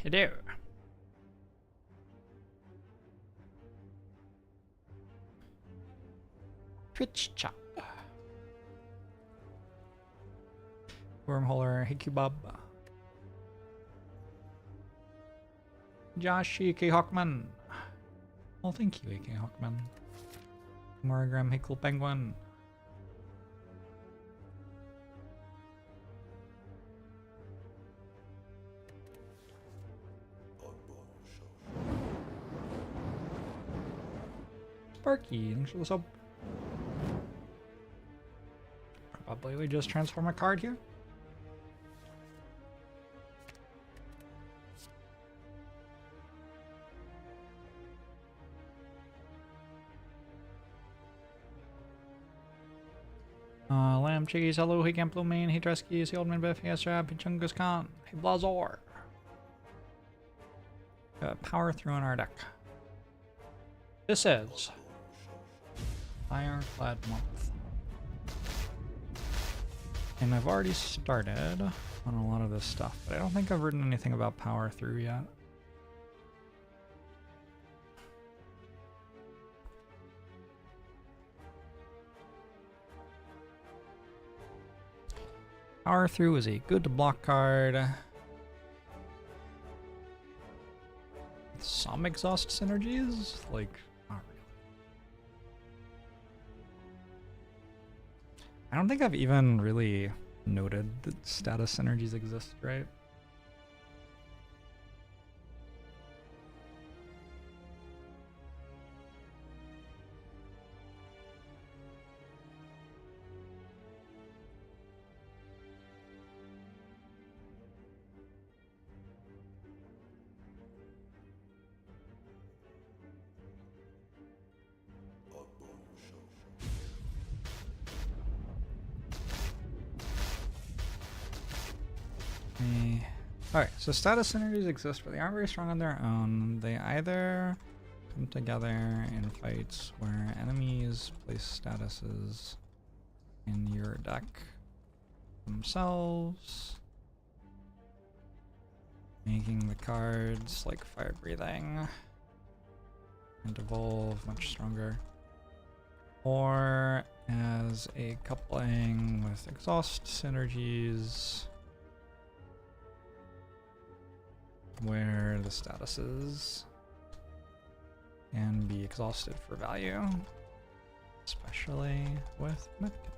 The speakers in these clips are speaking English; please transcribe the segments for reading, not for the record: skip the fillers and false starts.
Hello. Twitch chat. Wormholer, hey Bob. Josh, AK Hawkman. Well, thank you, AK Hawkman. Moragram, hey cool penguin. Sparky, thanks for the sub. Probably we just transform a card here. Lamb Chiggies, hello, hey Gamp Main, hey Dresky, hey Oldman Biff, hey Astrab, hey Chungus Khan, hey Blazor. Got power through in our deck. This is Ironclad month. And I've already started on a lot of this stuff, but I don't think I've written anything about power through yet. Power through is a good block card. Some exhaust synergies? Like, not really. I don't think I've even really noted that status synergies exist, right? Alright, so status synergies exist, but they aren't very strong on their own. They either come together in fights where enemies place statuses in your deck themselves, making the cards like fire breathing and evolve much stronger, or as a coupling with exhaust synergies, where the statuses can be exhausted for value, especially with medkit.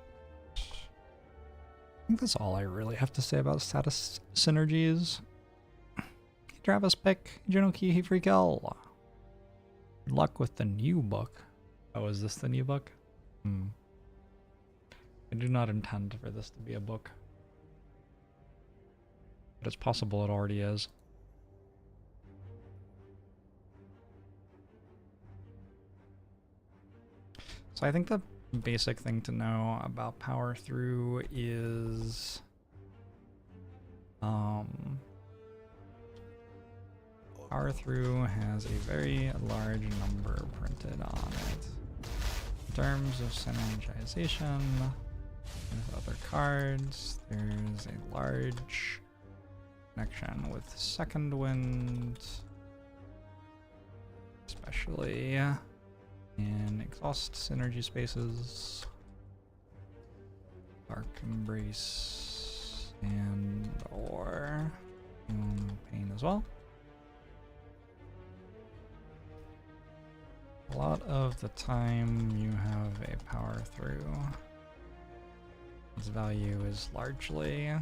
I think that's all I really have to say about status synergies. Hey Travis Pick, Genoki, hey Freakel. Good luck with the new book. Oh, is this the new book? I do not intend for this to be a book, but it's possible it already is. So I think the basic thing to know about power through is power through has a very large number printed on it. In terms of synergization with other cards, there's a large connection with Second Wind, especially in exhaust synergy spaces, Dark Embrace, and or Pain as well. A lot of the time you have a power through. Its value is largely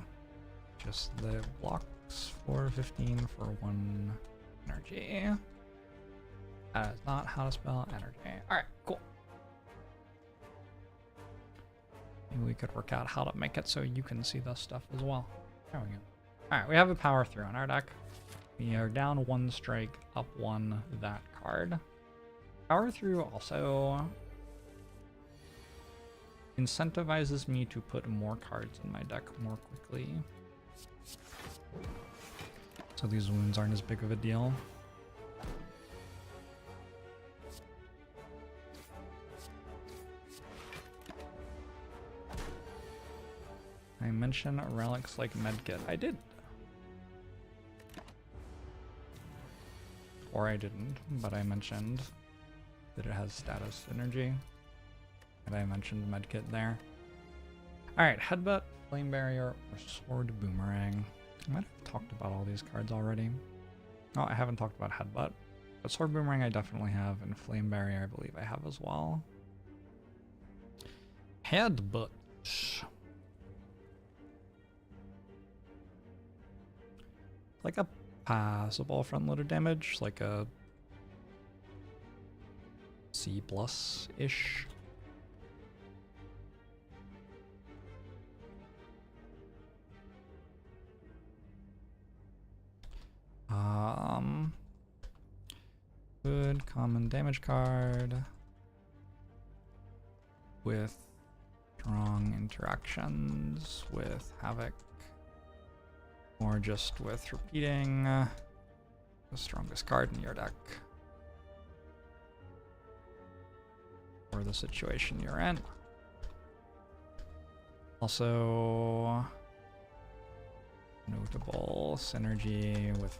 just the blocks for 15 for 1 energy. That is not how to spell energy. Alright, cool. Maybe we could work out how to make it so you can see this stuff as well. There we go. Alright, we have a power through on our deck. We are down 1 strike, up 1 that card. Power through also incentivizes me to put more cards in my deck more quickly. So these wounds aren't as big of a deal. I mentioned relics like medkit. I did. or I didn't, but I mentioned that it has status synergy. And I mentioned medkit there. Alright, headbutt, flame barrier, or sword boomerang. I might have talked about all these cards already. Oh, I haven't talked about headbutt. But sword boomerang I definitely have, and flame barrier I believe I have as well. Headbutt. Like a passable front-loaded damage, like a C plus-ish. Good common damage card with strong interactions with Havoc, or just with repeating the strongest card in your deck or the situation you're in. Also, notable synergy with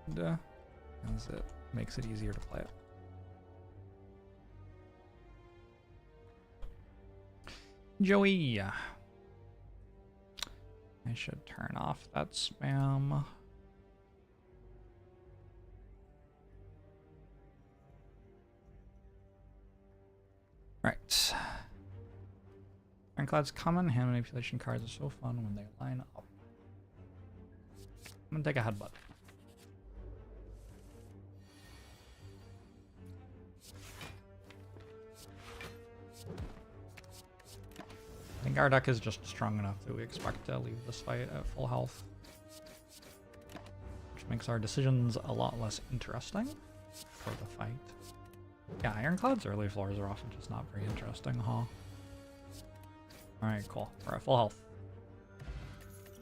feed, as it makes it easier to play it. Joey! I should turn off that spam. Right. Ironclad's common hand manipulation cards are so fun when they line up. I'm gonna take a headbutt. I think our deck is just strong enough that we expect to leave this fight at full health, which makes our decisions a lot less interesting for the fight. Yeah, Ironclad's early floors are often just not very interesting, huh? Alright, cool. We're at full health.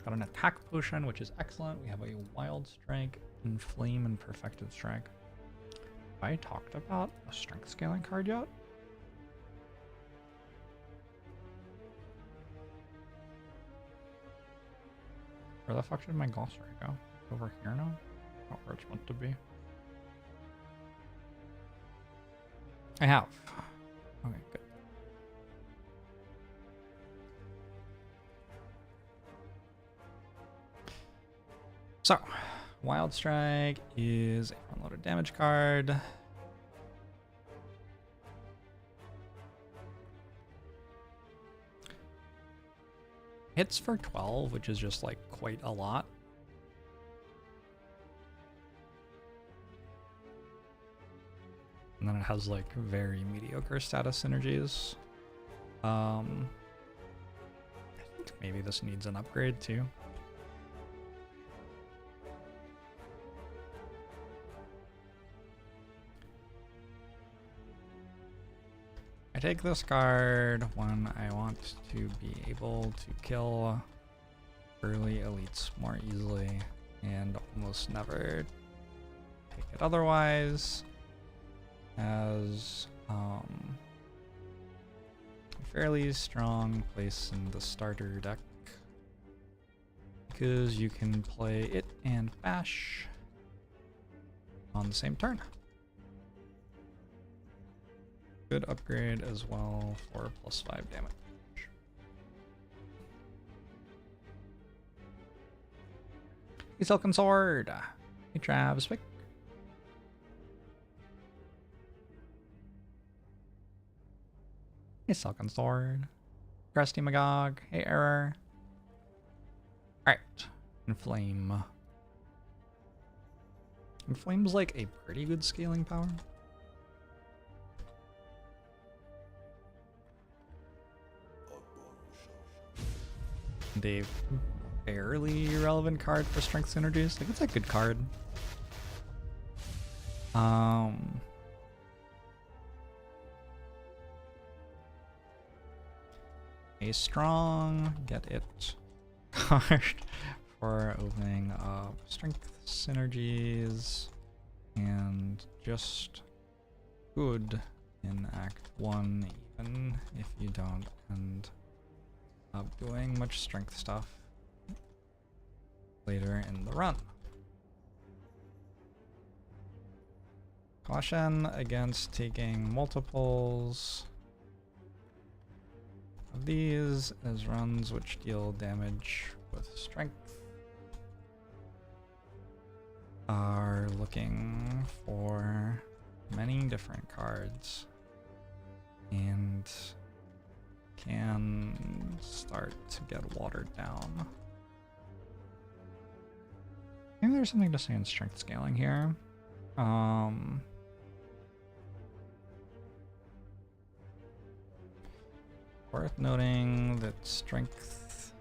Got an attack potion, which is excellent. We have a wild strike, inflame, and perfected strike. Have I talked about a strength scaling card yet? Where the fuck did my glossary go? Over here now? Not where it's meant to be. I have. Okay, good. So, Wild Strike is a front-loaded damage card. Hits for 12, which is just like quite a lot. And then it has like very mediocre status synergies. I think maybe this needs an upgrade too. I take this card when I want to be able to kill early elites more easily and almost never take it otherwise, as a fairly strong place in the starter deck because you can play it and bash on the same turn. Good upgrade as well for +5 damage. Hey, Silken Sword! Hey, Travis Pick. Hey, Silken Sword. Krusty Magog. Hey, Error. Alright. Inflame. Inflame's like a pretty good scaling power. A fairly relevant card for strength synergies. Like, it's a good card. A strong get it card for opening up strength synergies, and just good in Act 1, even if you don't end up doing much strength stuff later in the run. Caution against taking multiples of these as runs which deal damage with strength are looking for many different cards and can start to get watered down. Maybe there's something to say in strength scaling here. Worth noting that strength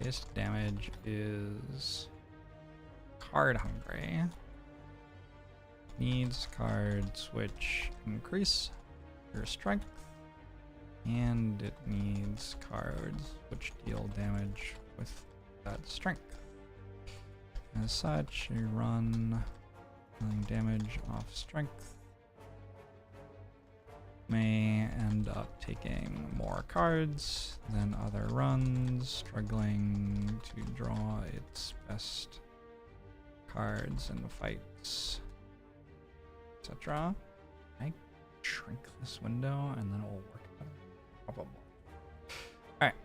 based damage is card hungry. Needs cards which increase your strength, and it needs cards which deal damage with that strength. As such, you run dealing damage off strength may end up taking more cards than other runs, struggling to draw its best cards in fights, etc. I shrink this window and then it will work better. Probably. Alright.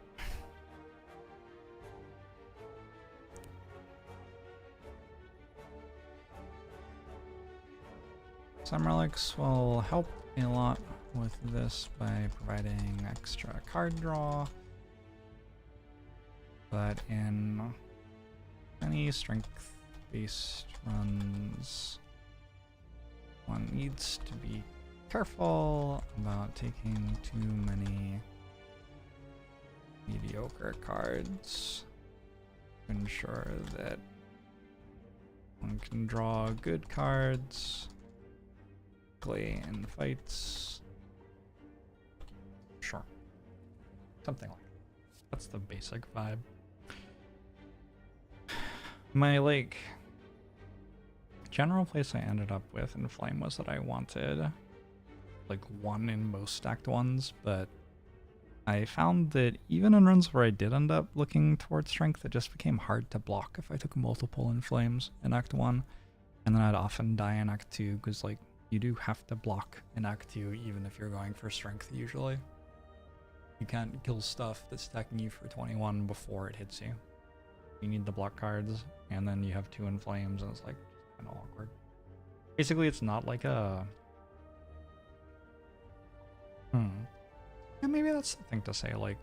Some relics will help a lot with this by providing extra card draw, but in many strength based runs one needs to be careful about taking too many mediocre cards to ensure that one can draw good cards quickly in fights. Sure. Something like that. That's the basic vibe. My general place I ended up with in Flame was that I wanted like 1 in most stacked ones, but I found that even in runs where I did end up looking towards strength, it just became hard to block if I took multiple in Flames in Act 1, and then I'd often die in Act 2 because like you do have to block in Act 2 even if you're going for strength usually. You can't kill stuff that's stacking you for 21 before it hits you. You need the block cards, and then you have 2 in Flames, and it's like kind of awkward. Basically, it's not like a... Yeah, maybe that's the thing to say, like,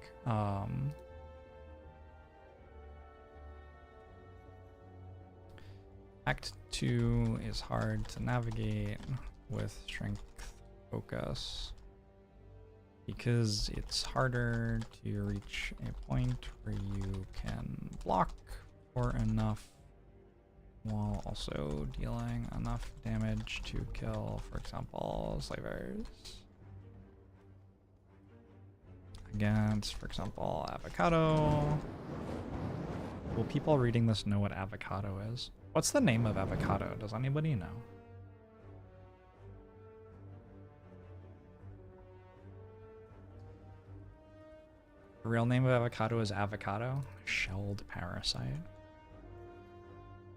Act 2 is hard to navigate with strength focus because it's harder to reach a point where you can block for enough while also dealing enough damage to kill, for example, slavers. Against, for example, avocado. Will people reading this know what avocado is? What's the name of avocado? Does anybody know? The real name of avocado is avocado. Shelled parasite.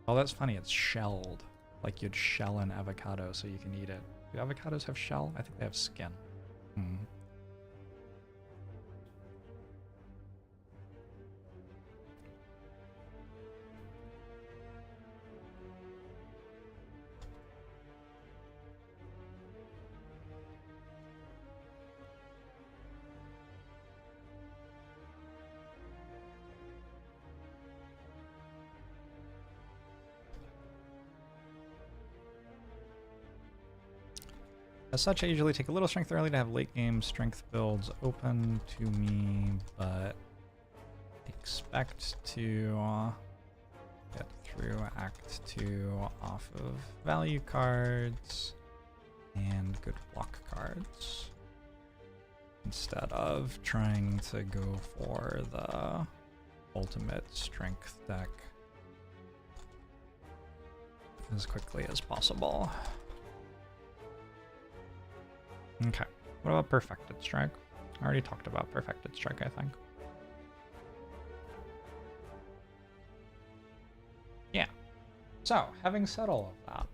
Oh, that's funny. It's shelled. Like you'd shell an avocado so you can eat it. Do avocados have shell? I think they have skin. As such, I usually take a little strength early to have late game strength builds open to me, but expect to get through Act 2 off of value cards and good block cards instead of trying to go for the ultimate strength deck as quickly as possible. Okay, what about Perfected Strike? I already talked about Perfected Strike, I think. So, having said all of that,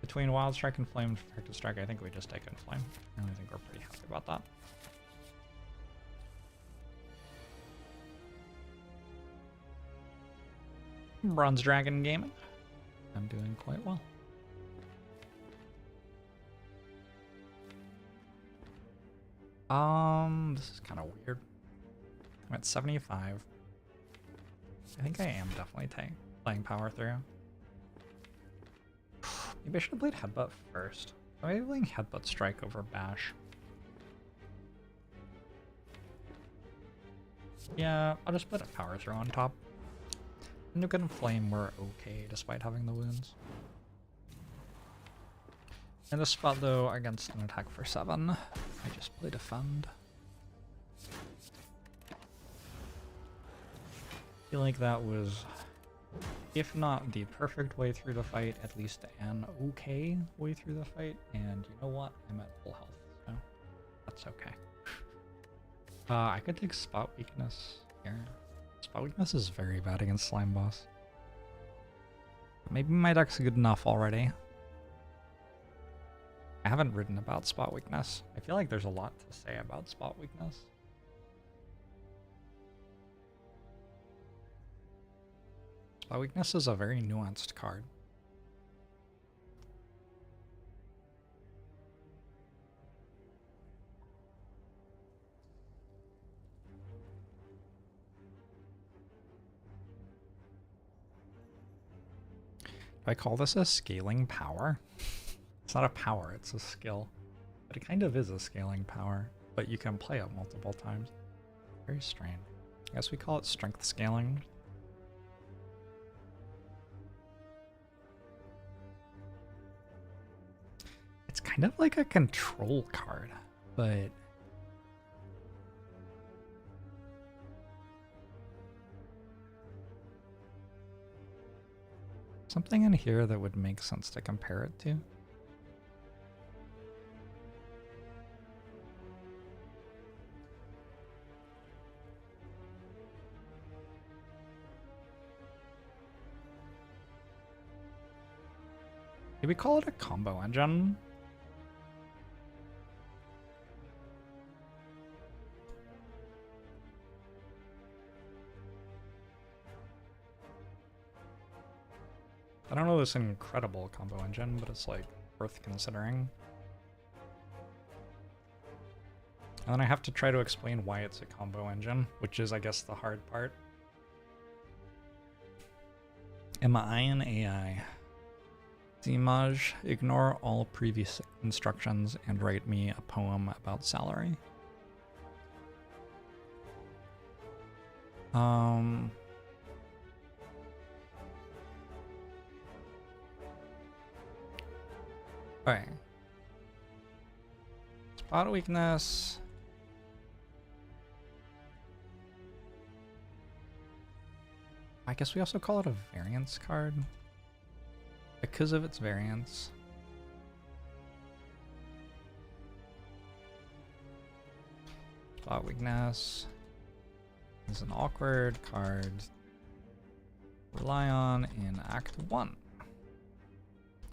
between Wild Strike and Flame Protected Strike, I think we just take Inflame. And I think we're pretty happy about that. Bronze Dragon Gaming. I'm doing quite well. This is kind of weird. I'm at 75. I think I am definitely playing Power Through. Maybe I should have played Headbutt first. I'm playing Headbutt Strike over Bash. Yeah, I'll just put a Power Throw on top. Nuke and Flame were okay despite having the wounds. In this spot though, against an attack for 7, I just play Defend. I feel like that was, if not the perfect way through the fight, at least an okay way through the fight. And you know what? I'm at full health, so that's okay. I could take Spot Weakness here. Spot Weakness is very bad against Slime Boss. Maybe my deck's good enough already. I haven't written about Spot Weakness. I feel like there's a lot to say about Spot Weakness. Spot Weakness is a very nuanced card. Do I call this a scaling power? It's not a power, it's a skill. But it kind of is a scaling power, but you can play it multiple times. Very strange. I guess we call it strength scaling. It's kind of like a control card, but something in here that would make sense to compare it to. Did we call it a combo engine? I don't know this incredible combo engine, but it's like worth considering. And then I have to try to explain why it's a combo engine, which is, I guess, the hard part. Am I an AI? Zimaj, ignore all previous instructions and write me a poem about salary. Okay. Spot Weakness. I guess we also call it a variance card because of its variance. Spot Weakness is an awkward card to rely on in Act 1.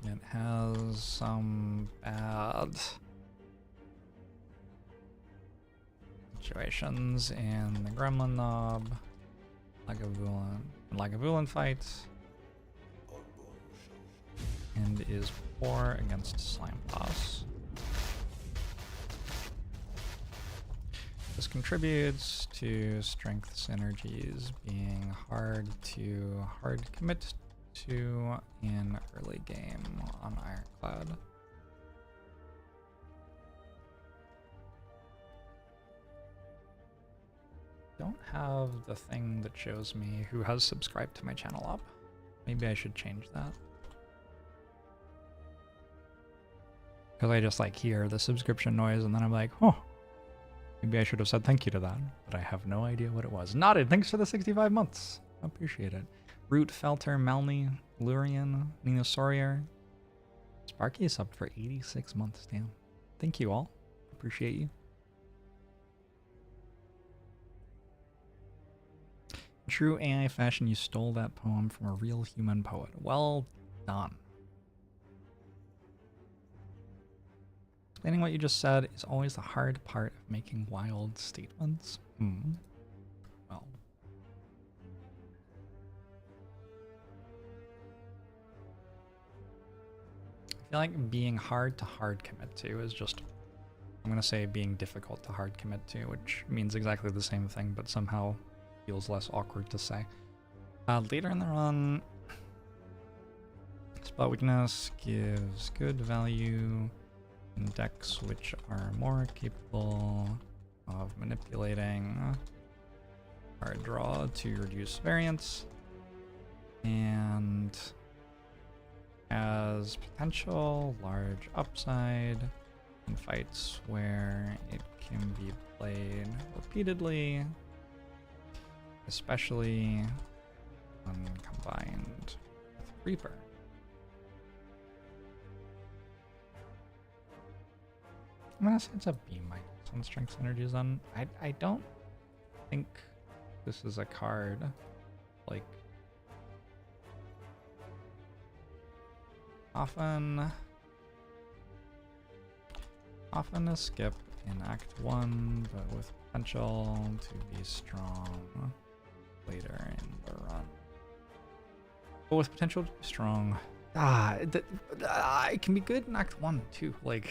It has some bad situations in the Gremlin Knob, Lagavulin fights, and is poor against Slime Boss. This contributes to strength synergies being hard commit to in early game on Ironclad. Don't have the thing that shows me who has subscribed to my channel up. Maybe I should change that. Because I just like hear the subscription noise and then I'm like, oh, maybe I should have said thank you to that, but I have no idea what it was. Nodded, thanks for the 65 months. Appreciate it. Root, Felter, Melny, Lurian, Nina Sawyer. Sparky is up for 86 months, damn. Thank you all. Appreciate you. In true AI fashion, you stole that poem from a real human poet. Well, Done. Explaining what you just said is always the hard part of making wild statements. Well. I feel like being hard to hard commit to is just, I'm going to say being difficult to hard commit to, which means exactly the same thing, but somehow feels less awkward to say. Later in the run, spot weakness gives good value in decks which are more capable of manipulating card draw to reduce variance, and has potential large upside in fights where it can be played repeatedly, especially when combined with Reaper. I'm gonna say it's a B- on strength synergies on. I don't think this is a card like often a skip in Act 1, but with potential to be strong later in the run. But with potential to be strong, it can be good in Act 1 too. Like,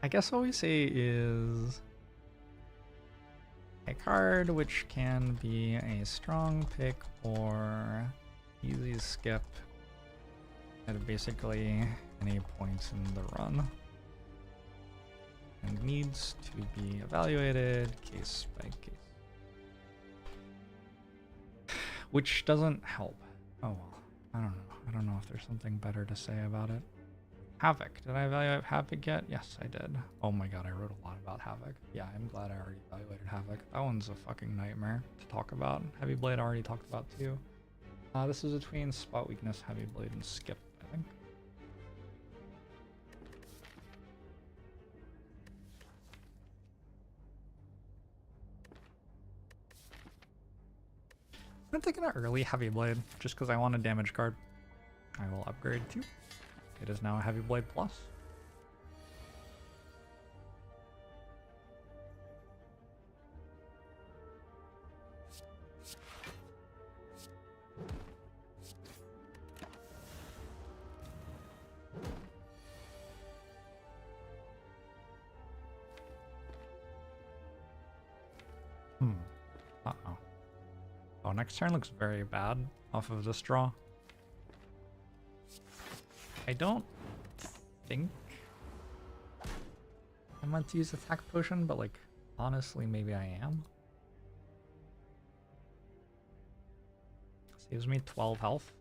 I guess what we say is a card which can be a strong pick or easy skip at basically any points in the run, and needs to be evaluated case by case. Which doesn't help. Oh well, I don't know. I don't know if there's something better to say about it. Havoc. Did I evaluate Havoc yet? Yes, I did. Oh my god, I wrote a lot about Havoc. Yeah, I'm glad I already evaluated Havoc. That one's a fucking nightmare to talk about. Heavy Blade I already talked about too. This is between Spot Weakness, Heavy Blade, and Skip, I think. I'm taking an early Heavy Blade just because I want a damage card. I will upgrade to. It is now a Heavy Blade Plus. Uh-oh. Oh, next turn looks very bad off of this draw. I don't think I meant to use attack potion, but like, honestly, maybe I am. Saves me 12 health.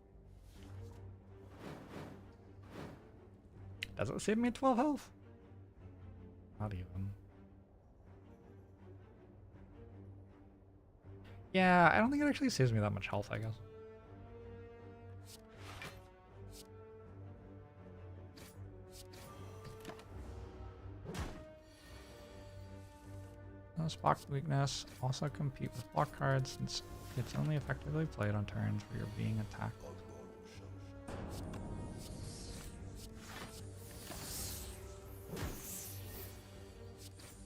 Does it save me 12 health? Not even. Yeah, I don't think it actually saves me that much health, I guess. No spot weakness. Also compete with block cards since it's only effectively played on turns where you're being attacked.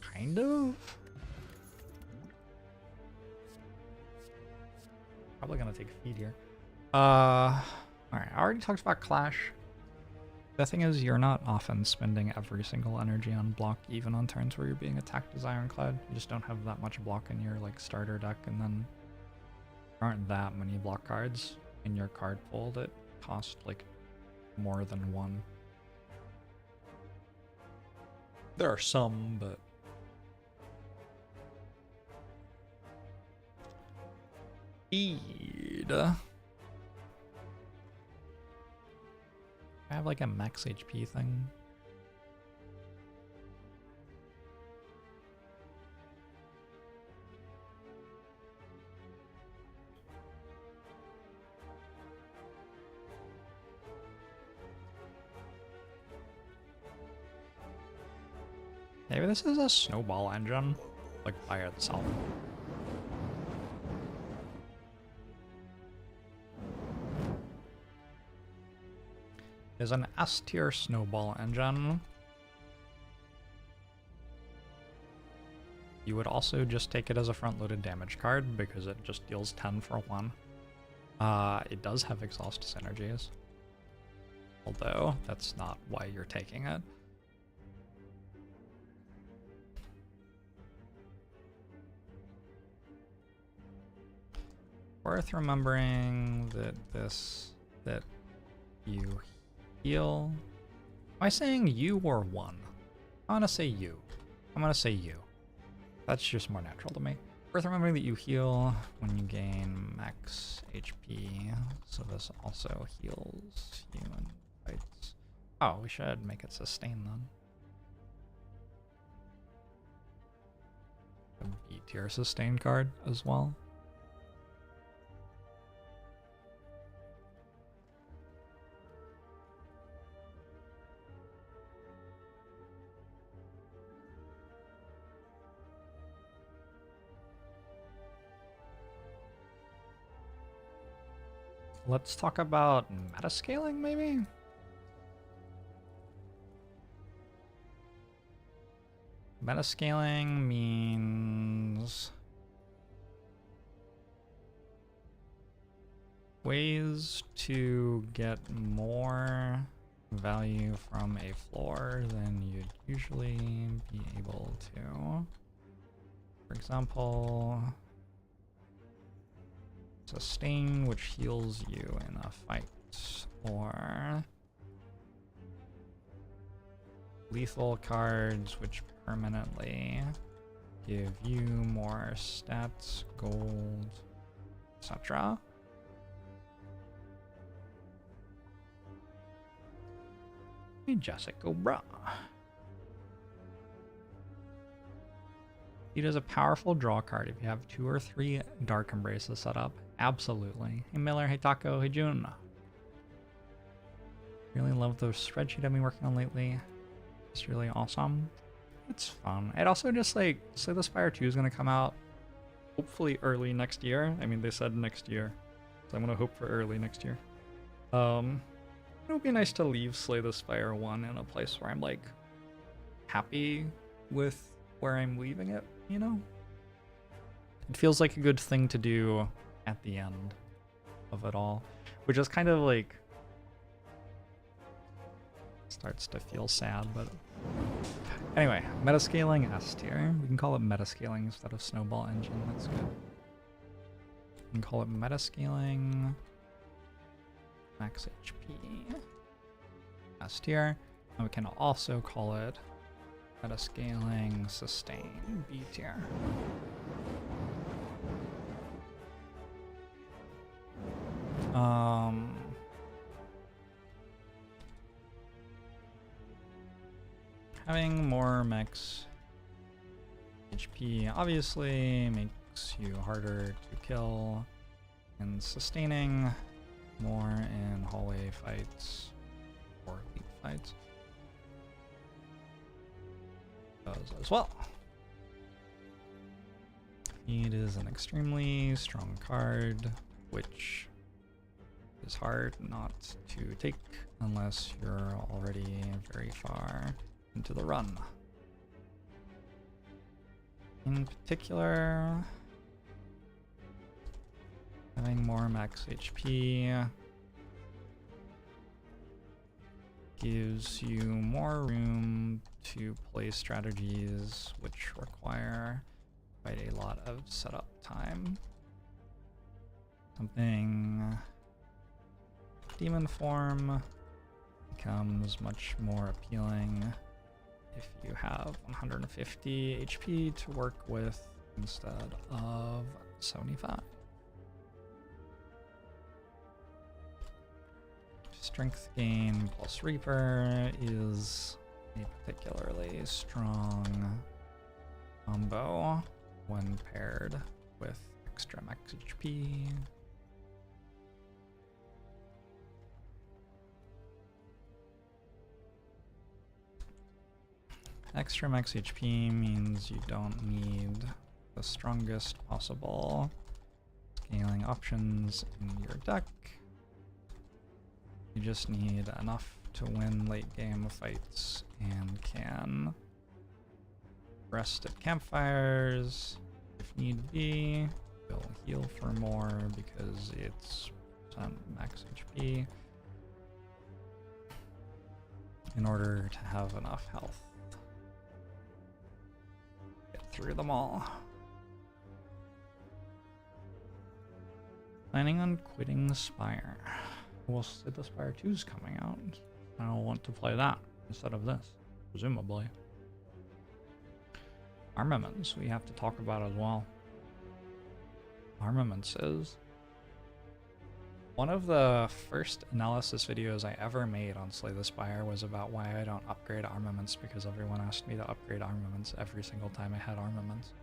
Kind of? Probably gonna take feed here. Alright, I already talked about Clash. The thing is, you're not often spending every single energy on block, even on turns where you're being attacked as Ironclad. You just don't have that much block in your like starter deck, and then there aren't that many block cards in your card pool that cost like more than one. There are some, but speed. I have like a max HP thing. Maybe this is a snowball engine. like by itself. There's an S tier snowball engine. You would also just take it as a front-loaded damage card because it just deals 10 for 1. It does have exhaust synergies, although that's not why you're taking it. Worth remembering that you heal. Am I saying you or one? I'm gonna say you. I'm gonna say you. That's just more natural to me. Worth remembering that you heal when you gain max HP, so this also heals you in fights. Oh, we should make it sustain then. A B tier sustain card as well. Let's talk about metascaling, maybe? Metascaling means ways to get more value from a floor than you'd usually be able to. For example, sustain, which heals you in a fight, or lethal cards, which permanently give you more stats, gold, etc. Hey, Jessica, bruh. It is a powerful draw card if you have 2 or 3 Dark Embraces set up. Absolutely. Hey Miller, hey Taco, hey June. Really love the spreadsheet I've been working on lately. It's really awesome. It's fun. It also just like, Slay the Spire 2 is going to come out hopefully early next year. I mean, they said next year, so I'm going to hope for early next year. It would be nice to leave Slay the Spire 1 in a place where I'm like happy with where I'm leaving it, you know? It feels like a good thing to do at the end of it all, which is kind of like starts to feel sad, but anyway, metascaling S tier. We can call it metascaling instead of snowball engine. That's good. We can call it metascaling max HP S tier, and we can also call it metascaling sustain B tier. Having more max HP obviously makes you harder to kill, and sustaining more in hallway fights or elite fights does as well. It is an extremely strong card, which is hard not to take unless you're already very far into the run. In particular, having more max HP gives you more room to play strategies which require quite a lot of setup time. Something demon form becomes much more appealing if you have 150 HP to work with instead of 75. Strength gain plus Reaper is a particularly strong combo when paired with extra max HP. Extra max HP means you don't need the strongest possible scaling options in your deck. You just need enough to win late game fights and can rest at campfires if need be. You'll heal for more because it's max HP in order to have enough health. Get through them all. Planning on quitting the Spire. We'll see the Spire 2's coming out. I'll want to play that instead of this, presumably. Armaments we have to talk about as well. Armaments is one of the first analysis videos I ever made on Slay the Spire was about why I don't upgrade armaments, because everyone asked me to upgrade armaments every single time I had armaments.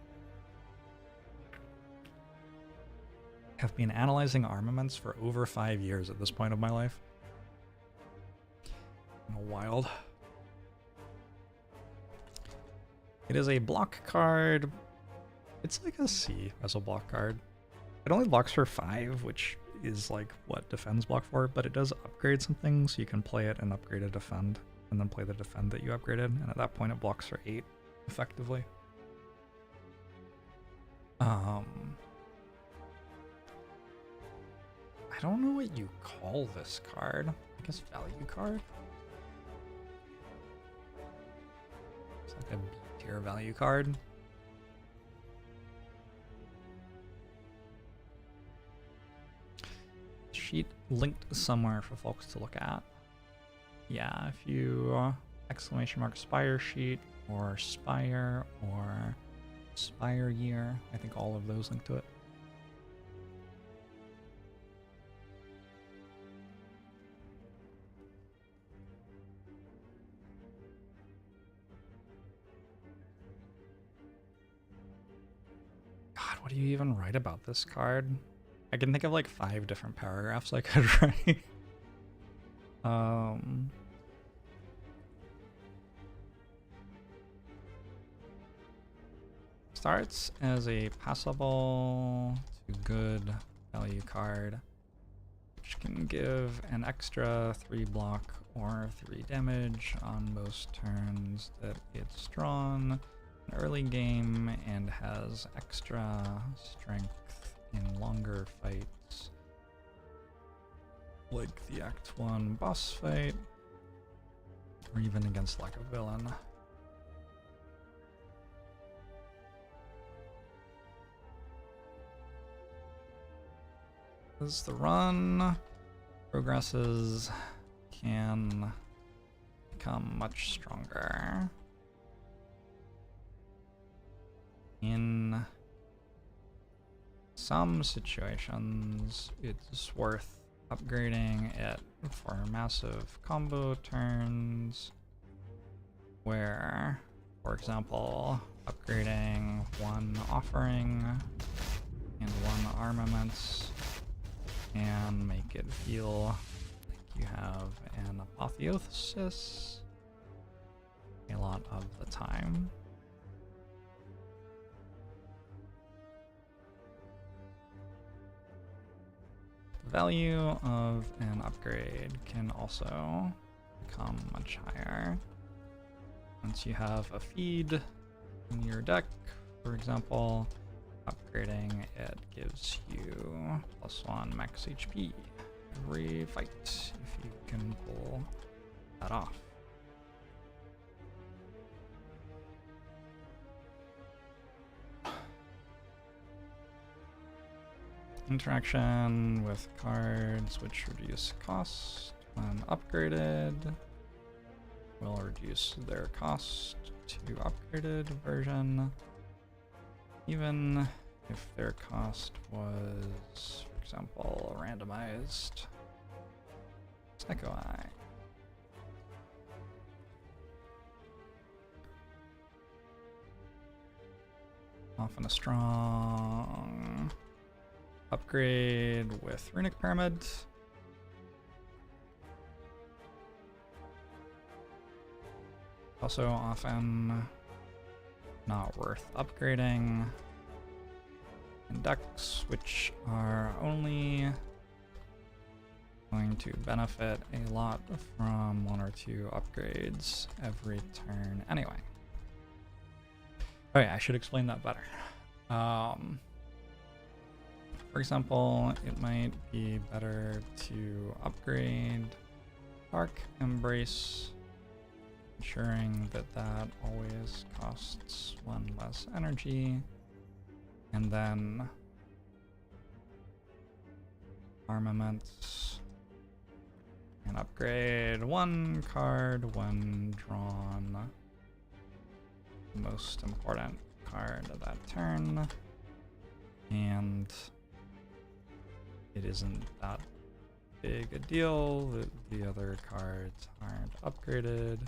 I've been analyzing armaments for over 5 years at this point of my life. Wild. It is a block card. It's like a C as a block card. It only blocks for 5, which is like what defends block for, but it does upgrade some things, so you can play it and upgrade a defend, and then play the defend that you upgraded, and at that point it blocks for 8, effectively. I don't know what you call this card. I guess value card? It's like a B-tier value card. Sheet linked somewhere for folks to look at. Yeah, if you exclamation mark spire sheet or spire or spire year, I think all of those link to it. God, what do you even write about this card? I can think of like 5 different paragraphs I could write. Starts as a passable to good value card, which can give an extra 3 block or 3 damage on most turns that it's drawn in early game, and has extra strength in longer fights, like the Act 1 boss fight, or even against like a villain. As the run progresses, can become much stronger. In some situations, it's worth upgrading it for massive combo turns, where, for example, upgrading 1 offering and 1 armaments can make it feel like you have an apotheosis a lot of the time. The value of an upgrade can also become much higher. Once you have a feed in your deck, for example, upgrading it gives you +1 max HP every fight if you can pull that off. Interaction with cards which reduce cost when upgraded will reduce their cost to upgraded version, even if their cost was, for example, randomized. Psycho Eye. Often a strong upgrade with Runic Pyramid. also often not worth upgrading. And ducks, which are only going to benefit a lot from 1 or 2 upgrades every turn anyway. Okay, I should explain that better. For example, it might be better to upgrade Dark Embrace, ensuring that that always costs 1 less energy, and then Armaments, and upgrade 1 card when drawn, the most important card of that turn, and it isn't that big a deal that the other cards aren't upgraded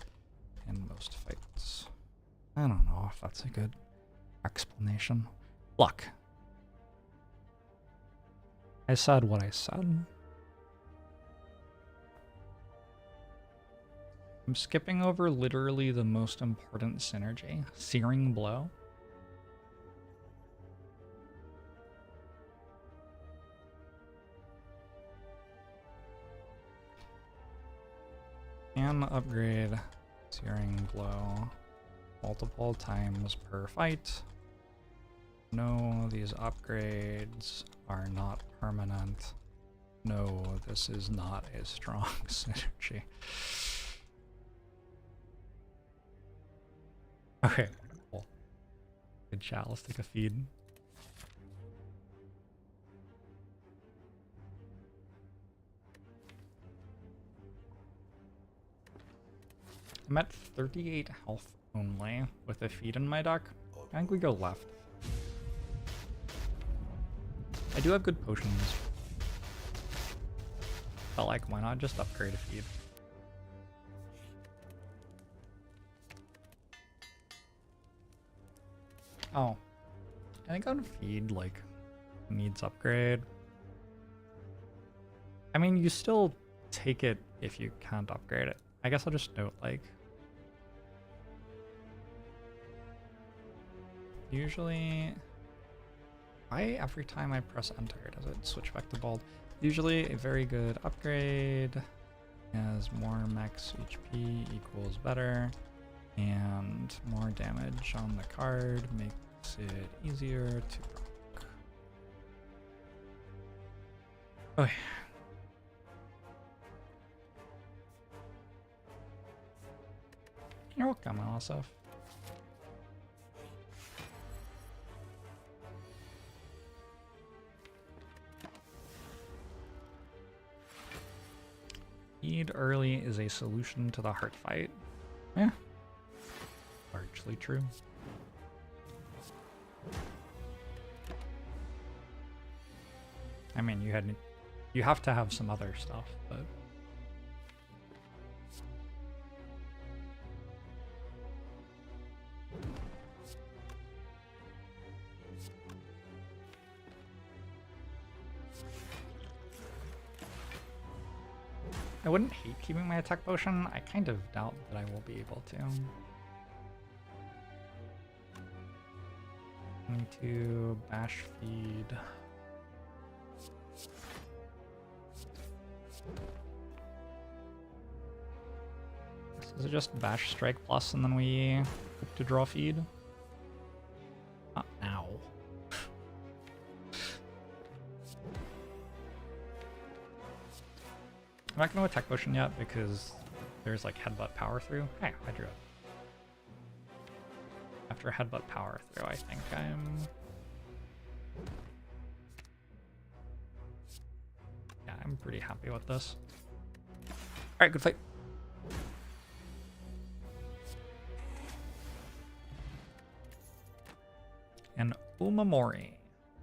in most fights. I don't know if that's a good explanation. Luck. I said what I said. I'm skipping over literally the most important synergy, Searing Blow. Can upgrade Searing Blow multiple times per fight. No, these upgrades are not permanent. No, this is not a strong synergy. Okay, cool. Good chat, let's take a feed. I'm at 38 health only with a feed in my deck. I think we go left. I do have good potions. But like, why not just upgrade a feed? Oh, I think on feed, like, needs upgrade. I mean, you still take it if you can't upgrade it. I guess I'll just note, like, usually, why every time I press enter does it switch back to bold? Usually a very good upgrade as more max HP equals better, and more damage on the card makes it easier to rock. Okay. You're welcome, Alasaf. Feed early is a solution to the heart fight. Yeah. Largely true. I mean, you have to have some other stuff, but I wouldn't hate keeping my attack potion. I kind of doubt that I will be able to. I need to bash feed. Is it just bash strike plus and then we hope to draw feed? Not now. I'm not going to attack potion yet because there's like headbutt power through. Hey, I drew it. After headbutt power through, I think I'm pretty happy with this. Alright, good fight. And Umamori.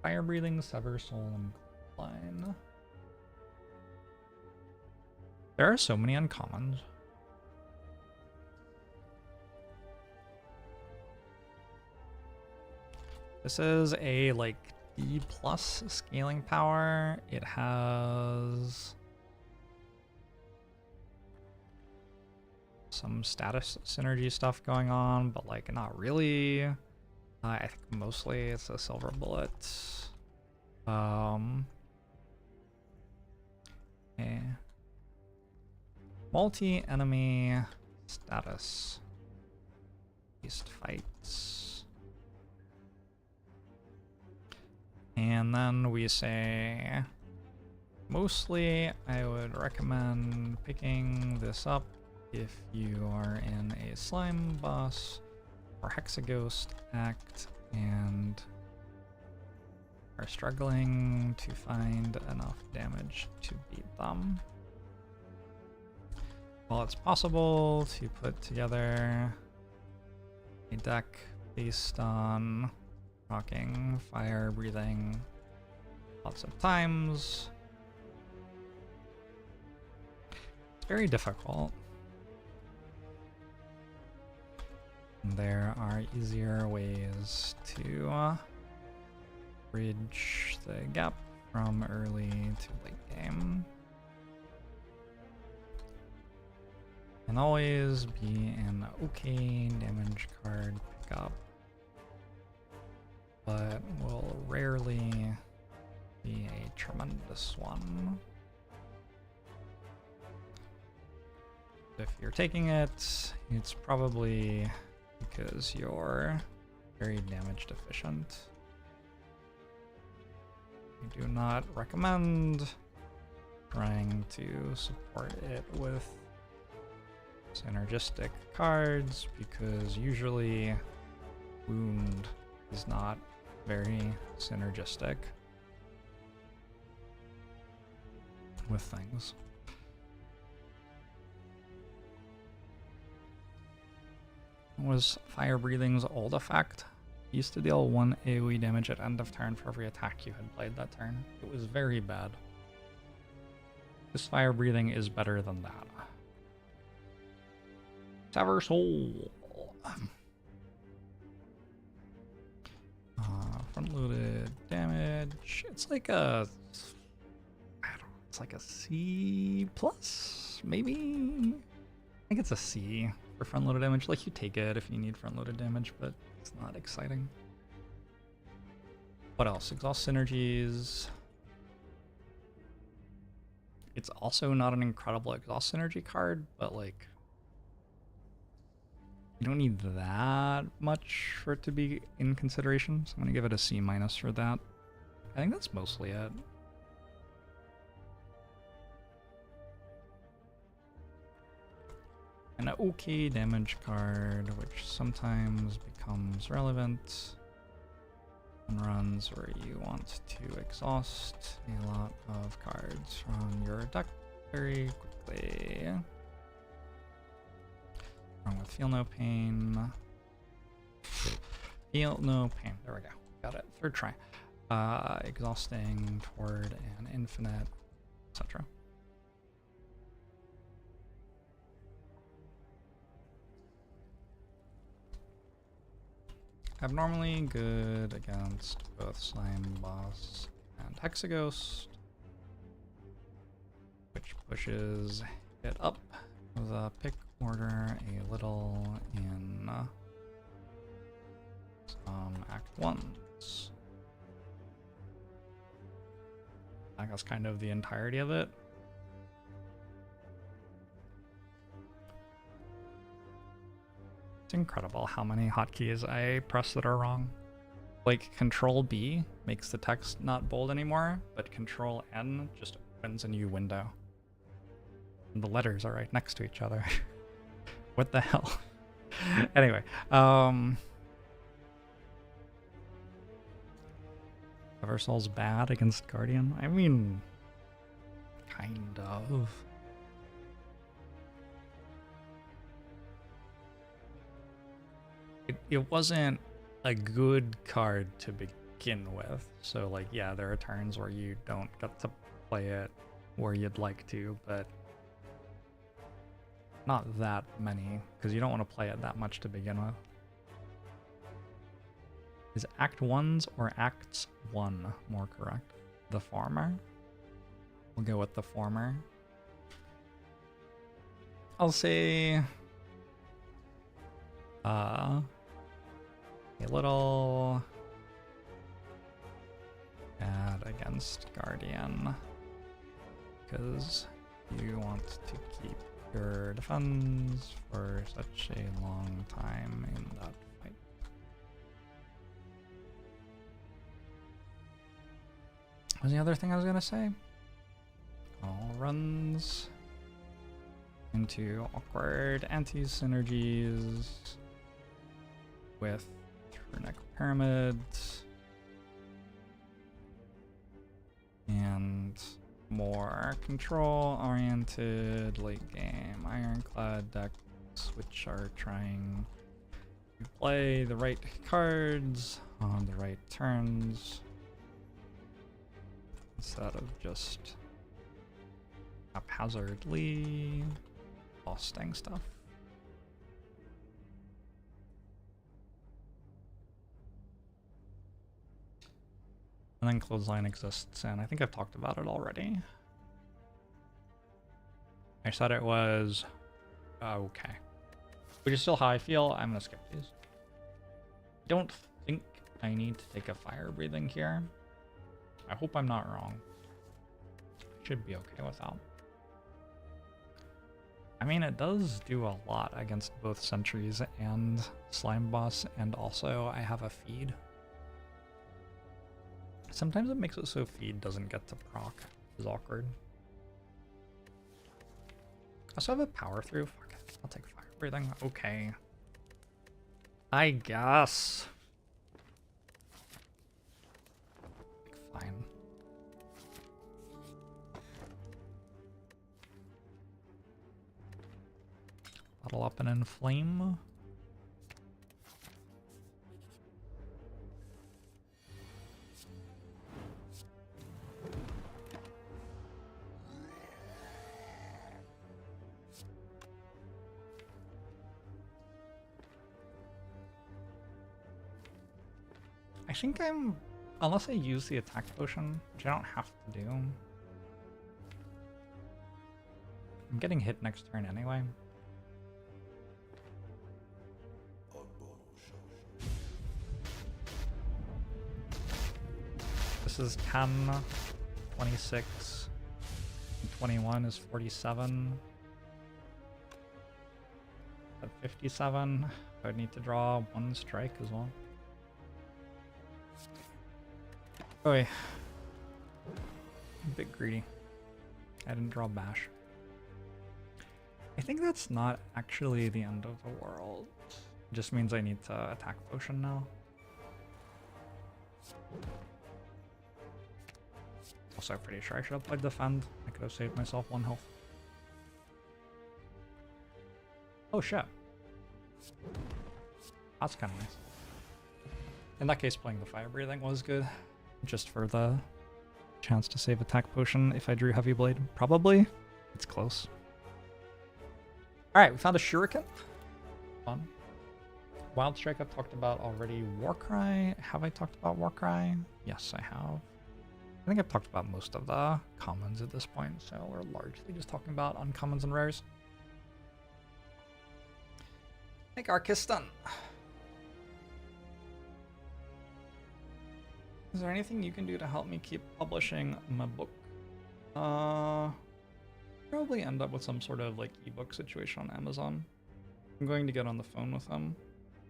Fire breathing, sever soul, and line. There are so many uncommons. This is a like D+ scaling power. It has some status synergy stuff going on, but like not really. I think mostly it's a silver bullet. Multi-enemy status. Beast fights. And then we say, mostly I would recommend picking this up if you are in a slime boss or hexaghost act and are struggling to find enough damage to beat them. While it's possible to put together a deck based on rocking, fire, breathing lots of times, it's very difficult. There are easier ways to bridge the gap from early to late game. And always be an okay damage card pickup, but will rarely be a tremendous one. If you're taking it, it's probably because you're very damage deficient. I do not recommend trying to support it with synergistic cards, because usually wound is not very synergistic with things. Was Fire Breathing's old effect? Used to deal 1 AoE damage at end of turn for every attack you had played that turn. It was very bad. This Fire Breathing is better than that. Sever Soul. Front-loaded damage. It's like a, I don't know, it's like a C plus, maybe? I think it's a C for front-loaded damage. Like, you take it if you need front-loaded damage, but it's not exciting. What else? Exhaust synergies. It's also not an incredible exhaust synergy card, but like, you don't need that much for it to be in consideration, so I'm gonna give it a C- for that. I think that's mostly it. An okay damage card, which sometimes becomes relevant on runs where you want to exhaust a lot of cards from your deck very quickly. Wrong with Feel No Pain. Feel No Pain. There we go. Got it. Third try. Exhausting toward an infinite, etc. Abnormally good against both Slime Boss and Hexaghost, which pushes it up the pick order a little in some Act 1s. I think that's kind of the entirety of it. It's incredible how many hotkeys I press that are wrong. Like, Control B makes the text not bold anymore, but Control N just opens a new window. And the letters are right next to each other. What the hell? Anyway, Eversoul's bad against Guardian? I mean, kind of. It wasn't a good card to begin with, so like, yeah, there are turns where you don't get to play it where you'd like to, but not that many, because you don't want to play it that much to begin with. Is Act 1s or Acts 1 more correct? The former? We'll go with the former. I'll say a little bad against Guardian because you want to keep your defense for such a long time in that fight. What was the other thing I was gonna say? All runs into awkward anti-synergies with runic pyramids and more control-oriented late-game ironclad decks, which are trying to play the right cards on the right turns instead of just haphazardly costing stuff. And then Clothesline exists, and I think I've talked about it already. I said it was okay. Which is still how I feel. I'm gonna skip these. I don't think I need to take a fire breathing here. I hope I'm not wrong. Should be okay without. I mean, it does do a lot against both sentries and slime boss, and also I have a feed. Sometimes it makes it so feed doesn't get to proc. It's awkward. I also have a power through. Fuck it. I'll take fire breathing. Okay. I guess. Fine. Bottle up and inflame. I think unless I use the attack potion, which I don't have to do. I'm getting hit next turn anyway. This is 10, 26, and 21 is 47. At 57, I would need to draw one strike as well. Oh, a bit greedy. I didn't draw bash. I think that's not actually the end of the world. It just means I need to attack potion now. Also, I'm pretty sure I should have played defend. I could have saved myself 1 health. Oh shit. That's kind of nice. In that case, playing the fire breathing was good. Just for the chance to save attack potion if I drew heavy blade. Probably. It's close. Alright, we found a shuriken. Fun. Wild Strike I've talked about already. Warcry. Have I talked about Warcry? Yes, I have. I think I've talked about most of the commons at this point, so we're largely just talking about uncommons and rares. Make Arkistan. Is there anything you can do to help me keep publishing my book? Probably end up with some sort of like ebook situation on Amazon. I'm going to get on the phone with him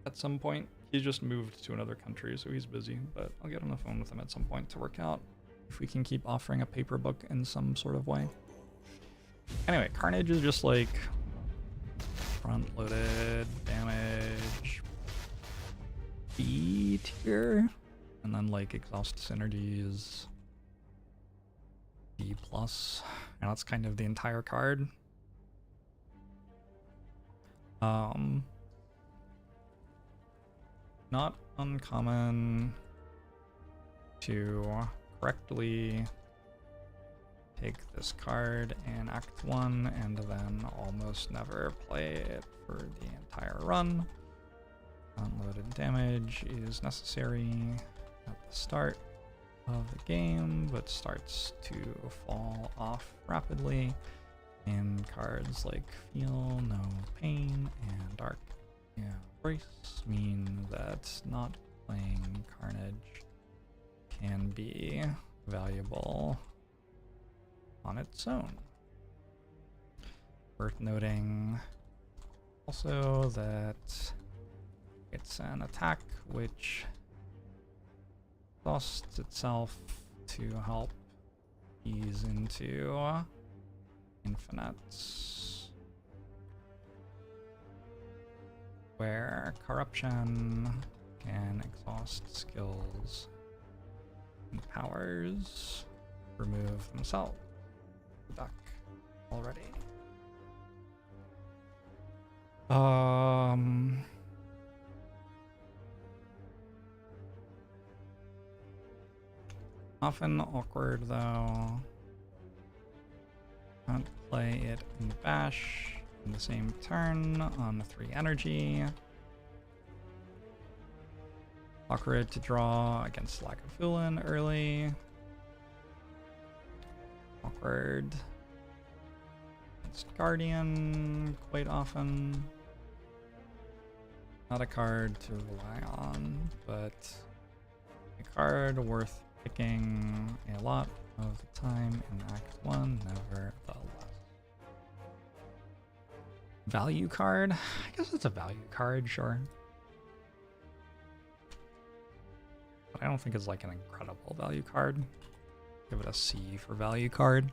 at some point. He just moved to another country, so he's busy, but I'll get on the phone with him at some point to work out if we can keep offering a paper book in some sort of way. Anyway, Carnage is just like front-loaded damage B tier. And then like exhaust synergies B+. And that's kind of the entire card. Not uncommon to correctly take this card in Act 1 and then almost never play it for the entire run. Unloaded damage is necessary at the start of the game, but starts to fall off rapidly in cards like Feel No Pain and Dark. Yeah. choice mean that not playing Carnage can be valuable on its own. Worth noting also that it's an attack which costs itself to help ease into infinites, where corruption can exhaust skills and powers remove themselves. Duck already. Often awkward though. Can't play it in bash in the same turn on 3 energy. Awkward to draw against lack of Fulin early. Awkward against Guardian quite often. Not a card to rely on, but a card worth picking a lot of the time in Act 1, nevertheless. Value card? I guess it's a value card, sure. But I don't think it's like an incredible value card. Give it a C for value card.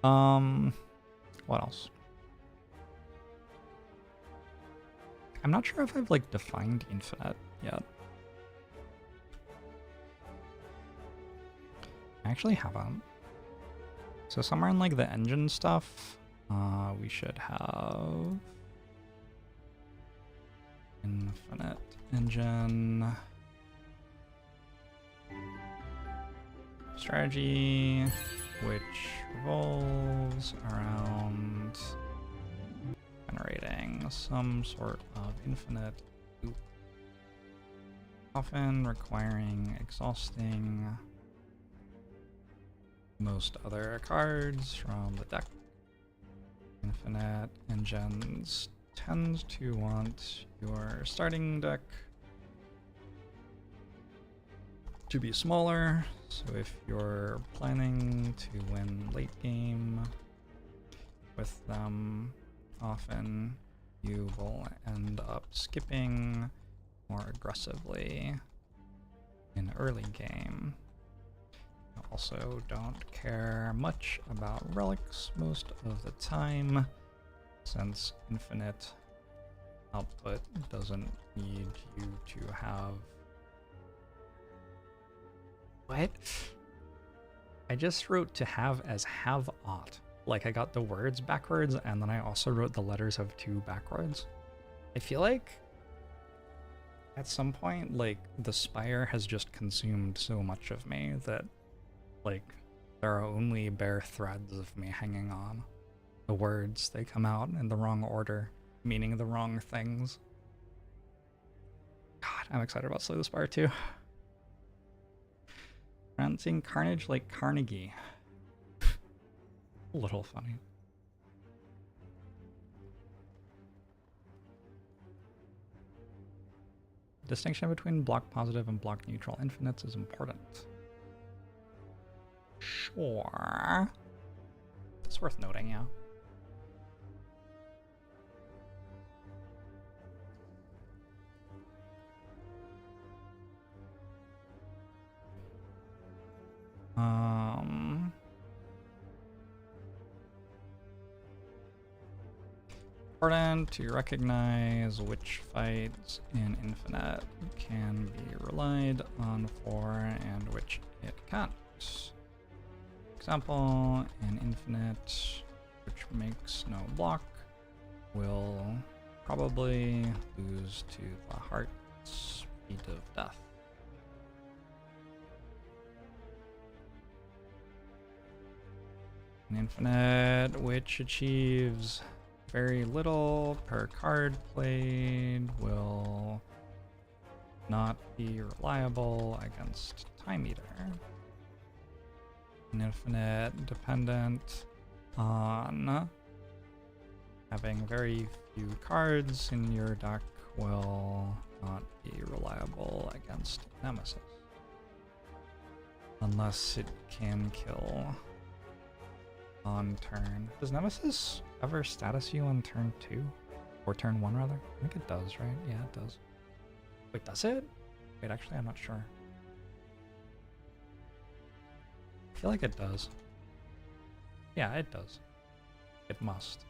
What else? I'm not sure if I've like defined infinite yet. I actually haven't. So somewhere in like the engine stuff, we should have infinite engine strategy, which revolves around generating some sort of infinite loop, often requiring exhausting most other cards from the deck. Infinite engines tends to want your starting deck to be smaller, so if you're planning to win late game with them, often you will end up skipping more aggressively in early game. I also don't care much about relics most of the time, since infinite output doesn't need you to have... What? I just wrote to have as have ought. Like I got the words backwards and then I also wrote the letters of to backwards. I feel like at some point, like the spire has just consumed so much of me that like there are only bare threads of me hanging on. The words, they come out in the wrong order, meaning the wrong things. God, I'm excited about Slay the Spire too. Pronouncing Carnage like Carnegie. A little funny. Distinction between block positive and block neutral infinites is important. Sure. It's worth noting, yeah. Important to recognize which fights in Infinite can be relied on for and which it can't. Example, in Infinite, which makes no block, will probably lose to the Heart's Feet of Death. In Infinite, which achieves very little per card played, will not be reliable against Time Eater. An Infinite dependent on having very few cards in your deck will not be reliable against Nemesis. Unless it can kill on turn. Does Nemesis ever status you on turn 2? Or turn 1 rather? I think it does, right? Yeah, it does. Wait, does it? Wait, actually I'm not sure. I feel like it does. Yeah, it does. It must.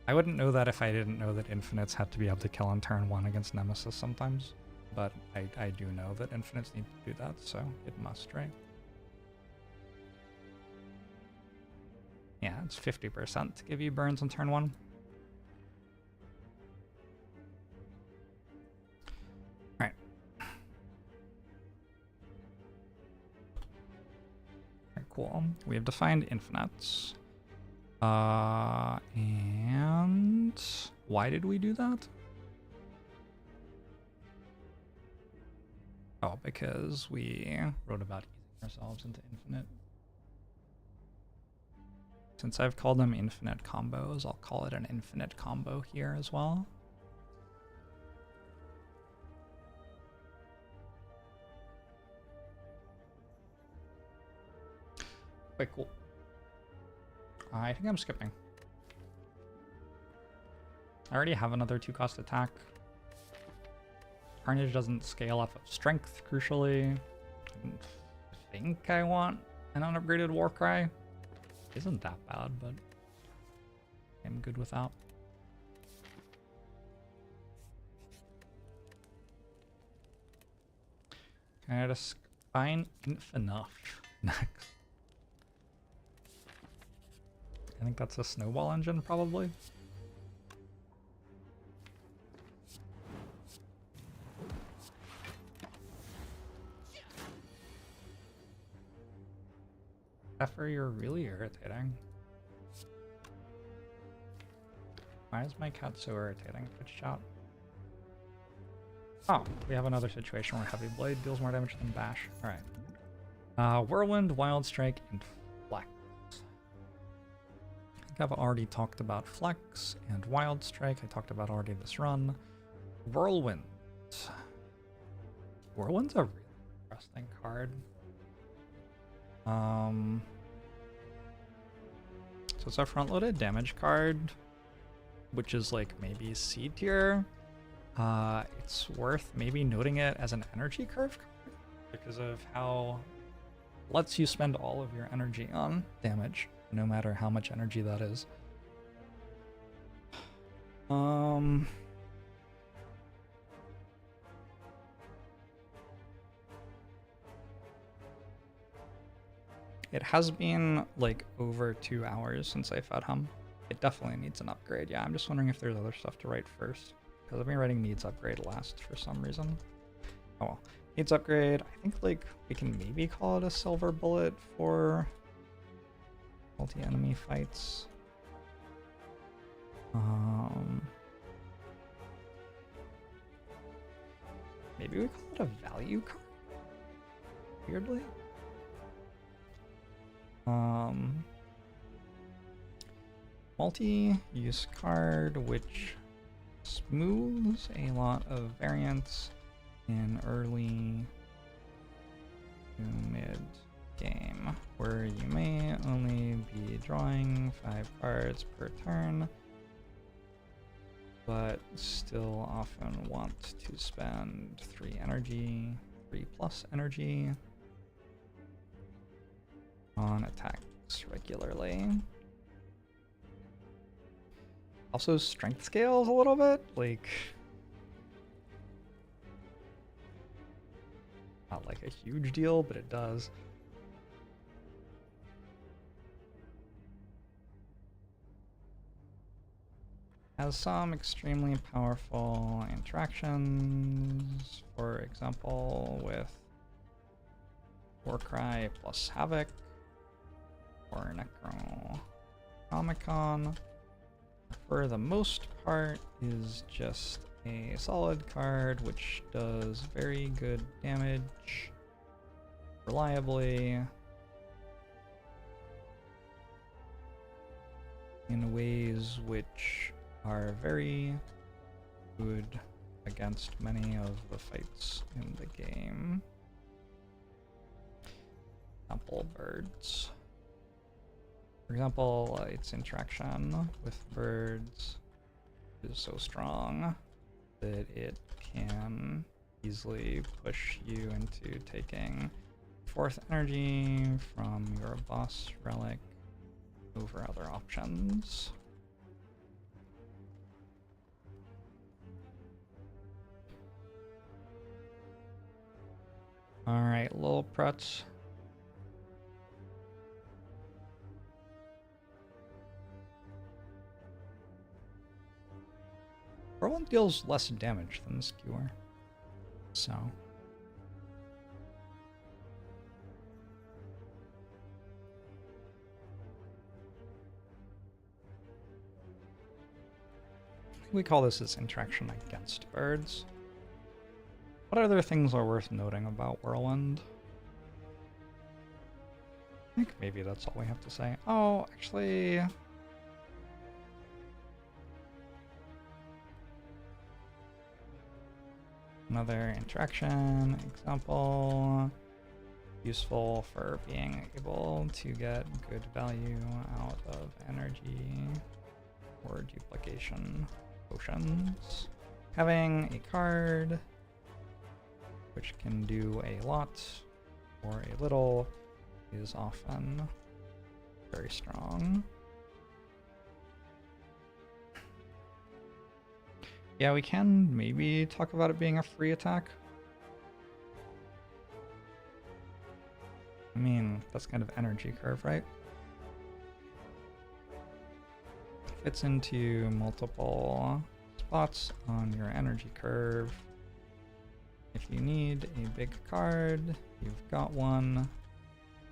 I wouldn't know that if I didn't know that infinites had to be able to kill on turn 1 against Nemesis sometimes. But I do know that infinites need to do that, so it must, right? Yeah, it's 50% to give you burns on turn 1. Alright. Alright, cool. We have defined infinites. And why did we do that? Oh, because we wrote about easing ourselves into infinite. Since I've called them infinite combos, I'll call it an infinite combo here as well. Wait, cool. I think I'm skipping. I already have another 2-cost attack. Carnage doesn't scale off of strength, crucially. I think I want an unupgraded Warcry. Isn't that bad, but I'm good without. Can I just find Infinite next? I think that's a snowball engine, probably. Zephyr, you're really irritating. Why is my cat so irritating? Twitch chat. Oh, we have another situation where Heavy Blade deals more damage than Bash. Alright. Whirlwind, Wild Strike, and Flex. I think I've already talked about Flex and Wild Strike. I talked about already this run. Whirlwind. Whirlwind's a really interesting card. So it's a front-loaded damage card, which is like maybe C tier. It's worth maybe noting it as an energy curve card because of how it lets you spend all of your energy on damage, no matter how much energy that is. It has been like over 2 hours since I fed him. It definitely needs an upgrade. Yeah, I'm just wondering if there's other stuff to write first. Because I've been writing needs upgrade last for some reason. Oh well. Needs upgrade. I think like we can maybe call it a silver bullet for multi-enemy fights. Maybe we call it a value card? Weirdly. Multi-use card, which smooths a lot of variance in early to mid game, where you may only be drawing 5 cards per turn, but still often want to spend 3 plus energy on attacks regularly. Also strength scales a little bit, like not like a huge deal, but it does. Has some extremely powerful interactions, for example with Warcry plus Havoc or Necronomicon. For the most part is just a solid card which does very good damage reliably in ways which are very good against many of the fights in the game. Example, birds. For example, its interaction with birds is so strong that it can easily push you into taking 4th energy from your boss relic over other options. Alright, little Prutz. Whirlwind deals less damage than the skewer, so. We call this its interaction against birds. What other things are worth noting about Whirlwind? I think maybe that's all we have to say. Oh, actually... Another interaction example. Useful for being able to get good value out of energy or duplication potions. Having a card which can do a lot or a little is often very strong. Yeah, we can maybe talk about it being a free attack. I mean, that's kind of energy curve, right? Fits into multiple spots on your energy curve. If you need a big card, you've got one.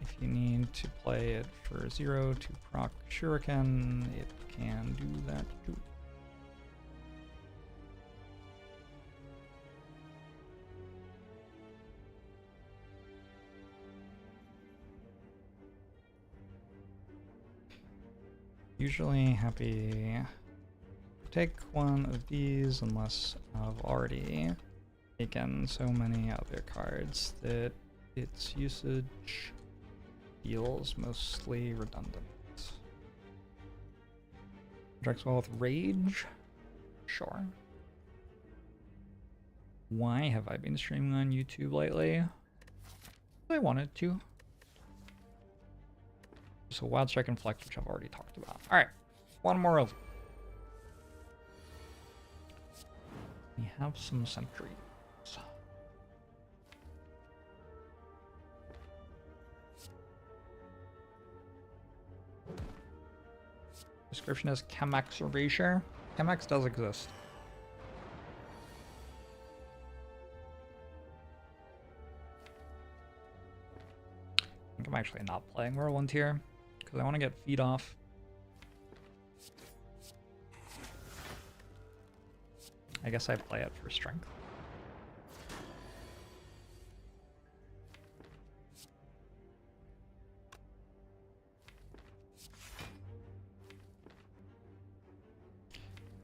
If you need to play it for 0 to proc Shuriken, it can do that too. Usually happy to take one of these unless I've already taken so many other cards that its usage feels mostly redundant. Interacts well with Rage? Sure. Why have I been streaming on YouTube lately? I wanted to. So Wild Strike and Flex, which I've already talked about. Alright, one more over. We have some sentries. Description is Chemex Erasure. Chemex does exist. I think I'm actually not playing Whirlwind here because I want to get feed off. I guess I play it for strength.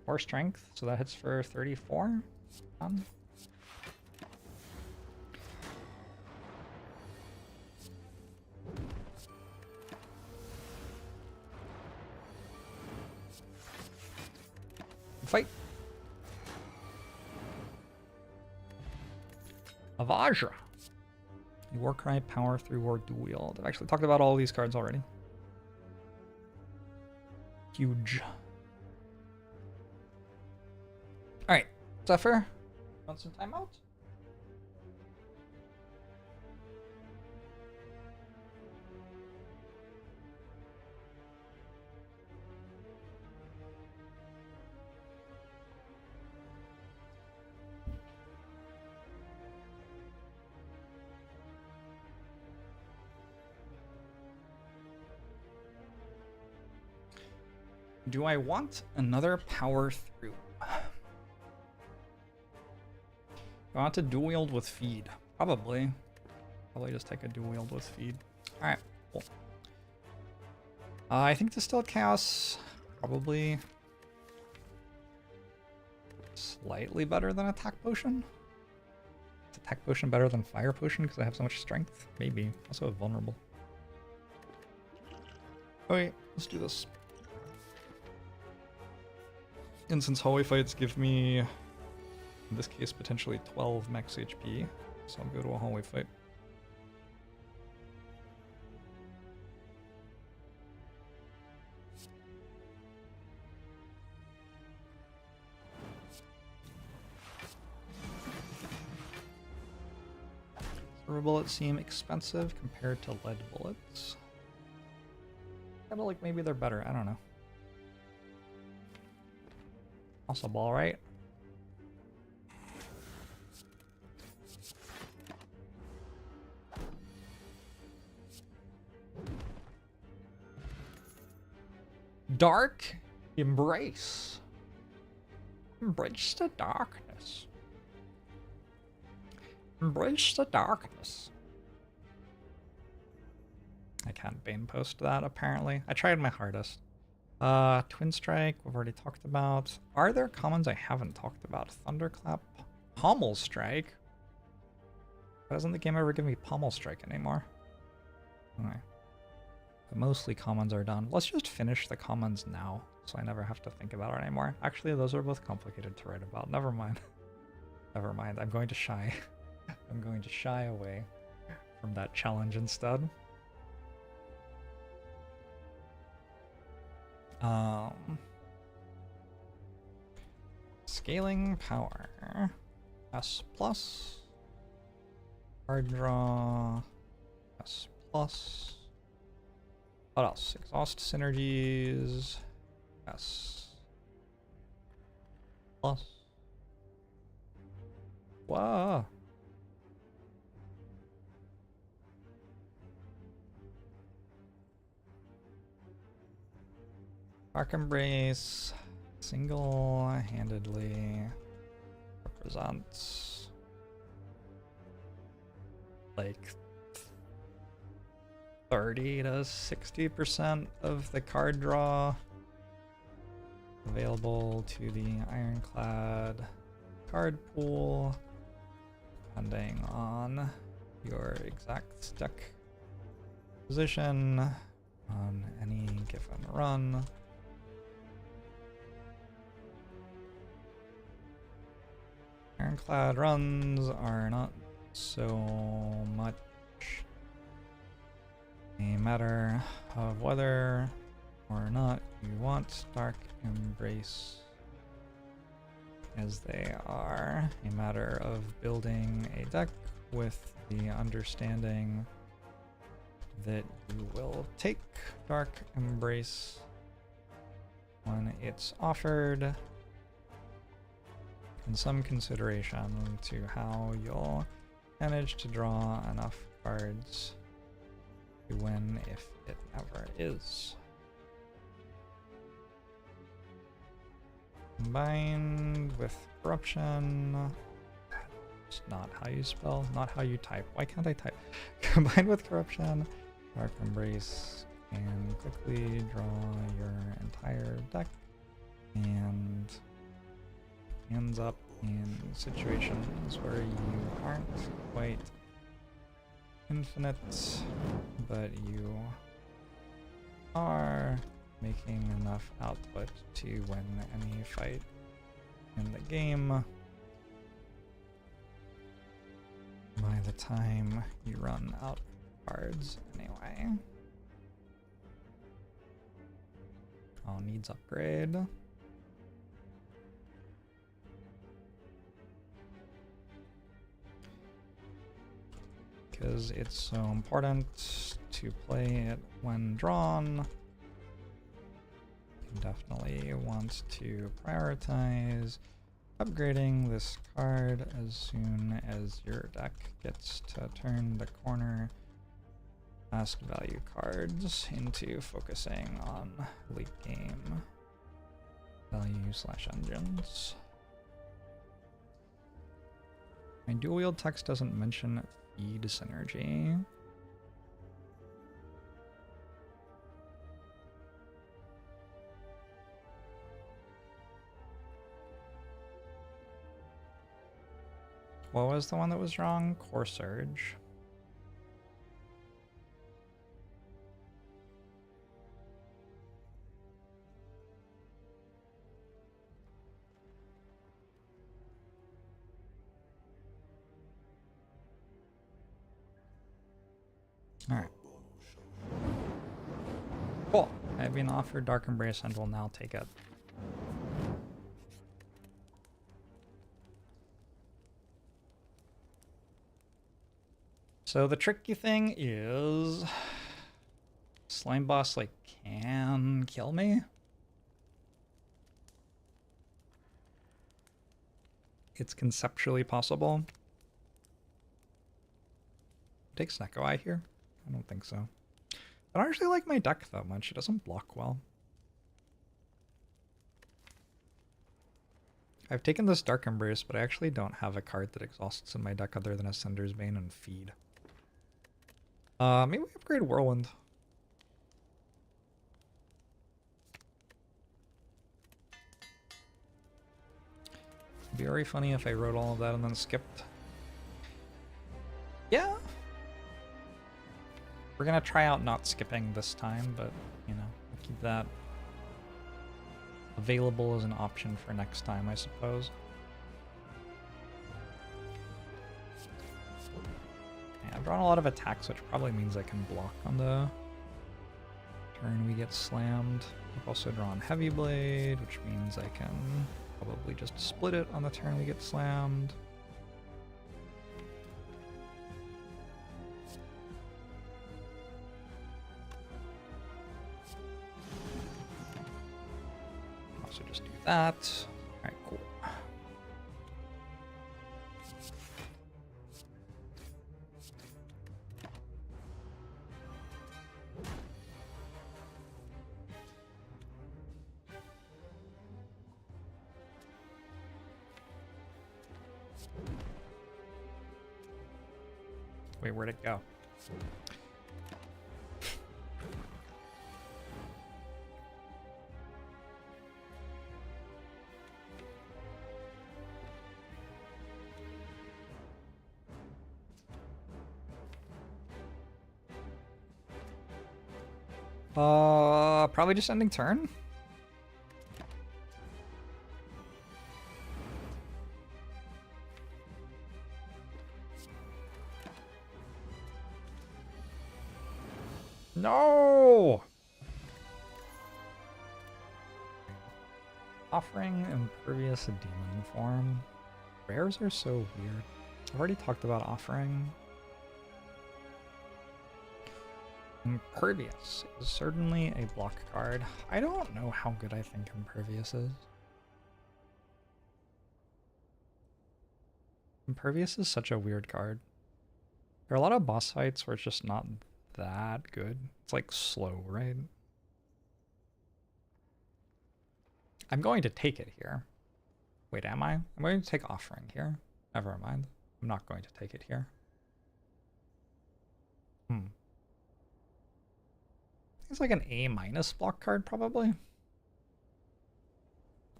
Or strength, so that hits for 34. Fight. Avajra. A Warcry, Power Through, or Dual Wield. I've actually talked about all these cards already. Huge. Alright, Zephyr, want some timeout? Do I want another Power Through? Do I want to dual wield with feed? Probably. Probably just take a dual wield with feed. Alright, cool. I think Distilled Chaos probably slightly better than attack potion. Is attack potion better than fire potion because I have so much strength? Maybe. Also vulnerable. Okay, let's do this. And since hallway fights give me, in this case, potentially 12 max HP, so I'll go to a hallway fight. Silver bullets seem expensive compared to lead bullets. I feel like maybe they're better, I don't know. Also ball, right? Dark embrace. Embrace the darkness. Embrace the darkness. I can't Bane post that, apparently. I tried my hardest. Twin Strike, we've already talked about. Are there commons I haven't talked about? Thunderclap, Pommel Strike. Why doesn't the game ever give me Pommel Strike anymore? Okay. But mostly commons are done. Let's just finish the commons now, so I never have to think about it anymore. Actually, those are both complicated to write about. Never mind. Never mind. I'm going to shy. I'm going to shy away from that challenge instead. Scaling power. S+. Card draw. S+. What else? Exhaust synergies. S+. Whoa. Dark Embrace single-handedly represents like 30 to 60% of the card draw available to the Ironclad card pool, depending on your exact deck position on any given run. Ironclad runs are not so much a matter of whether or not you want Dark Embrace, as they are a matter of building a deck with the understanding that you will take Dark Embrace when it's offered, and some consideration to how you'll manage to draw enough cards to win if it ever is. Combined with corruption. It's not how you spell, not how you type. Why can't I type? Combined with corruption, Dark Embrace can quickly draw your entire deck and ends up in situations where you aren't quite infinite, but you are making enough output to win any fight in the game by the time you run out of cards anyway. Oh, needs upgrade. Because it's so important to play it when drawn. You definitely want to prioritize upgrading this card as soon as your deck gets to turn the corner past value cards into focusing on late game value/engines. My dual wield text doesn't mention feed synergy. What was the one that was wrong? Core Surge. Alright. Cool. I've been offered Dark Embrace and will now take it. So the tricky thing is slime boss like can kill me. It's conceptually possible. Takes Neko Eye here? I don't think so. I don't actually like my deck that much. It doesn't block well. I've taken this Dark Embrace, but I actually don't have a card that exhausts in my deck other than a Cinder's Bane and Feed. Maybe we upgrade Whirlwind. It'd be very funny if I wrote all of that and then skipped. Yeah. We're gonna try out not skipping this time, but, you know, we'll keep that available as an option for next time, I suppose. Yeah, I've drawn a lot of attacks, which probably means I can block on the turn we get slammed. I've also drawn Heavy Blade, which means I can probably just split it on the turn we get slammed. Also just do that. Alright, cool. Wait, where'd it go? Probably just ending turn? No! Offering Impervious a demon form. Rares are so weird. I've already talked about offering. Impervious is certainly a block card. I don't know how good I think Impervious is. Impervious is such a weird card. There are a lot of boss fights where it's just not that good. It's like slow, right? I'm going to take it here. Wait, am I? I'm going to take offering here. Never mind. I'm not going to take it here. It's like an A- block card, probably.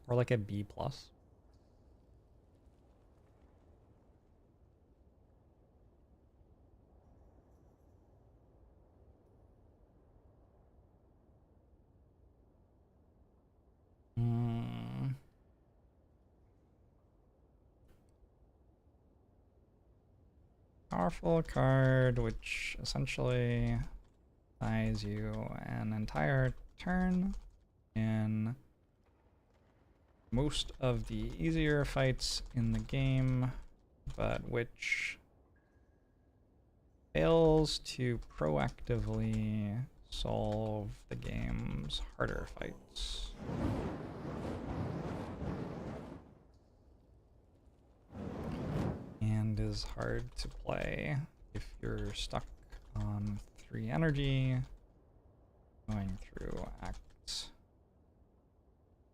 Or like a B+. Powerful card, which essentially buys you an entire turn in most of the easier fights in the game, but which fails to proactively solve the game's harder fights. And is hard to play if you're stuck on 3 energy going through Act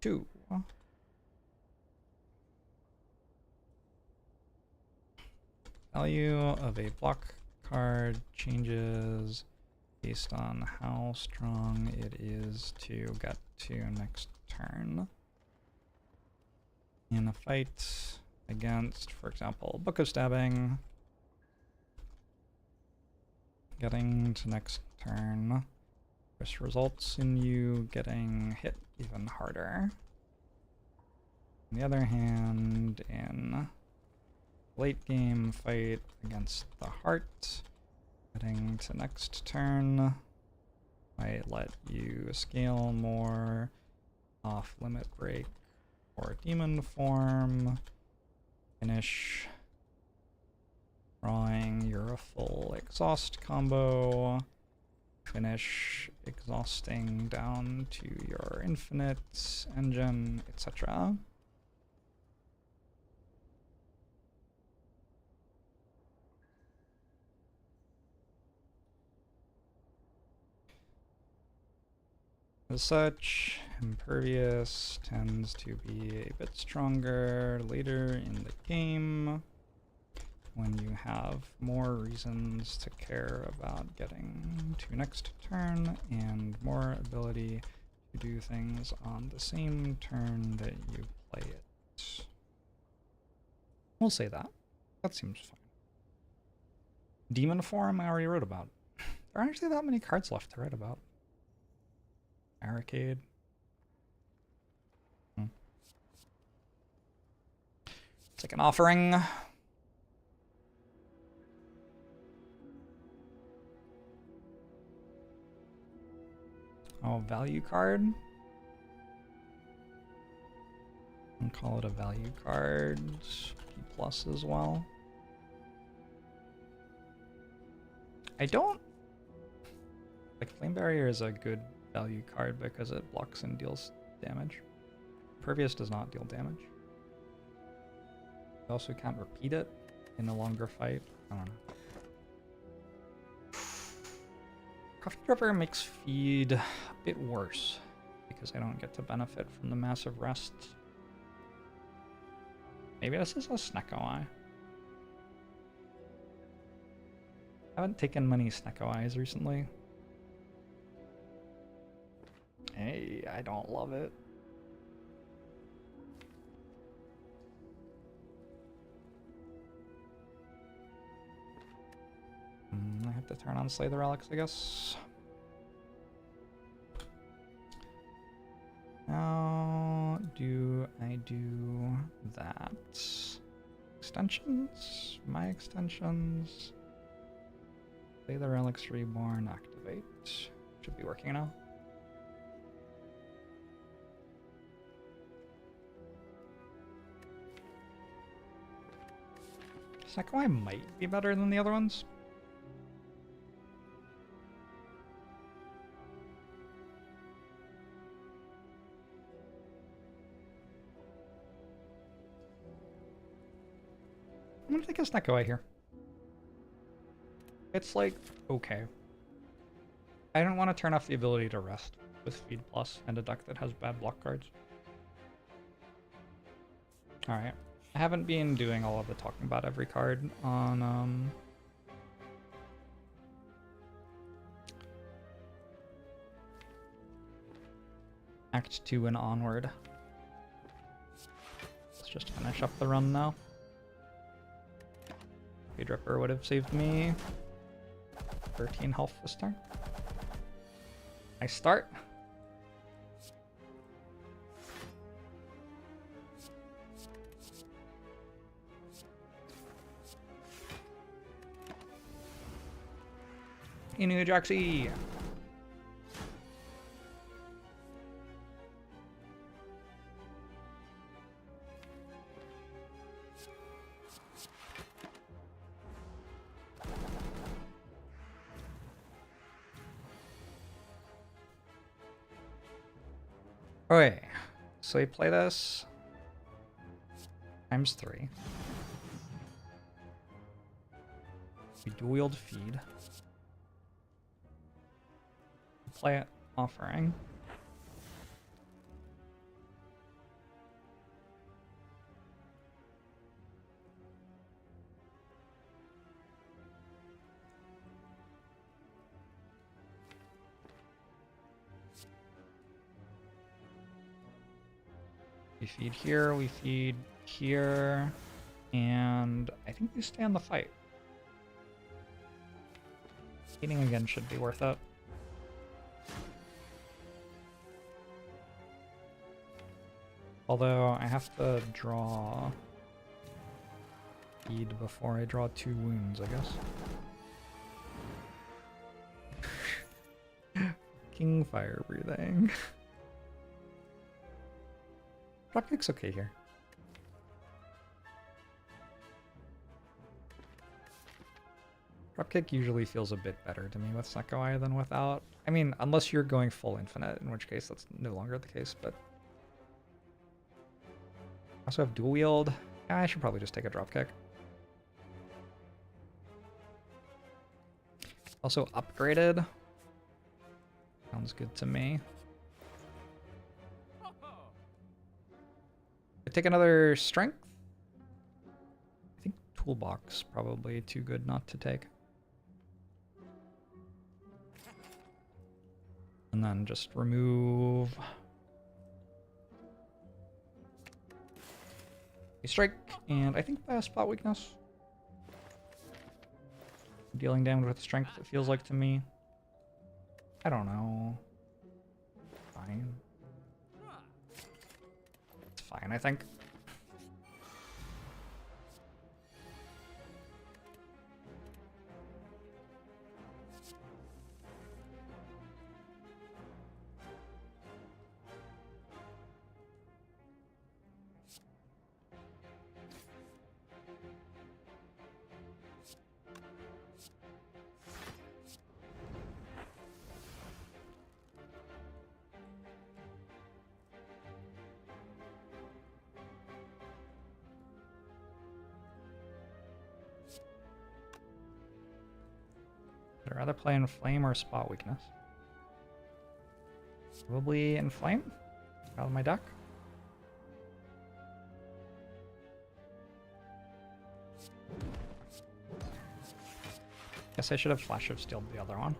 2. Value of a block card changes based on how strong it is to get to next turn. In a fight, against, for example, Book of Stabbing. Getting to next turn. This results in you getting hit even harder. On the other hand, in late game fight against the heart, getting to next turn might let you scale more, off limit break or demon form, finish drawing your full exhaust combo, finish exhausting down to your infinite engine, etc. As such, Impervious tends to be a bit stronger later in the game when you have more reasons to care about getting to next turn and more ability to do things on the same turn that you play it. We'll say that. That seems fine. Demon form I already wrote about. There aren't actually that many cards left to write about. Barricade. It's like an offering. Oh, value card. I'll call it a value card. P plus as well. I don't... Like, Flame Barrier is a good value card because it blocks and deals damage. Impervious does not deal damage. You also can't repeat it in a longer fight. I don't know. Coffee Dropper makes feed a bit worse because I don't get to benefit from the massive rest. Maybe this is a Snecko Eye. I haven't taken many Snecko Eyes recently. Hey, I don't love it. I have to turn on Slay the Relics, I guess. How do I do that? Extensions? My extensions? Slay the Relics Reborn, activate. Should be working now. Snecko Eye might be better than the other ones. I'm gonna take a Snecko Eye here. It's like, okay. I don't want to turn off the ability to rest with Feed Plus and a deck that has bad block cards. Alright. I haven't been doing all of the talking about every card on Act 2 and onward. Let's just finish up the run now. Dripper would have saved me 13 health this turn. I start. Inu Jaxi. Okay, so we play this times 3. We dual wield feed. Play it offering. We feed here, we feed here. And I think we stay on the fight. Eating again should be worth it. Although I have to draw feed before I draw 2 wounds, I guess. King fire breathing. Dropkick's okay here. Dropkick usually feels a bit better to me with Sekoi than without. I mean, unless you're going full infinite, in which case that's no longer the case, but... I also have dual wield. Yeah, I should probably just take a dropkick. Also upgraded. Sounds good to me. I take another strength. I think toolbox probably too good not to take. And then just remove a strike, and I think by a spot weakness. Dealing damage with strength, it feels like to me. I don't know. Fine. It's fine, I think. I'd rather play in flame or spot weakness. Probably in flame. Out of my deck. Guess I should have Flash of Steel the other one.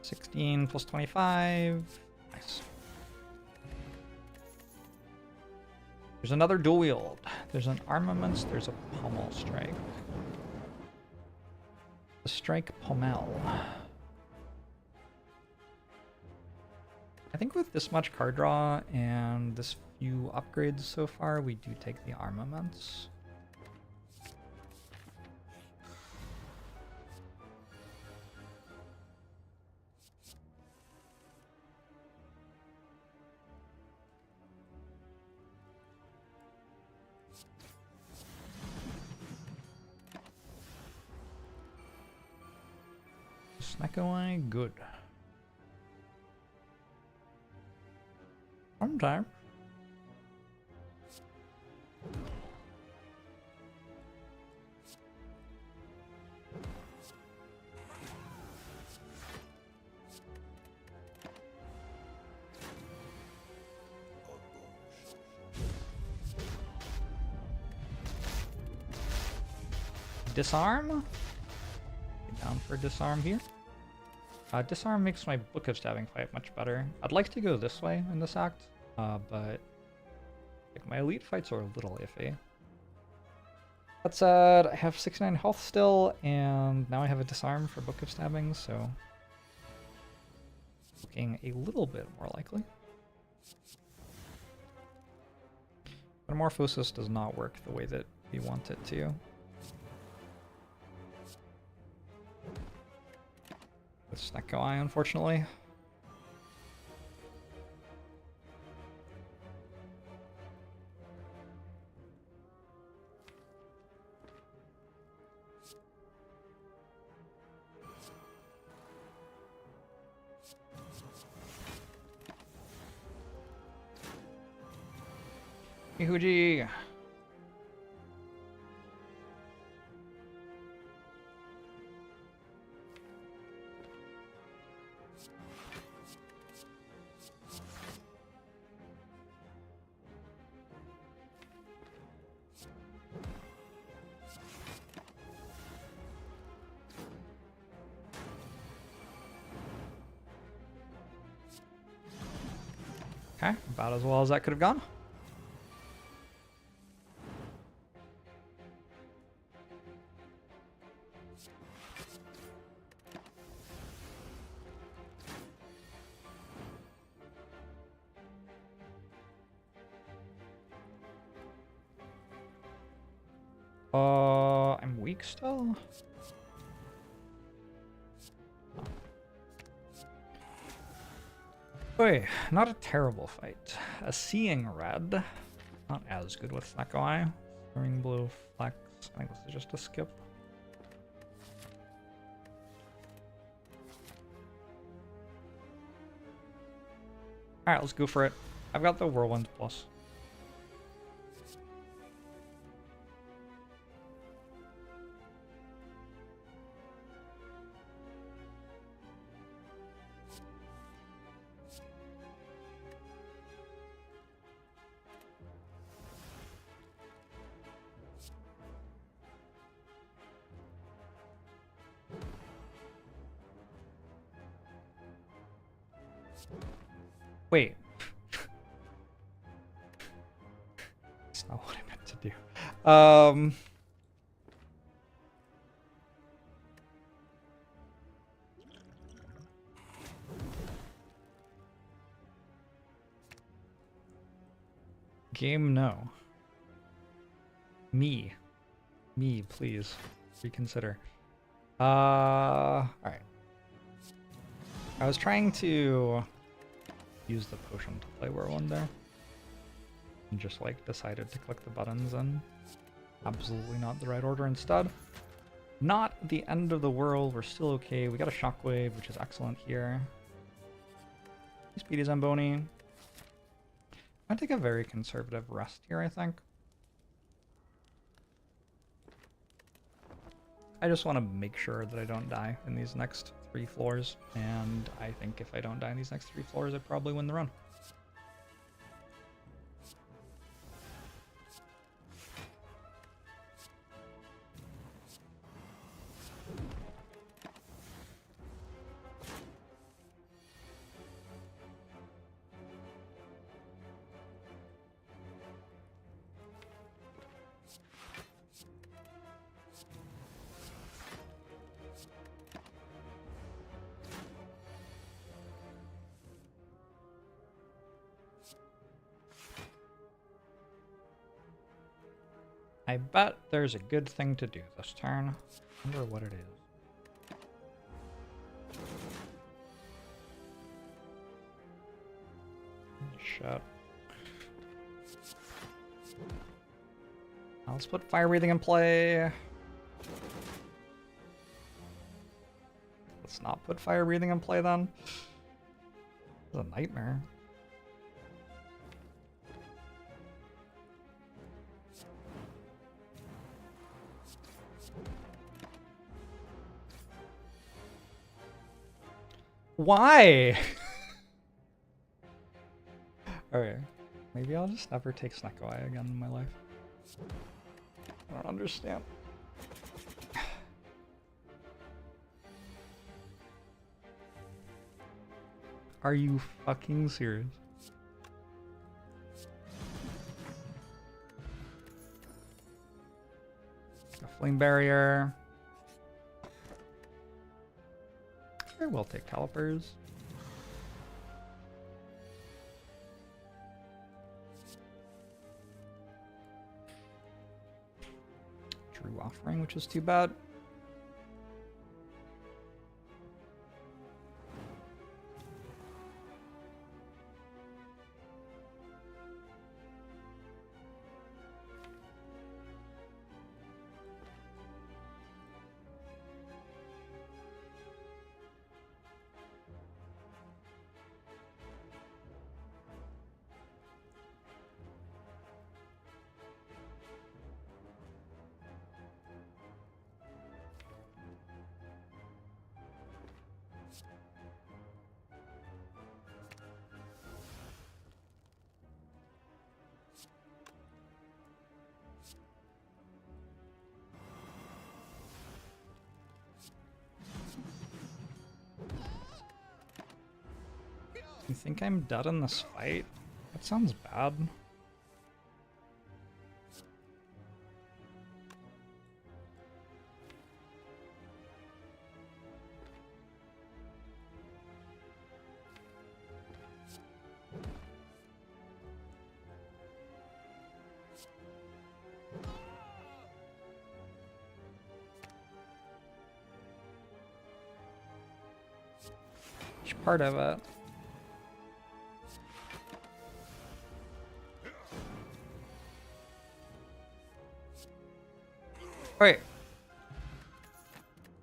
$16 plus 25. Nice. There's another dual wield. There's an Armaments, there's a Pommel Strike. The Strike Pommel. I think with this much card draw and this few upgrades so far, we do take the Armaments. Snack away, good. Sometime. Disarm? Get down for disarm here. Disarm makes my Book of Stabbing fight much better. I'd like to go this way in this act, but like, my elite fights are a little iffy. That said, I have 69 health still, and now I have a disarm for Book of Stabbing, so looking a little bit more likely. Metamorphosis does not work the way that we want it to. With Snecko Eye, unfortunately. Mihuji! Okay, about as well as that could have gone. I'm weak still? Wait, not a terrible fight. A seeing red. Not as good with that guy. Throwing blue flex. I think this is just a skip. Alright, let's go for it. I've got the Whirlwind plus. Wait. That's not what I meant to do. Game, no. Me, please. Reconsider. Alright. I was trying to use the potion to play Whirlwind there. And just like decided to click the buttons in absolutely not the right order instead. Not the end of the world, we're still okay. We got a shockwave, which is excellent here. Speedy Zamboni. I take a very conservative rest here, I think. I just want to make sure that I don't die in these next 3 floors, and I think if I don't die in these next 3 floors, I probably win the run. I bet there's a good thing to do this turn. I wonder what it is. Shut. Let's put fire breathing in play. Let's not put fire breathing in play then. This is a nightmare. Why? Okay, maybe I'll just never take Snake Eye again in my life. I don't understand. Are you fucking serious? A flame barrier. I will take calipers. True offering, which is too bad. You think I'm dead in this fight? Sounds bad. Which part of it? Wait.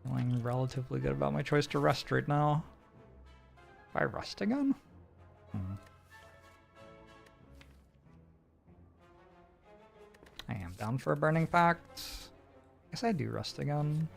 Feeling relatively good about my choice to rest right now. If I rest again? I am down for a burning pact. Guess I do rest again.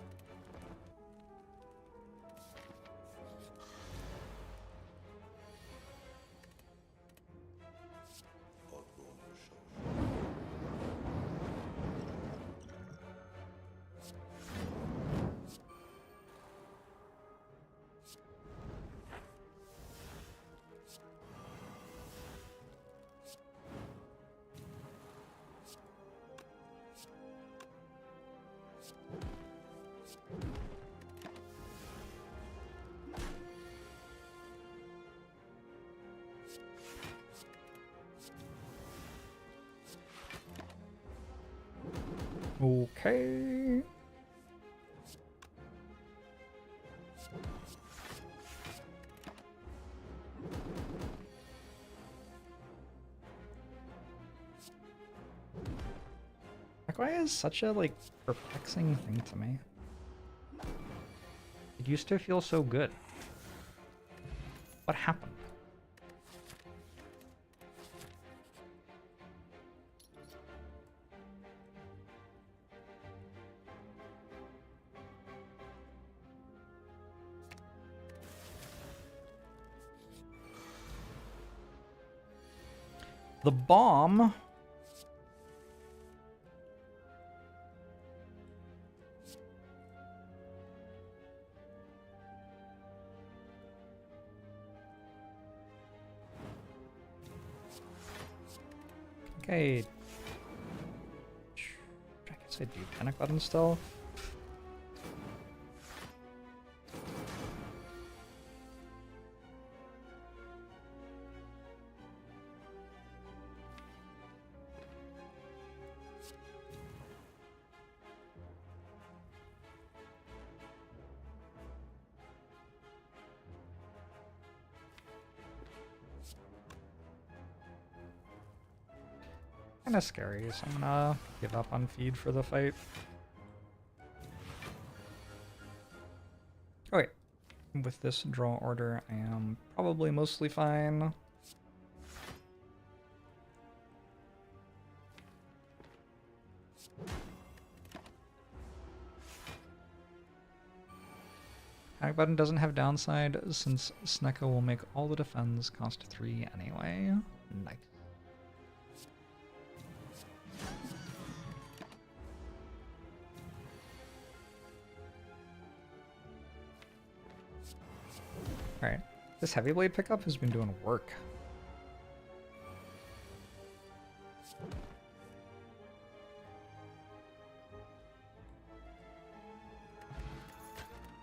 Okay. Like, why is such a, like, perplexing thing to me? It used to feel so good. What happened? The bomb. Okay. I guess I do panic button still. Kinda scary, so I'm gonna give up on feed for the fight. Oh wait, with this draw order I am probably mostly fine. Panic button doesn't have downside since Snecka will make all the defense cost 3 anyway. Nice. Alright, this heavy blade pickup has been doing work.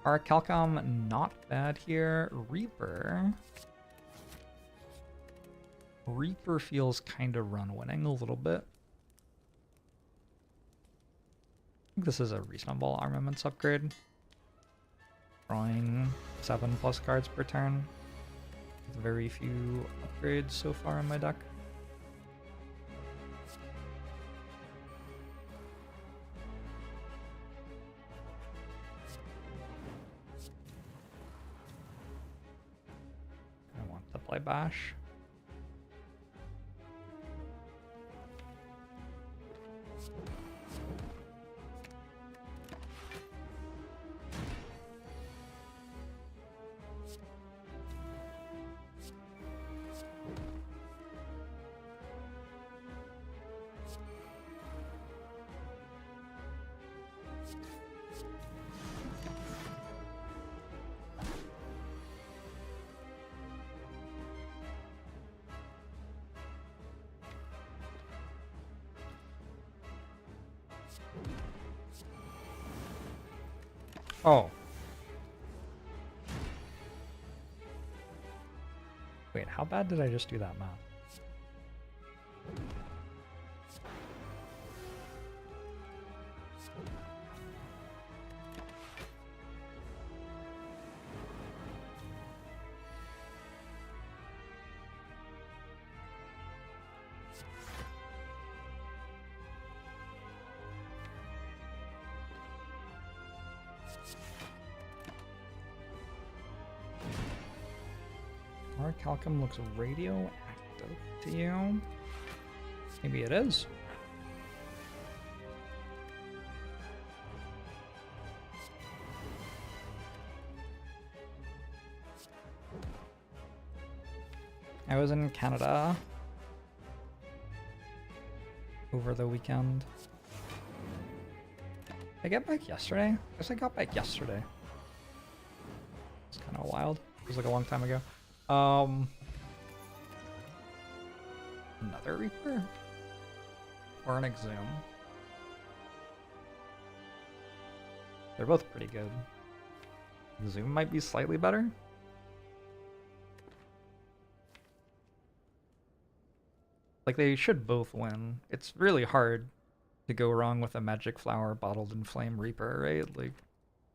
Our Calcom not bad here. Reaper. Reaper feels kind of run winning a little bit. I think this is a reasonable armaments upgrade. Drawing 7+ cards per turn. With very few upgrades so far in my deck. I want to play Bash. Oh. Wait, how bad did I just do that math? Calcum looks radioactive to you. Maybe it is. I was in Canada over the weekend. Did I get back yesterday? I guess I got back yesterday. It's kind of wild. It was like a long time ago. Another Reaper? Or an Exhume? They're both pretty good. Exhume might be slightly better. Like, they should both win. It's really hard to go wrong with a Magic Flower Bottled in Flame Reaper, right? Like,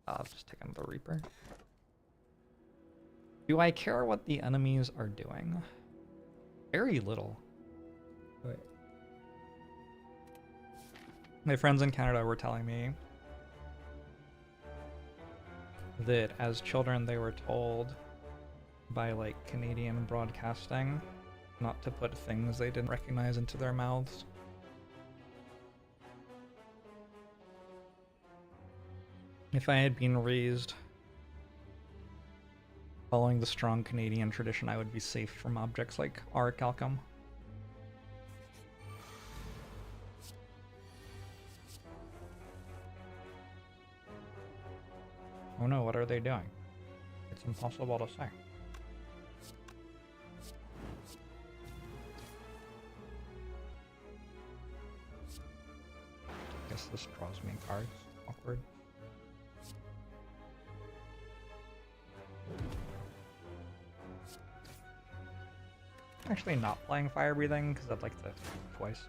I'll just take another Reaper. Do I care what the enemies are doing? Very little. Wait. My friends in Canada were telling me that as children they were told by like Canadian broadcasting not to put things they didn't recognize into their mouths. If I had been raised following the strong Canadian tradition, I would be safe from objects like Calcum. Oh no, what are they doing? It's impossible to say. Guess this draws me cards. Awkward. Actually not playing fire breathing because I'd like to twice.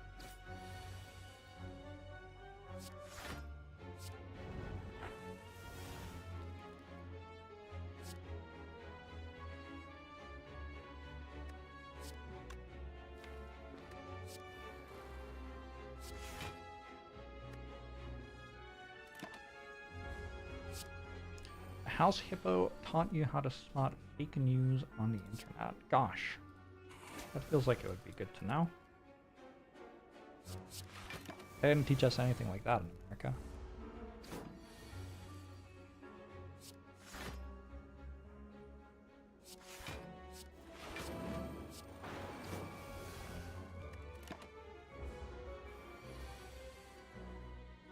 House Hippo taught you how to spot fake news on the internet. Gosh. That feels like it would be good to know. They didn't teach us anything like that in America.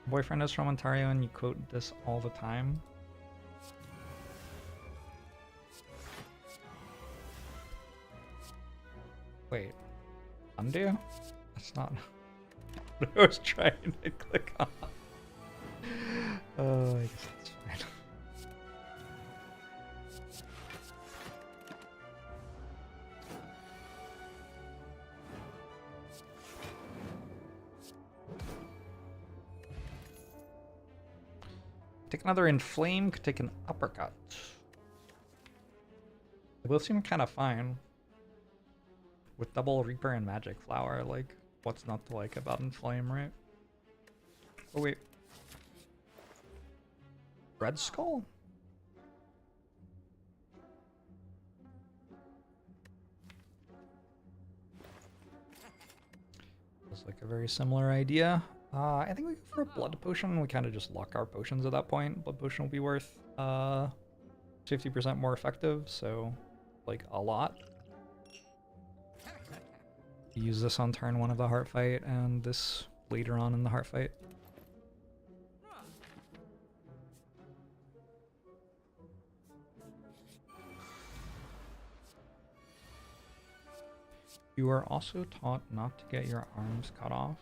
Boyfriend is from Ontario and you quote this all the time. Wait, undo? That's not what I was trying to click on. Oh, I guess that's fine. Take another Inflame, could take an Uppercut. They both seem kind of fine. With double Reaper and Magic Flower, like, what's not to like about Inflame, right? Oh wait. Red Skull? Feels like a very similar idea. I think we go for a Blood Potion. We kind of just lock our potions at that point. Blood Potion will be worth 50% more effective, so like a lot. Use this on turn 1 of the heart fight, and this later on in the heart fight. You are also taught not to get your arms cut off.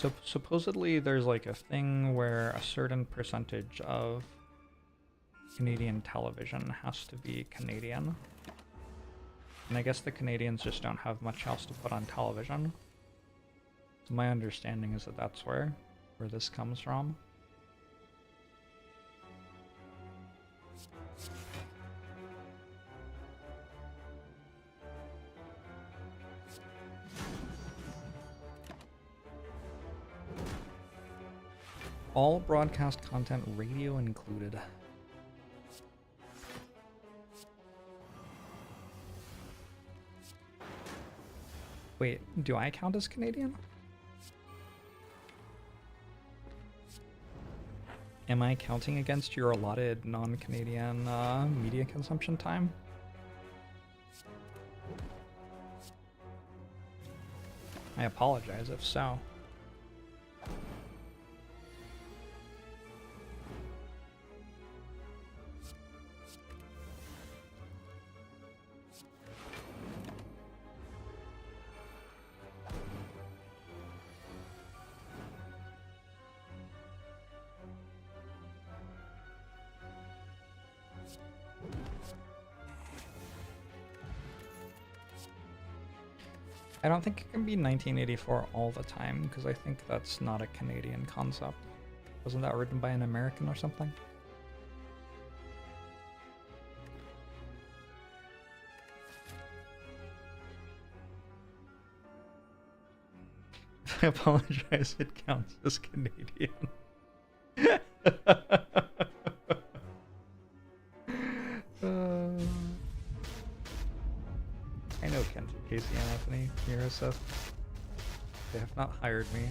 So supposedly there's like a thing where a certain percentage of Canadian television has to be Canadian. And I guess the Canadians just don't have much else to put on television. So my understanding is that that's where this comes from. All broadcast content, radio included. Wait, do I count as Canadian? Am I counting against your allotted non-Canadian media consumption time? I apologize if so. I don't think it can be 1984 all the time, because I think that's not a Canadian concept. Wasn't that written by an American or something? I apologize, it counts as Canadian. I know Kent, Casey, and Anthony, Miraseth. They have not hired me.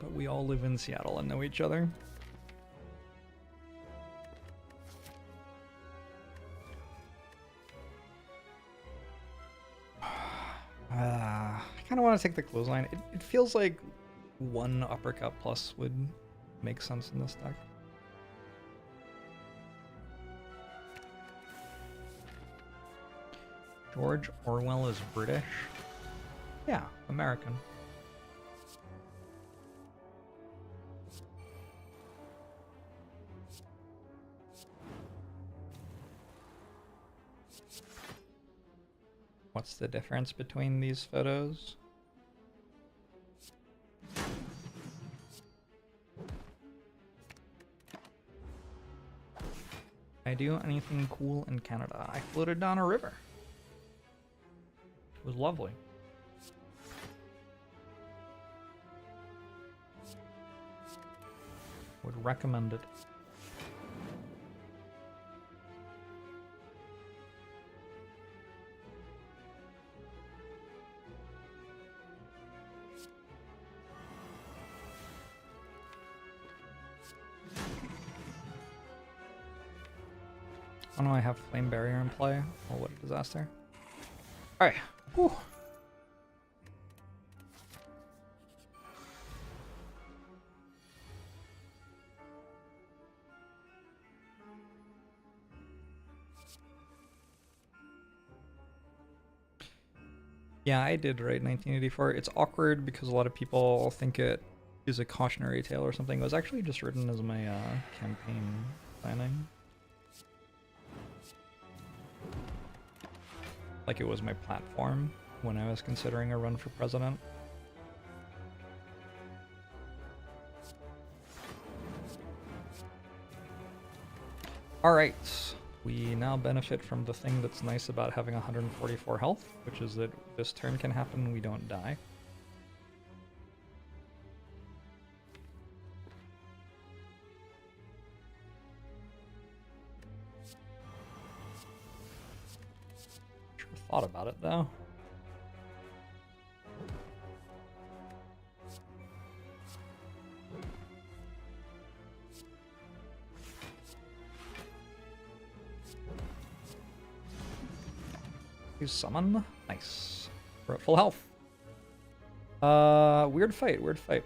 But we all live in Seattle and know each other. I kind of want to take the clothesline. It feels like one uppercut plus would make sense in this deck. George Orwell is British? Yeah, American. What's the difference between these photos? I do anything cool in Canada? I floated down a river. It was lovely. Would recommend it. Oh no, I have Flame Barrier in play. Oh, what a disaster. Alright. Whew. Yeah, I did write 1984. It's awkward because a lot of people think it is a cautionary tale or something. It was actually just written as my campaign planning. Like it was my platform when I was considering a run for president. Alright, we now benefit from the thing that's nice about having 144 health, which is that this turn can happen and we don't die. Thought about it though. Use summon. Nice. We're at full health. Weird fight, weird fight.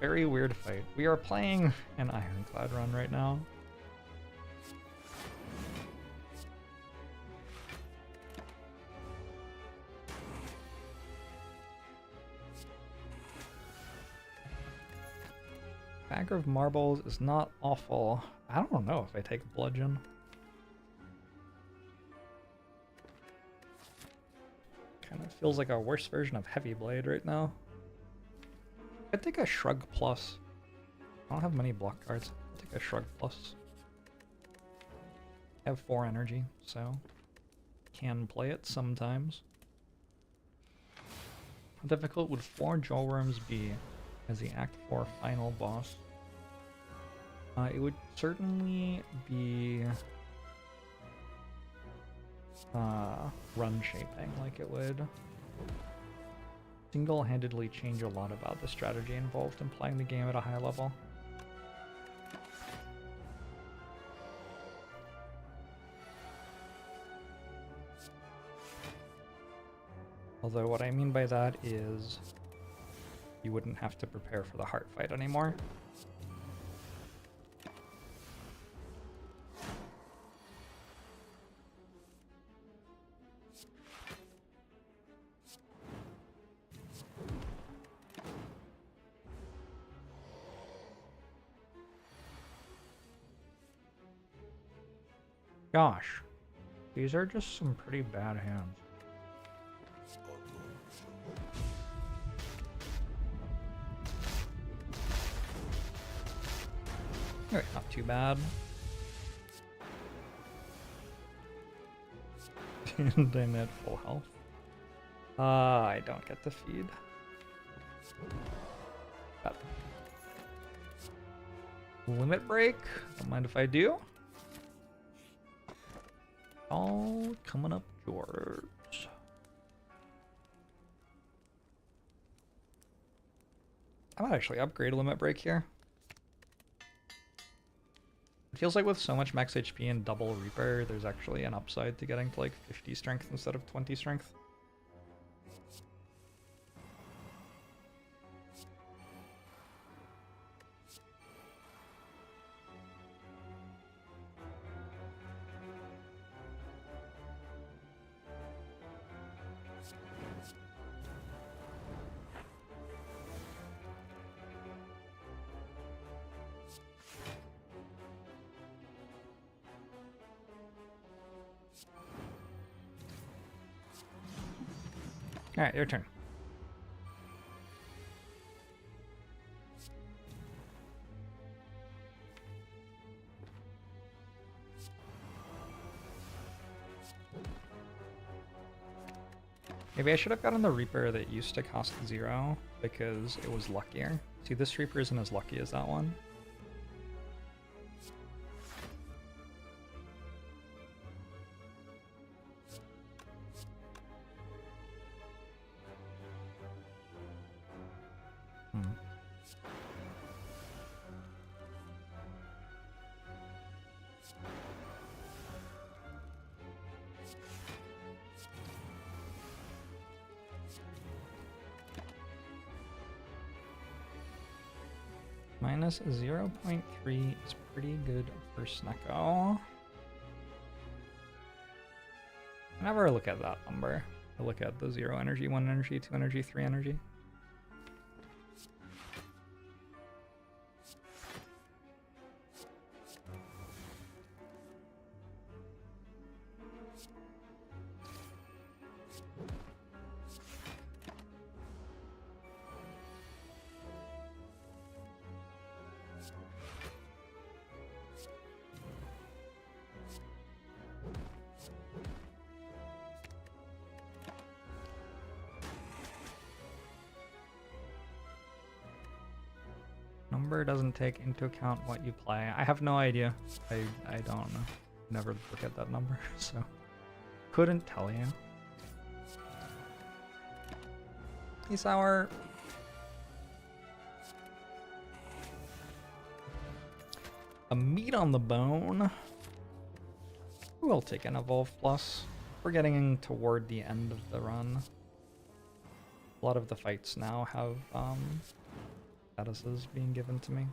Very weird fight. We are playing an ironclad run right now. Bag of marbles is not awful. I don't know if I take bludgeon. Kind of feels like a worse version of heavy blade right now. I'd take a shrug plus. I don't have many block cards. I'll take a shrug plus. I have 4 energy, so can play it sometimes. How difficult would 4 jawworms be as the Act 4 final boss? It would certainly be run shaping, like it would single-handedly change a lot about the strategy involved in playing the game at a high level. Although what I mean by that is you wouldn't have to prepare for the heart fight anymore. Gosh, these are just some pretty bad hands. Alright, not too bad. And I'm at full health. I don't get the feed. Bad. Limit break. Don't mind if I do. All coming up yours. I might actually upgrade limit break here. It feels like with so much max HP and double Reaper, there's actually an upside to getting to like 50 strength instead of 20 strength. Alright, your turn. Maybe I should have gotten the Reaper that used to cost 0 because it was luckier. See, this Reaper isn't as lucky as that one. Minus 0.3 is pretty good for Snecko. I never look at that number. I look at the 0 energy, 1 energy, 2 energy, 3 energy. Number doesn't take into account what you play. I have no idea. I don't know. Never look at that number, so couldn't tell you. Peace hour. A meat on the bone. We'll take an Evolve Plus. We're getting toward the end of the run. A lot of the fights now have statuses being given to me.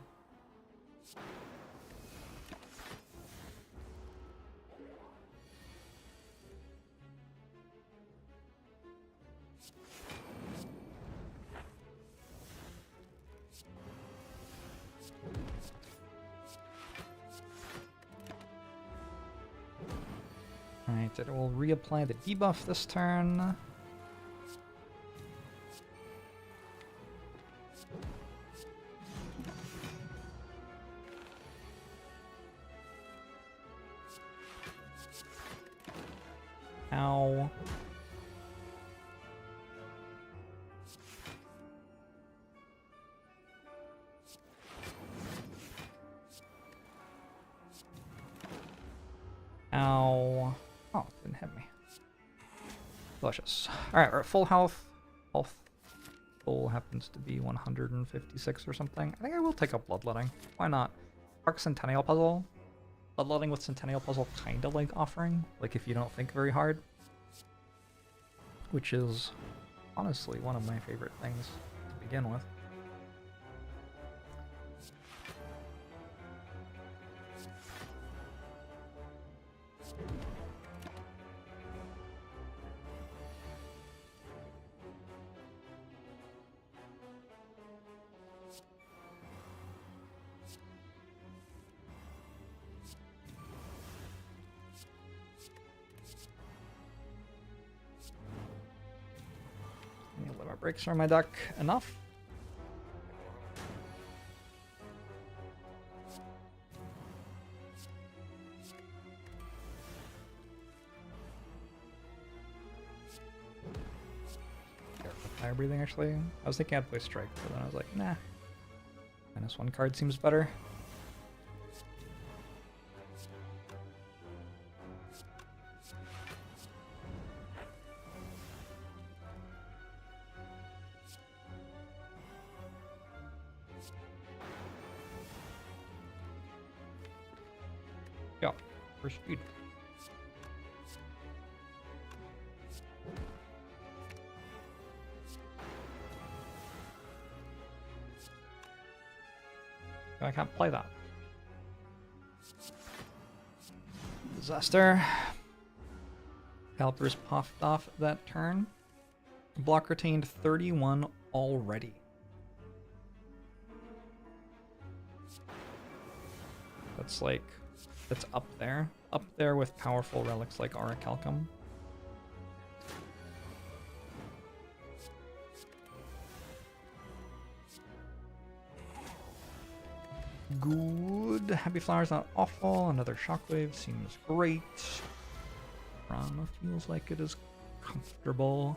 Alright, it will reapply the debuff this turn. Ow. Ow. Oh, it didn't hit me. Delicious. Alright, we're at full health. Health goal happens to be 156 or something. I think I will take up Bloodletting. Why not? Arc Centennial Puzzle. Bloodletting with Centennial Puzzle kinda like offering. Like if you don't think very hard. Which is honestly one of my favorite things to begin with. Let my breaks from my deck enough. Fire breathing actually. I was thinking I'd play strike, but then I was like, nah. -1 card seems better. Yeah, for speed. I can't play that. Disaster. Calipers puffed off that turn. Block retained 31 already. That's like, that's up there with powerful relics like Orichalcum. Good. Happy Flower's not awful. Another Shockwave seems great. Rama feels like it is comfortable.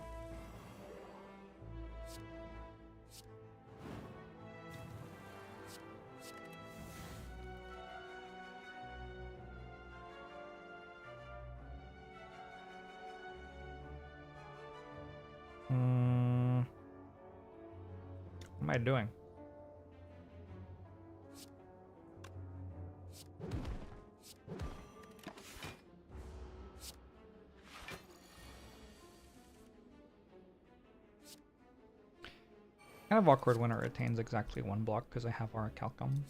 What am I doing? Kind of awkward when it retains exactly one block because I have Orichalcum.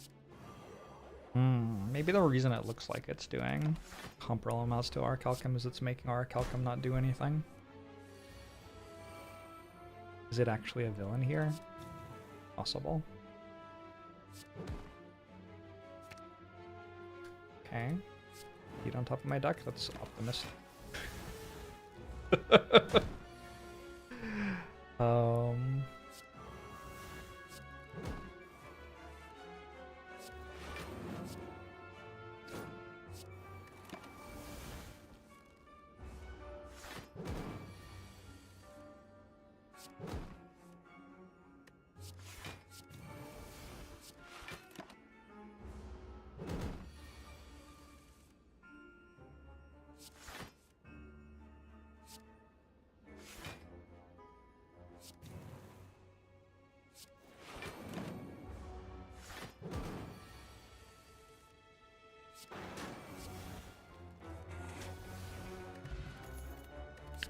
Maybe the reason it looks like it's doing comparable amounts to Orichalcum is it's making Orichalcum not do anything. Is it actually a villain here? Possible. Okay. Feet on top of my deck, that's optimistic.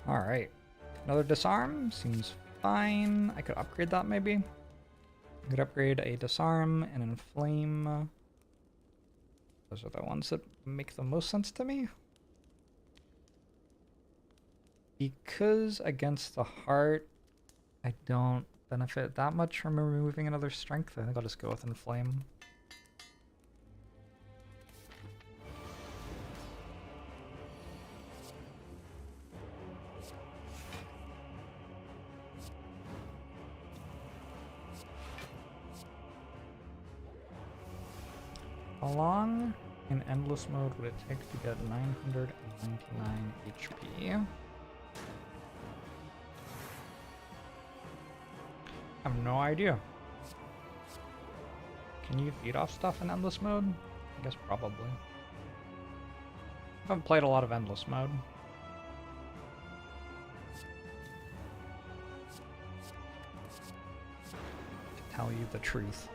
Alright. Another disarm seems fine. I could upgrade that maybe. I could upgrade a disarm and inflame. Those are the ones that make the most sense to me. Because against the heart, I don't benefit that much from removing another strength. I think I'll just go with inflame. How long in endless mode would it take to get 999 HP? I have no idea. Can you feed off stuff in endless mode? I guess probably. I haven't played a lot of endless mode. To tell you the truth.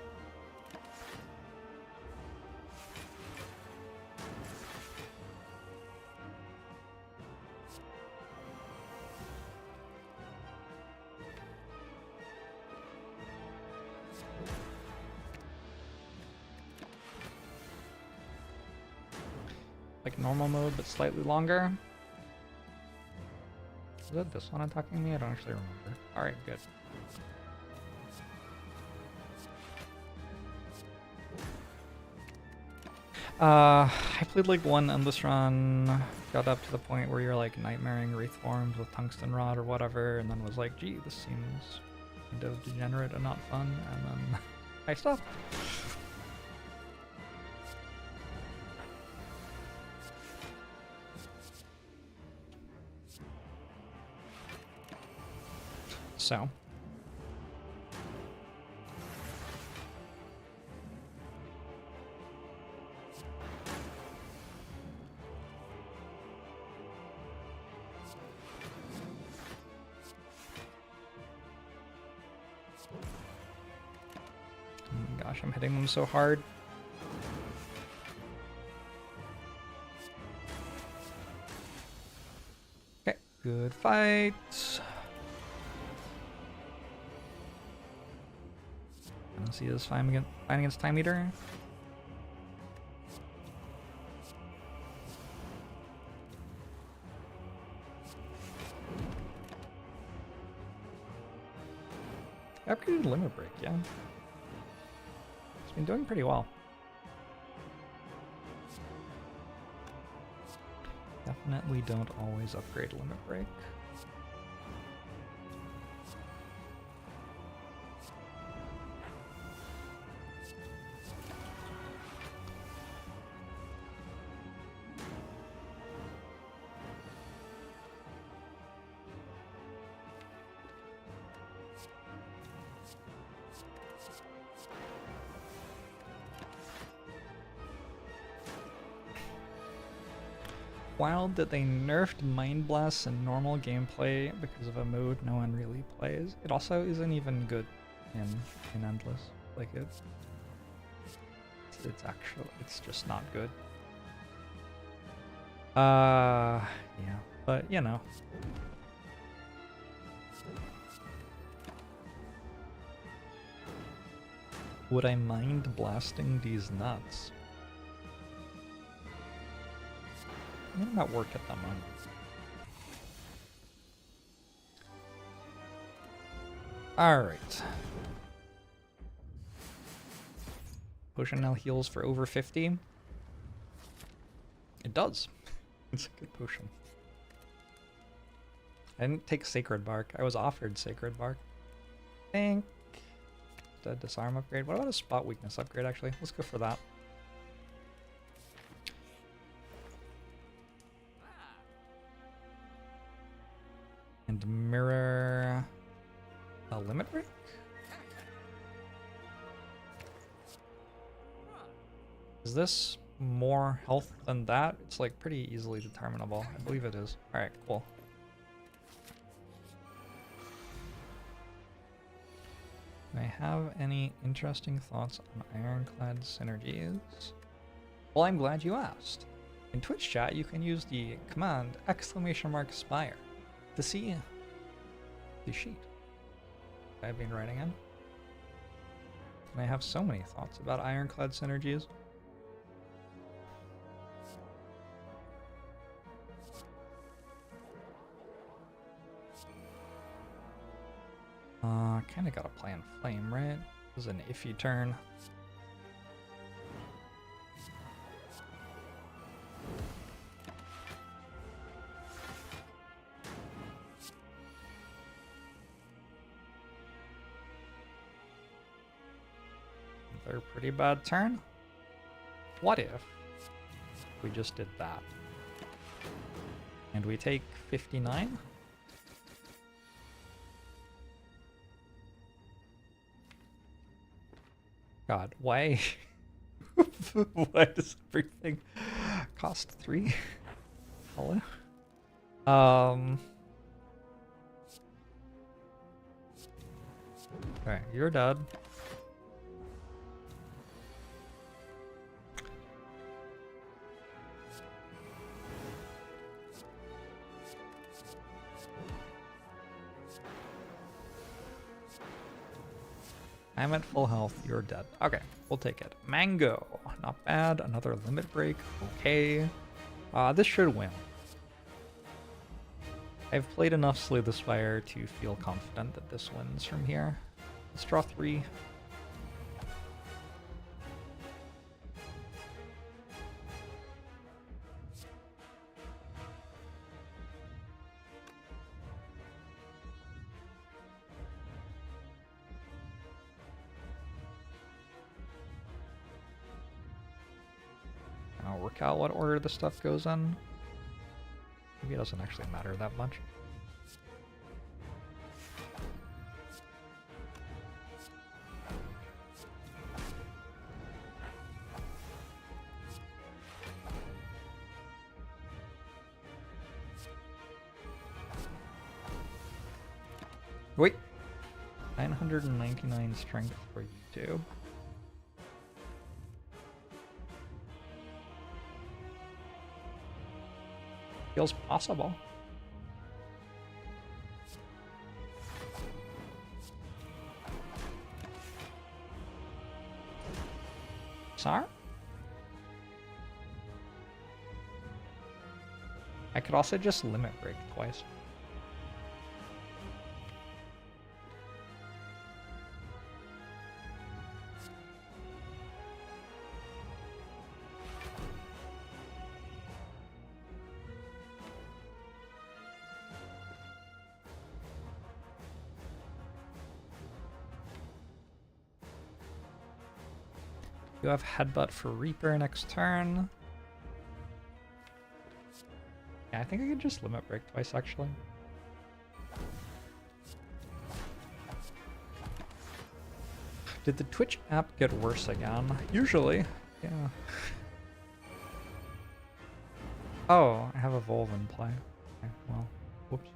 Like normal mode, but slightly longer. Is it this one attacking me? I don't actually remember. Alright, good. I played like one endless run, got up to the point where you're like nightmaring wraith forms with tungsten rod or whatever, and then was like, gee, this seems kind of degenerate and not fun, and then I stopped. So. Oh gosh, I'm hitting them so hard. Okay, good fight. See this fighting against Time Eater. I upgraded Limit Break, yeah. It's been doing pretty well. Definitely don't always upgrade Limit Break. Wild that they nerfed Mind Blasts in normal gameplay because of a mode no one really plays. It also isn't even good in Endless. Like it's just not good. Yeah, but you know. Would I mind blasting these nuts? I'm not work at the moment. Alright. Potion now heals for over 50. It does. It's a good potion. I didn't take Sacred Bark. I was offered Sacred Bark. I think the disarm upgrade. What about a spot weakness upgrade actually? Let's go for that. And mirror a limit break? Is this more health than that? It's like pretty easily determinable. I believe it is. Alright, cool. Do I have any interesting thoughts on ironclad synergies? Well, I'm glad you asked. In Twitch chat, you can use the command !spire to see the sheet I've been writing in. I have so many thoughts about ironclad synergies. Kinda gotta play in flame, right? This is an iffy turn. Another pretty bad turn. What if we just did that? And we take 59? God, why? Why does everything cost 3? Hello? Okay, you're dead. I'm at full health, you're dead. Okay, we'll take it. Mango, not bad. Another limit break, okay. This should win. I've played enough Slay the Spire to feel confident that this wins from here. Let's draw 3. I'll work out what order the stuff goes in. Maybe it doesn't actually matter that much. Wait! 999 strength for YouTube. Feels possible. Sar? I could also just limit break twice. You have Headbutt for Reaper next turn. Yeah, I think I could just limit break twice, actually. Did the Twitch app get worse again? Usually, yeah. Oh, I have Evolve in play. Okay, well, whoops.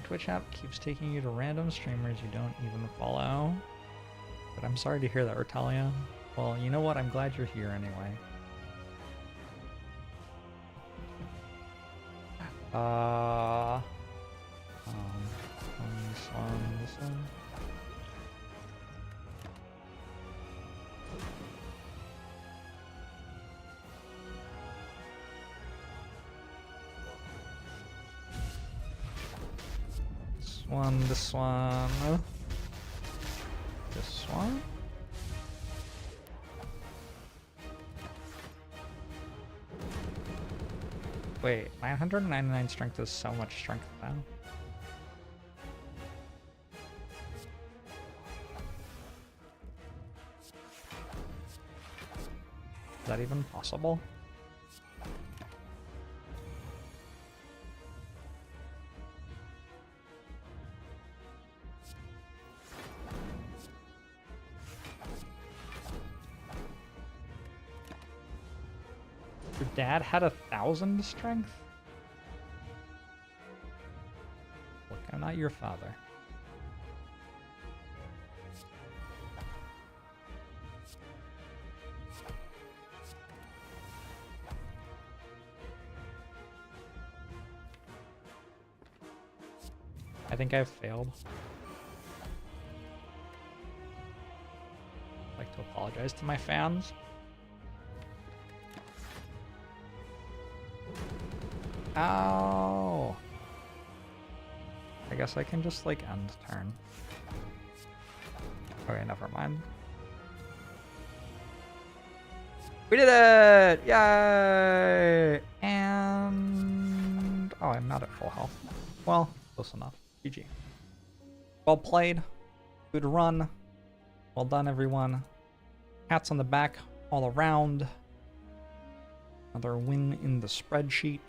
Twitch app keeps taking you to random streamers you don't even follow. But I'm sorry to hear that, Retalia. Well, you know what? I'm glad you're here anyway. This one. This one. Wait, 999 strength is so much strength now. Is that even possible? Your dad had 1,000 strength? What kind not your father. I think I've failed. I'd like to apologize to my fans. Ow! I guess I can just like end turn. Okay, never mind. We did it! Yay! And oh, I'm not at full health. Well, close enough. GG. Well played. Good run. Well done, everyone. Pats on the back all around. Another win in the spreadsheet.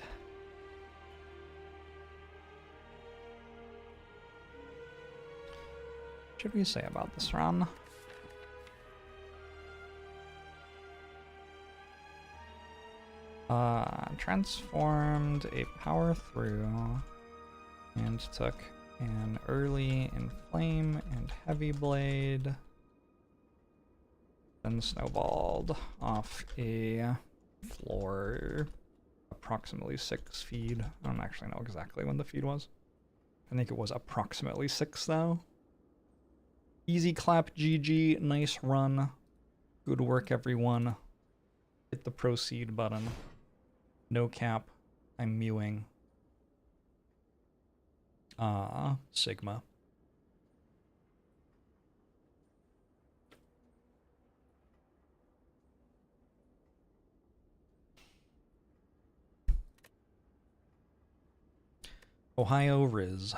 What should we say about this run? Transformed a power through and took an early inflame and heavy blade, then snowballed off a floor approximately 6 feet. I don't actually know exactly when the feed was. I think it was approximately 6 though. Easy clap, GG, nice run. Good work, everyone. Hit the proceed button. No cap. I'm mewing. Sigma. Ohio Riz.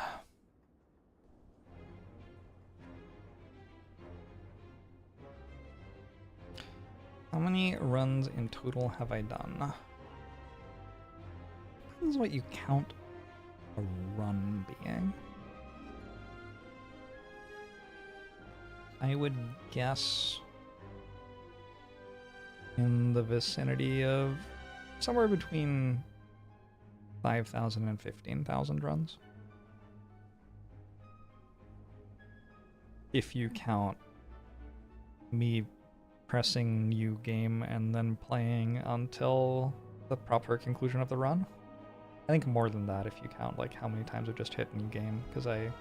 How many runs in total have I done? Depends what you count a run being. I would guess in the vicinity of somewhere between 5,000 and 15,000 runs. If you count me pressing new game and then playing until the proper conclusion of the run. I think more than that if you count like how many times I've just hit new game, because I've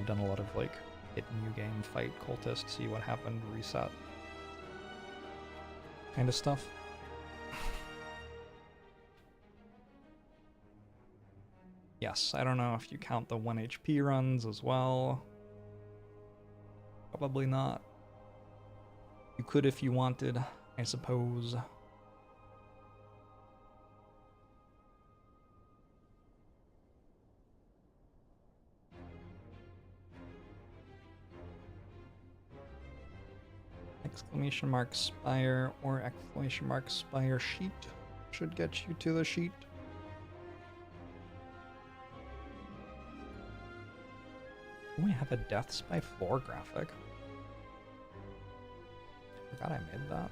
done a lot of like hit new game, fight cultist, see what happened, reset kind of stuff. Yes, I don't know if you count the 1 HP runs as well. Probably not. You could if you wanted, I suppose. Exclamation mark spire or exclamation mark spire sheet should get you to the sheet. We have a deaths by floor graphic. Forgot I made that.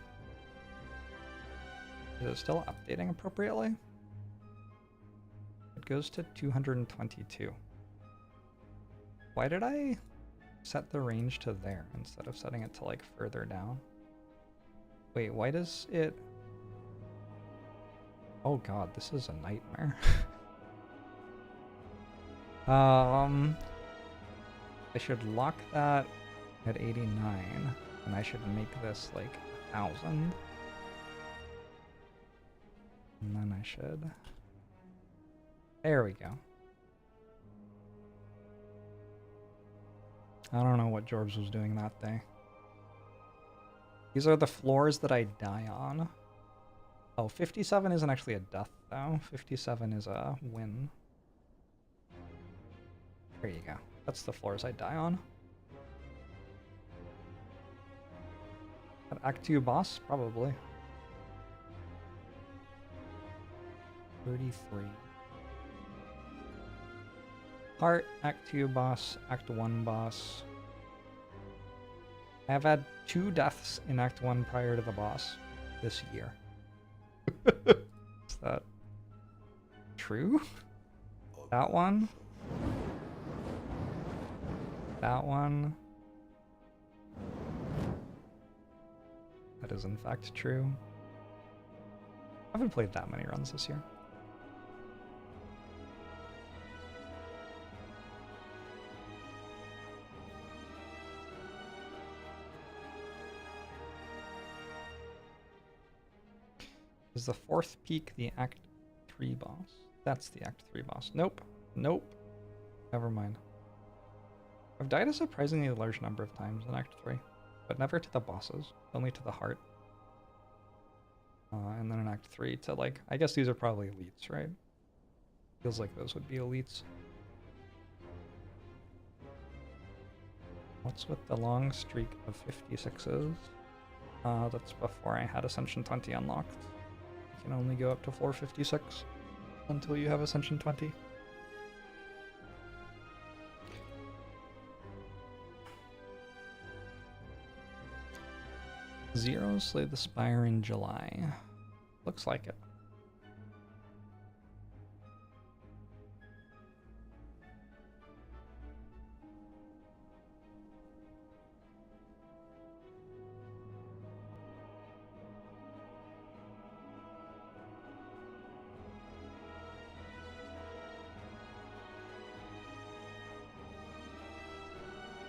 Is it still updating appropriately? It goes to 222. Why did I set the range to there instead of setting it to like further down? Wait, why does it... Oh god, this is a nightmare. I should lock that at 89, and I should make this like 1,000. And then I should... There we go. I don't know what Jorbs was doing that day. These are the floors that I die on. Oh, 57 isn't actually a death though. 57 is a win. There you go. That's the floors I die on. At Act 2 boss? Probably. 33. Heart, Act 2 boss, Act 1 boss. I have had 2 deaths in Act 1 prior to the boss this year. Is that true? That one? that one. That is in fact true. I haven't played that many runs this year. Is the fourth peak the Act 3 boss? That's the Act 3 boss. Nope. Nope. Never mind. I've died a surprisingly large number of times in Act 3, but never to the bosses, only to the heart. And then in Act 3 to, like, I guess these are probably elites, right? Feels like those would be elites. What's with the long streak of 56s? That's before I had Ascension 20 unlocked. You can only go up to floor 56 until you have Ascension 20. Zero slay the spire in July. Looks like it.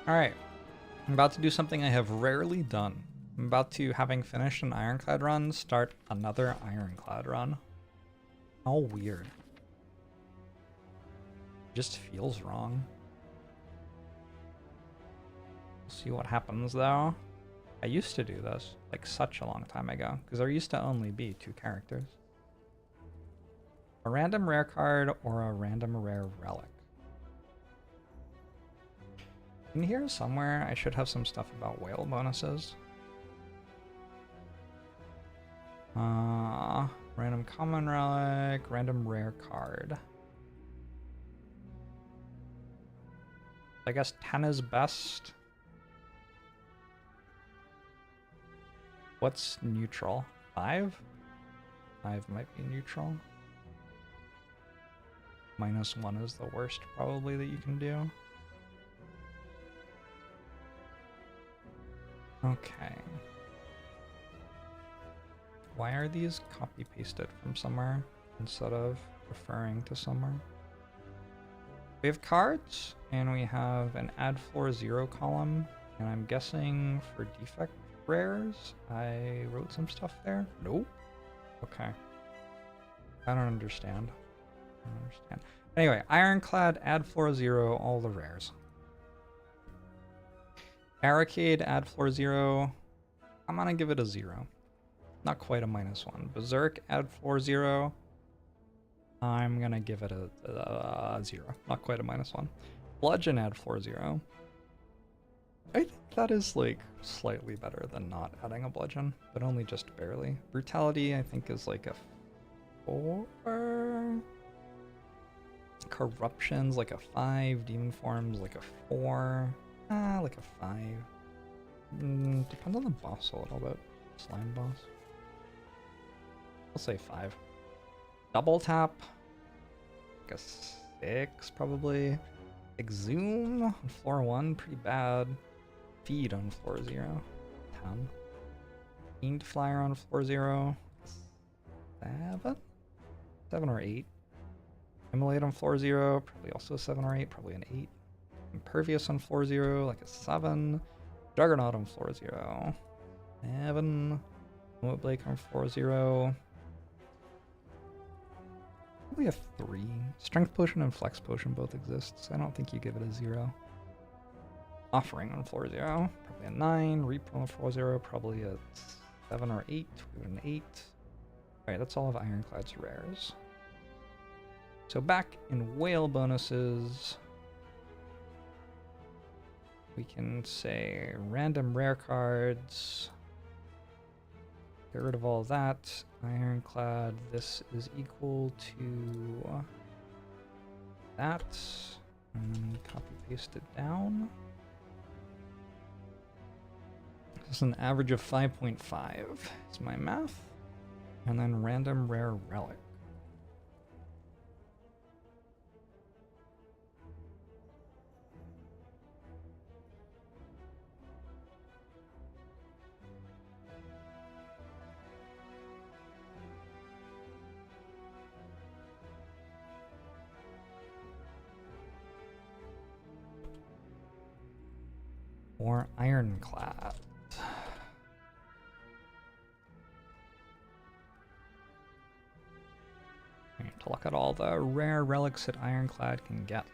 Alright, I'm about to do something I have rarely done. I'm about to, having finished an ironclad run, start another ironclad run. How weird. Just feels wrong. See what happens though. I used to do this, like such a long time ago, because there used to only be 2 characters. A random rare card or a random rare relic. In here somewhere, I should have some stuff about whale bonuses. Random common relic, random rare card. I guess 10 is best. What's neutral? 5? 5 might be neutral. -1 is the worst probably that you can do. Okay. Why are these copy pasted from somewhere instead of referring to somewhere? We have cards and we have an add floor 0 column, and I'm guessing for defect rares I wrote some stuff there. Nope. Okay. I don't understand. Anyway, ironclad, add floor 0, all the rares. Barricade, add floor 0. I'm gonna give it a 0. Not quite a -1. Berserk, add floor 0. I'm gonna give it a 0. Not quite a -1. Bludgeon, add floor 0. I think that is like slightly better than not adding a bludgeon, but only just barely. Brutality, I think, is like a 4. Corruption's like a 5. Demon Form's like a 4. Like a 5. Depends on the boss a little bit. Slime boss. I'll say 5. Double tap. Like a 6 probably. Exhume on floor 1, pretty bad. Feed on floor 0. 10. Fiend Flyer on floor 0. 7? 7 or 8. Immolate on floor 0, probably also 7 or 8, probably an 8. Impervious on floor 0, like a 7. Juggernaut on floor 0. 7. Moat Blake on floor 0. Probably a 3. Strength Potion and Flex Potion both exist, so I don't think you give it a 0. Offering on floor 0, probably a 9. Reap on floor 0, probably a 7 or 8. We have an 8. Alright, that's all of Ironclad's rares. So back in whale bonuses, we can say random rare cards. Get rid of all that. Ironclad, this is equal to that. And copy paste it down. This is an average of 5.5 is my math. And then random rare relic. or ironclad. We need to look at all the rare relics that ironclad can get.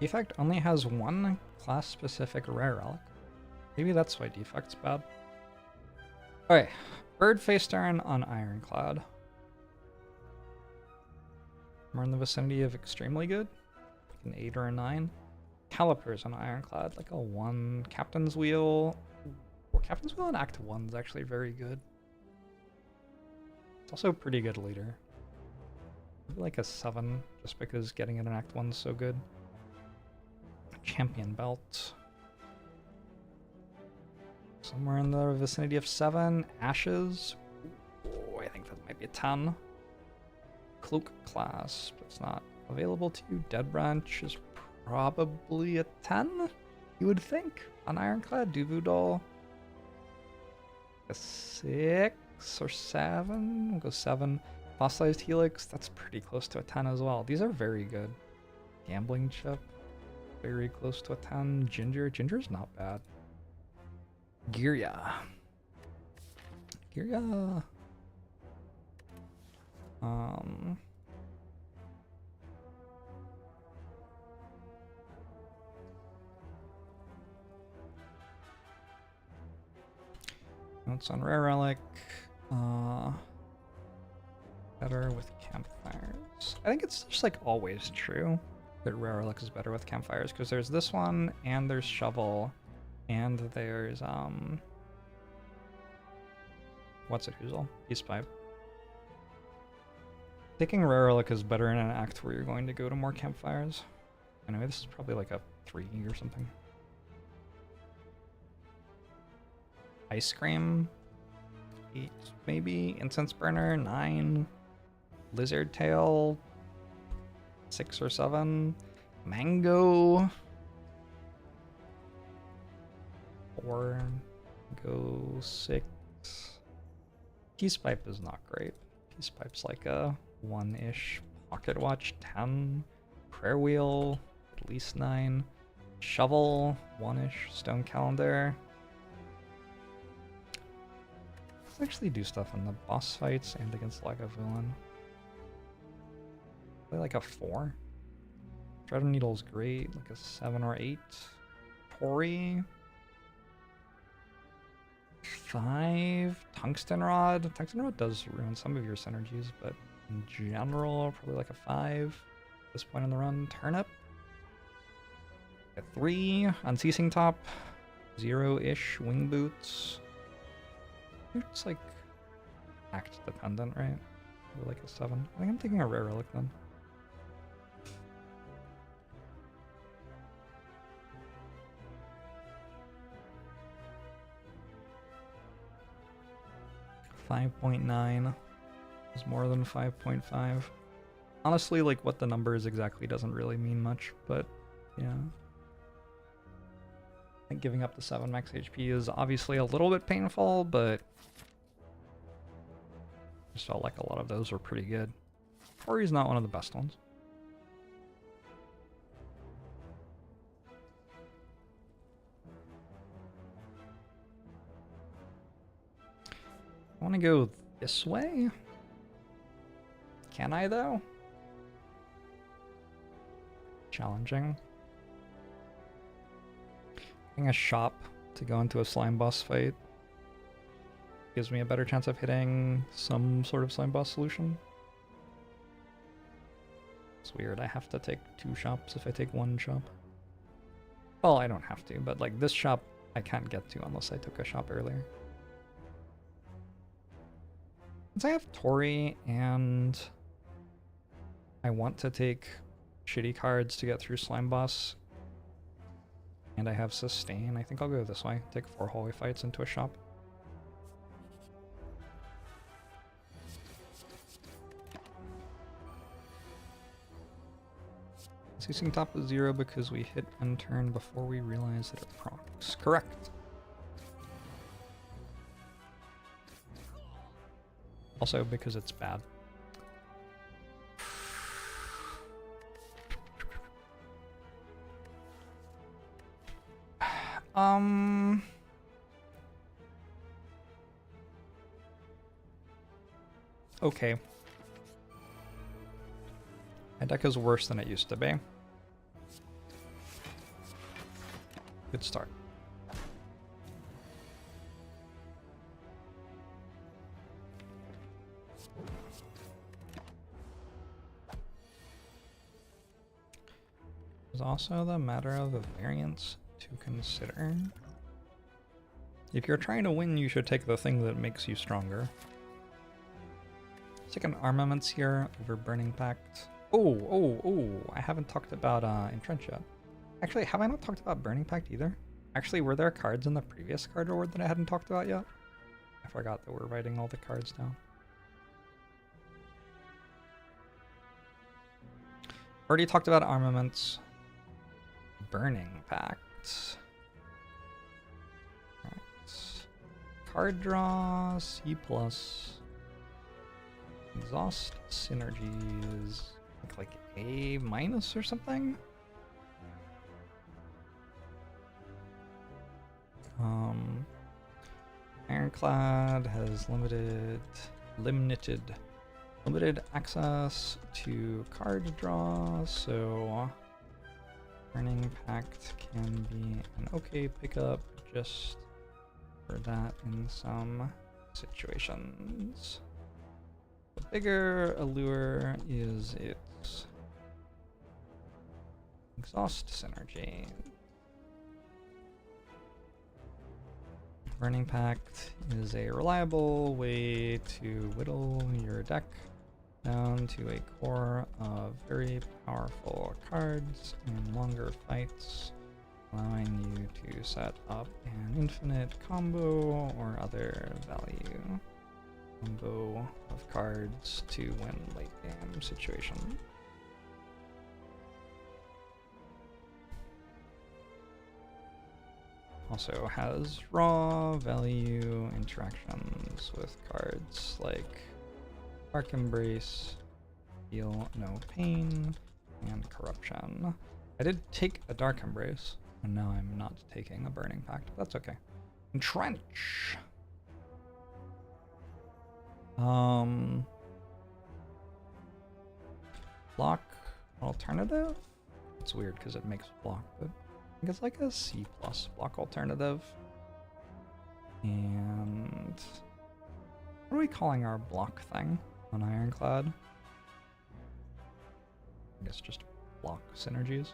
Defect only has one class-specific rare relic. Maybe that's why Defect's bad. Okay, Bird Face Turn on Ironclad. We're in the vicinity of extremely good. Like an 8 or a 9. Calipers on Ironclad, like a 1. Captain's Wheel. Or Captain's Wheel in Act 1 is actually very good. It's also a pretty good leader. Maybe like a 7, just because getting it in Act 1 is so good. Champion Belt. Somewhere in the vicinity of 7. Ashes. Ooh, I think that might be a 10. Cloak Clasp. It's not available to you. Dead Branch is probably a 10, you would think. On Ironclad. Duvu Doll. A 6 or 7. We'll go 7. Fossilized Helix. That's pretty close to a 10 as well. These are very good. Gambling Chip. Very close to a 10. Ginger's not bad. Girya. Notes on Rare Relic. Better with campfires. I think it's just like always true that Rare Relic is better with campfires, because there's this one, and there's Shovel, and there's, what's it, Hoozle? Peace Pipe. Taking Rare Relic is better in an act where you're going to go to more campfires. Anyway, this is probably like a 3 or something. Ice Cream, 8 maybe. Incense Burner, 9. Lizard Tail, 6 or 7. Mango, 4. Go 6. Peace Pipe is not great. Peace Pipe's like a 1-ish. Pocket Watch, 10. Prayer Wheel, at least 9. Shovel, 1-ish. Stone Calendar. Let's actually do stuff in the boss fights and against Lagavulin. Play like a 4. Dread Needle's great, like a 7 or 8. Tori, 5. Tungsten Rod. Tungsten Rod does ruin some of your synergies, but in general, probably like a 5 at this point in the run. Turnip, a 3. Unceasing Top, 0-ish. Wing Boots. It's like act dependent, right? Or like a 7. I think I'm taking a Rare Relic then. $5.9 is more than 5.5. Honestly, like what the number is exactly doesn't really mean much, but yeah. I think giving up the 7 max HP is obviously a little bit painful, but I just felt like a lot of those were pretty good. Tori's not one of the best ones. I want to go this way. Can I, though? Challenging. Getting a shop to go into a slime boss fight gives me a better chance of hitting some sort of slime boss solution. It's weird, I have to take 2 shops if I take 1 shop. Well, I don't have to, but like this shop I can't get to unless I took a shop earlier. Since I have Tori and I want to take shitty cards to get through slime boss, and I have sustain, I think I'll go this way. Take 4 hallway fights into a shop. Ceasing top is 0 because we hit end turn before we realize that it procs. Correct. Also because it's bad. Okay. My deck is worse than it used to be. Good start. There's also the matter of a variance to consider. If you're trying to win, you should take the thing that makes you stronger. Let's take an Armaments here over Burning Pact. Oh, I haven't talked about Entrench yet. Actually, have I not talked about Burning Pact either? Actually, were there cards in the previous card reward that I hadn't talked about yet? I forgot that we're writing all the cards down. Already talked about Armaments. Burning Pact. Right. Card draw, C+. Exhaust synergies. Like A- or something? Ironclad has limited access to card draw, so Burning Pact can be an okay pickup just for that in some situations. The bigger allure is its exhaust synergy. Burning Pact is a reliable way to whittle your deck down to a core of very powerful cards in longer fights, allowing you to set up an infinite combo or other value combo of cards to win late game situation. Also has raw value interactions with cards like Dark Embrace, Feel No Pain, and Corruption. I did take a Dark Embrace, and now I'm not taking a Burning Pact, but that's okay. Entrench! Block alternative? It's weird because it makes block, but I think it's like a C+ block alternative. And what are we calling our block thing on Ironclad? I guess just block synergies.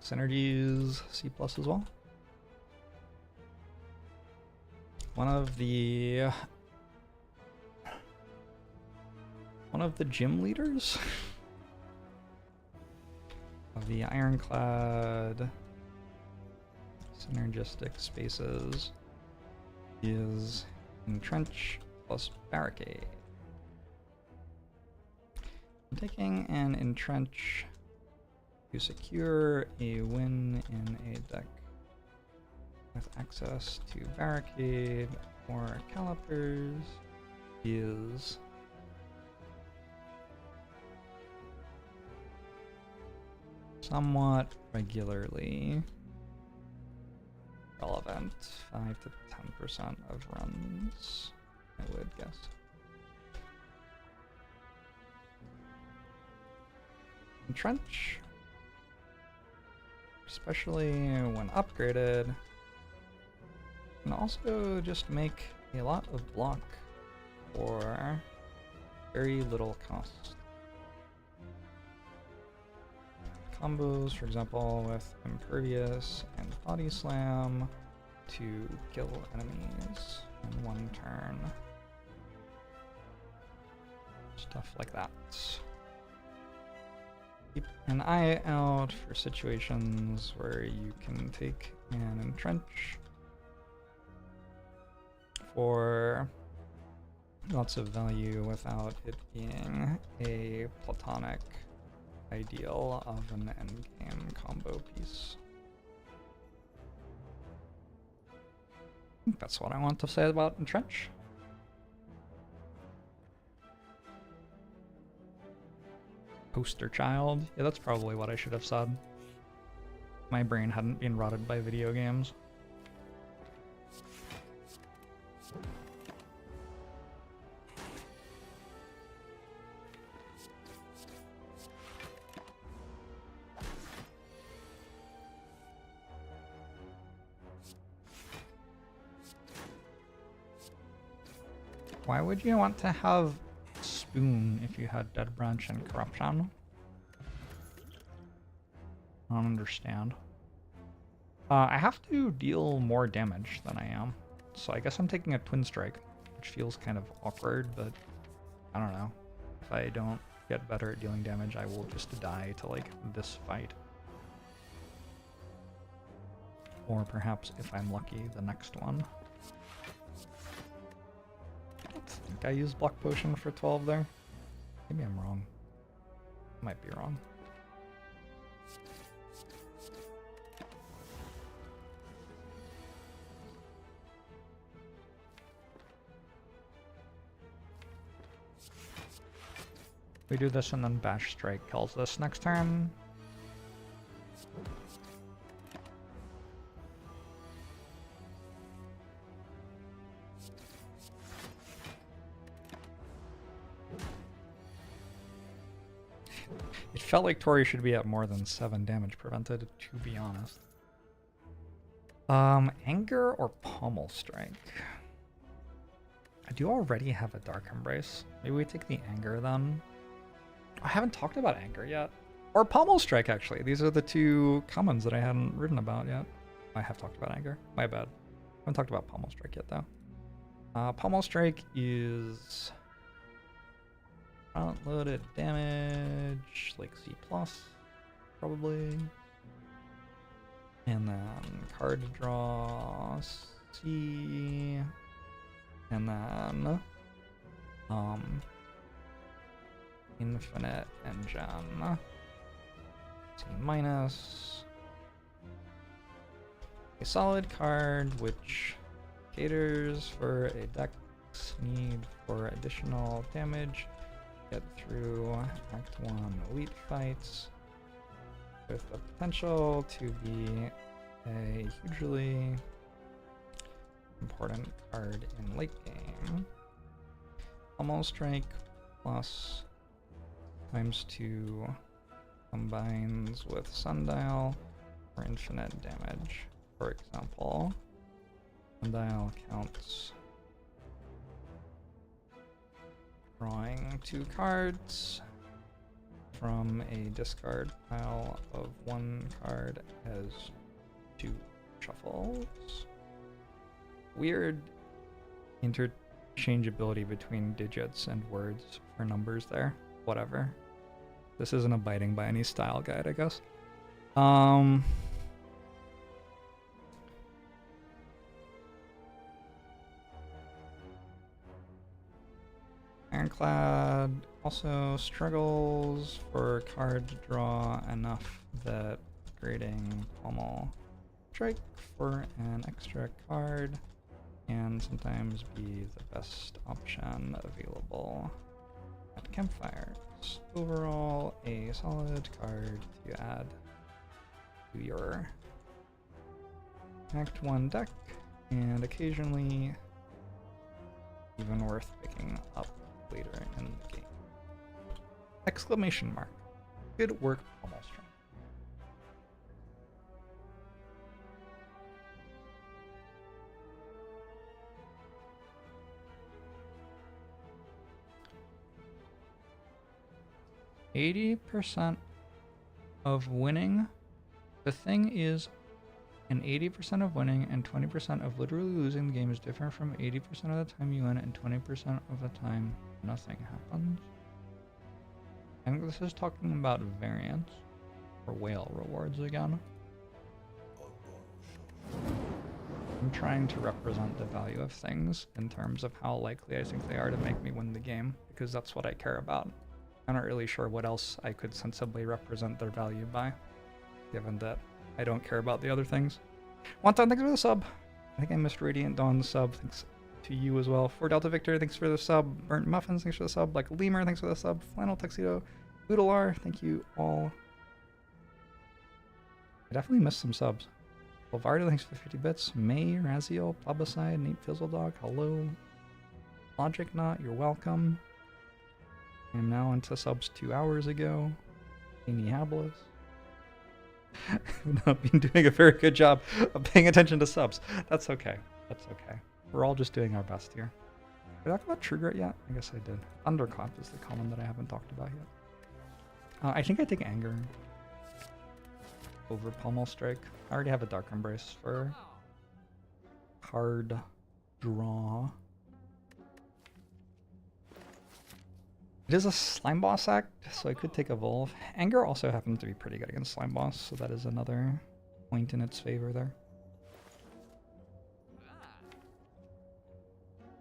Synergies C+ as well. One of the gym leaders of the Ironclad synergistic spaces is Entrench plus Barricade. I'm taking an Entrench to secure a win in a deck with access to Barricade or Calipers is somewhat regularly relevant. 5 to 10% of runs, I would guess. Entrench, especially when upgraded, can also just make a lot of block for very little cost. Combos, for example, with Impervious and Body Slam to kill enemies in one turn. Stuff like that. Keep an eye out for situations where you can take an Entrench for lots of value without it being a platonic ideal of an endgame combo piece. I think that's what I want to say about Entrench. Poster child. Yeah, that's probably what I should have said. My brain hadn't been rotted by video games. Why would you want to have Spoon if you had Dead Branch and Corruption? I don't understand. I have to deal more damage than I am, so I guess I'm taking a Twin Strike, which feels kind of awkward, but I don't know. If I don't get better at dealing damage, I will just die to, like, this fight. Or perhaps, if I'm lucky, the next one. I think I used Block Potion for 12 there. Maybe I'm wrong. Might be wrong. We do this and then Bash Strike kills this next turn. It felt like Tori should be at more than 7 damage prevented, to be honest. Anger or Pommel Strike? I do already have a Dark Embrace. Maybe we take the Anger then. I haven't talked about Anger yet. Or Pommel Strike, actually. These are the two commons that I hadn't written about yet. I have talked about Anger. My bad. I haven't talked about Pommel Strike yet, though. Pommel Strike is front-loaded damage, like C+, probably. And then card draw, C. And then Infinite Engine, C minus. A solid card which caters for a deck's need for additional damage. Get through Act 1 elite fights with the potential to be a hugely important card in late game. Pommel Strike plus ×2 combines with Sundial for infinite damage. For example, Sundial counts drawing 2 cards from a discard pile of 1 card as 2 shuffles. Weird interchangeability between digits and words for numbers there. Whatever. This isn't abiding by any style guide, I guess. Ironclad also struggles for card draw enough that upgrading Pommel Strike for an extra card can sometimes be the best option available at campfires. Overall, a solid card to add to your Act 1 deck, and occasionally even worth picking up later in the game. Exclamation mark. Good work, Pommel Strike. %, of winning. The thing is, an 80% of winning and 20% of literally losing the game is different from 80% of the time you win and 20% of the time nothing happens. I think this is talking about variance or whale rewards again. I'm trying to represent the value of things in terms of how likely I think they are to make me win the game, because that's what I care about. I'm not really sure what else I could sensibly represent their value by, given that I don't care about the other things. Wonton, thanks for the sub. I think I missed Radiant Dawn's sub. Thanks to you as well. For Delta Victor, thanks for the sub. Burnt Muffins, thanks for the sub. Like Lemur, thanks for the sub. Flannel Tuxedo. Boodlear, thank you all. I definitely missed some subs. Bolvardo, thanks for the 50 bits. May, Raziel, Plebiscide, Nate Fizzledog, hello. Logic Knot, you're welcome. I am now into subs 2 hours ago. Amy Hablis. I've not been doing a very good job of paying attention to subs. That's okay. That's okay. We're all just doing our best here. Did I talk about Trigger yet? I guess I did. Underclap is the common that I haven't talked about yet. I think I take Anger over Pommel Strike. I already have a Dark Embrace for hard draw. It is a Slime Boss act, so I could take Evolve. Anger also happens to be pretty good against Slime Boss, so that is another point in its favor there.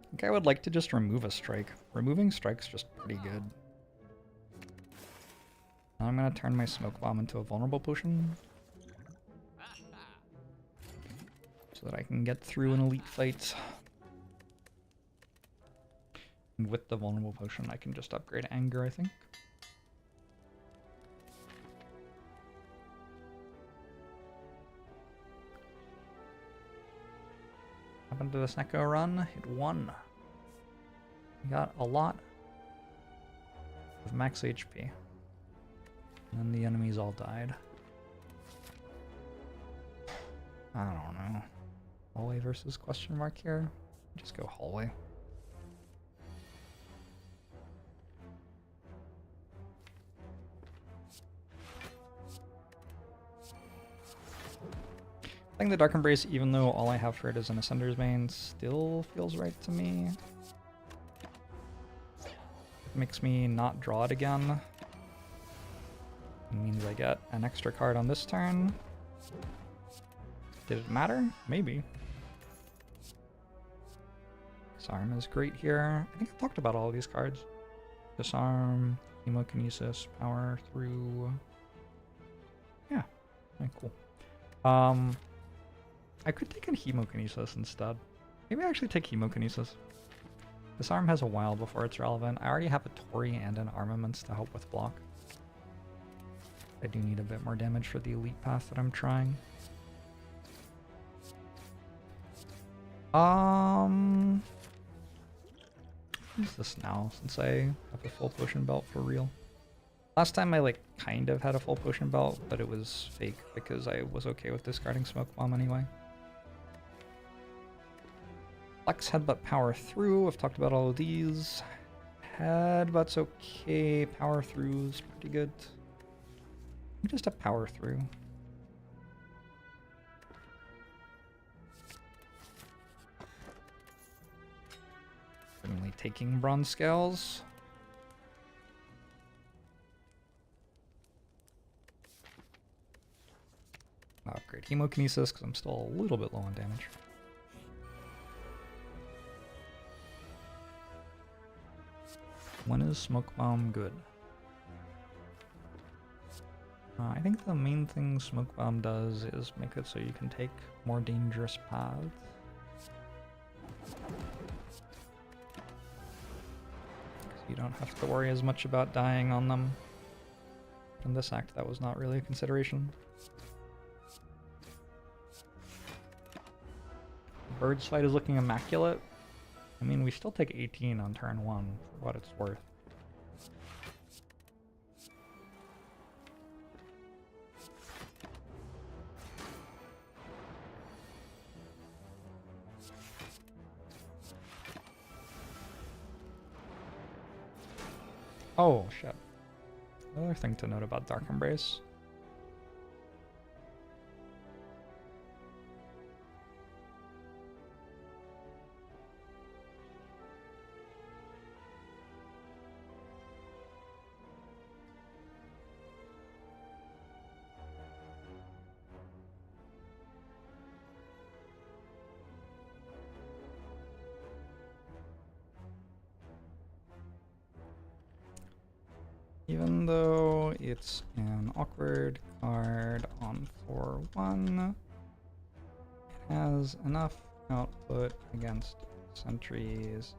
I think I would like to just remove a strike. Removing strike's just pretty good. Now I'm going to turn my Smoke Bomb into a Vulnerable Potion, so that I can get through an elite fight. And with the Vulnerable Potion, I can just upgrade Anger, I think. Happened to this Neko run? It won. We got a lot of max HP. And then the enemies all died. I don't know. Hallway versus question mark here? Just go hallway. I think the Dark Embrace, even though all I have for it is an Ascender's Bane, still feels right to me. It makes me not draw it again. It means I get an extra card on this turn. Did it matter? Maybe. Disarm is great here. I think I talked about all of these cards. Disarm, Hemokinesis, Power Through. Yeah, okay, cool. I could take a Hemokinesis instead. Maybe I actually take Hemokinesis. Disarm has a while before it's relevant. I already have a Tori and an Armaments to help with block. I do need a bit more damage for the elite path that I'm trying. Use this now since I have a full potion belt for real. Last time I kind of had a full potion belt, but it was fake because I was okay with discarding Smoke Bomb anyway. Flex Headbutt Power Through. I've talked about all of these. Headbutt's okay. Power Through's pretty good. Just a Power Through. Certainly taking Bronze Scales. I'll upgrade Hemokinesis because I'm still a little bit low on damage. When is Smoke Bomb good? I think the main thing Smoke Bomb does is make it so you can take more dangerous paths. You don't have to worry as much about dying on them. In this act, that was not really a consideration. Bird's Fight is looking immaculate. I mean, we still take 18 on turn 1, for what it's worth. Oh, shit. Another thing to note about Dark Embrace. Even though it's an awkward card on 4/1, it has enough output against sentries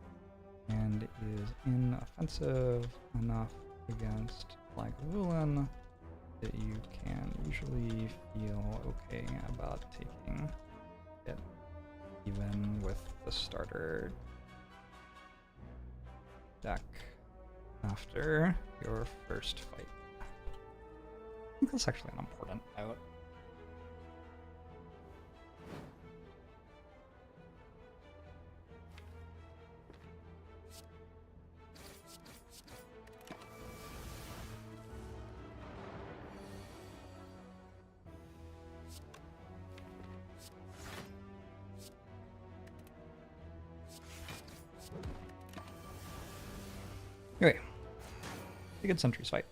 and is inoffensive enough against like Woolen that you can usually feel okay about taking it, even with the starter deck after your first fight. I think that's actually an important note. Anyway, a good sentries fight.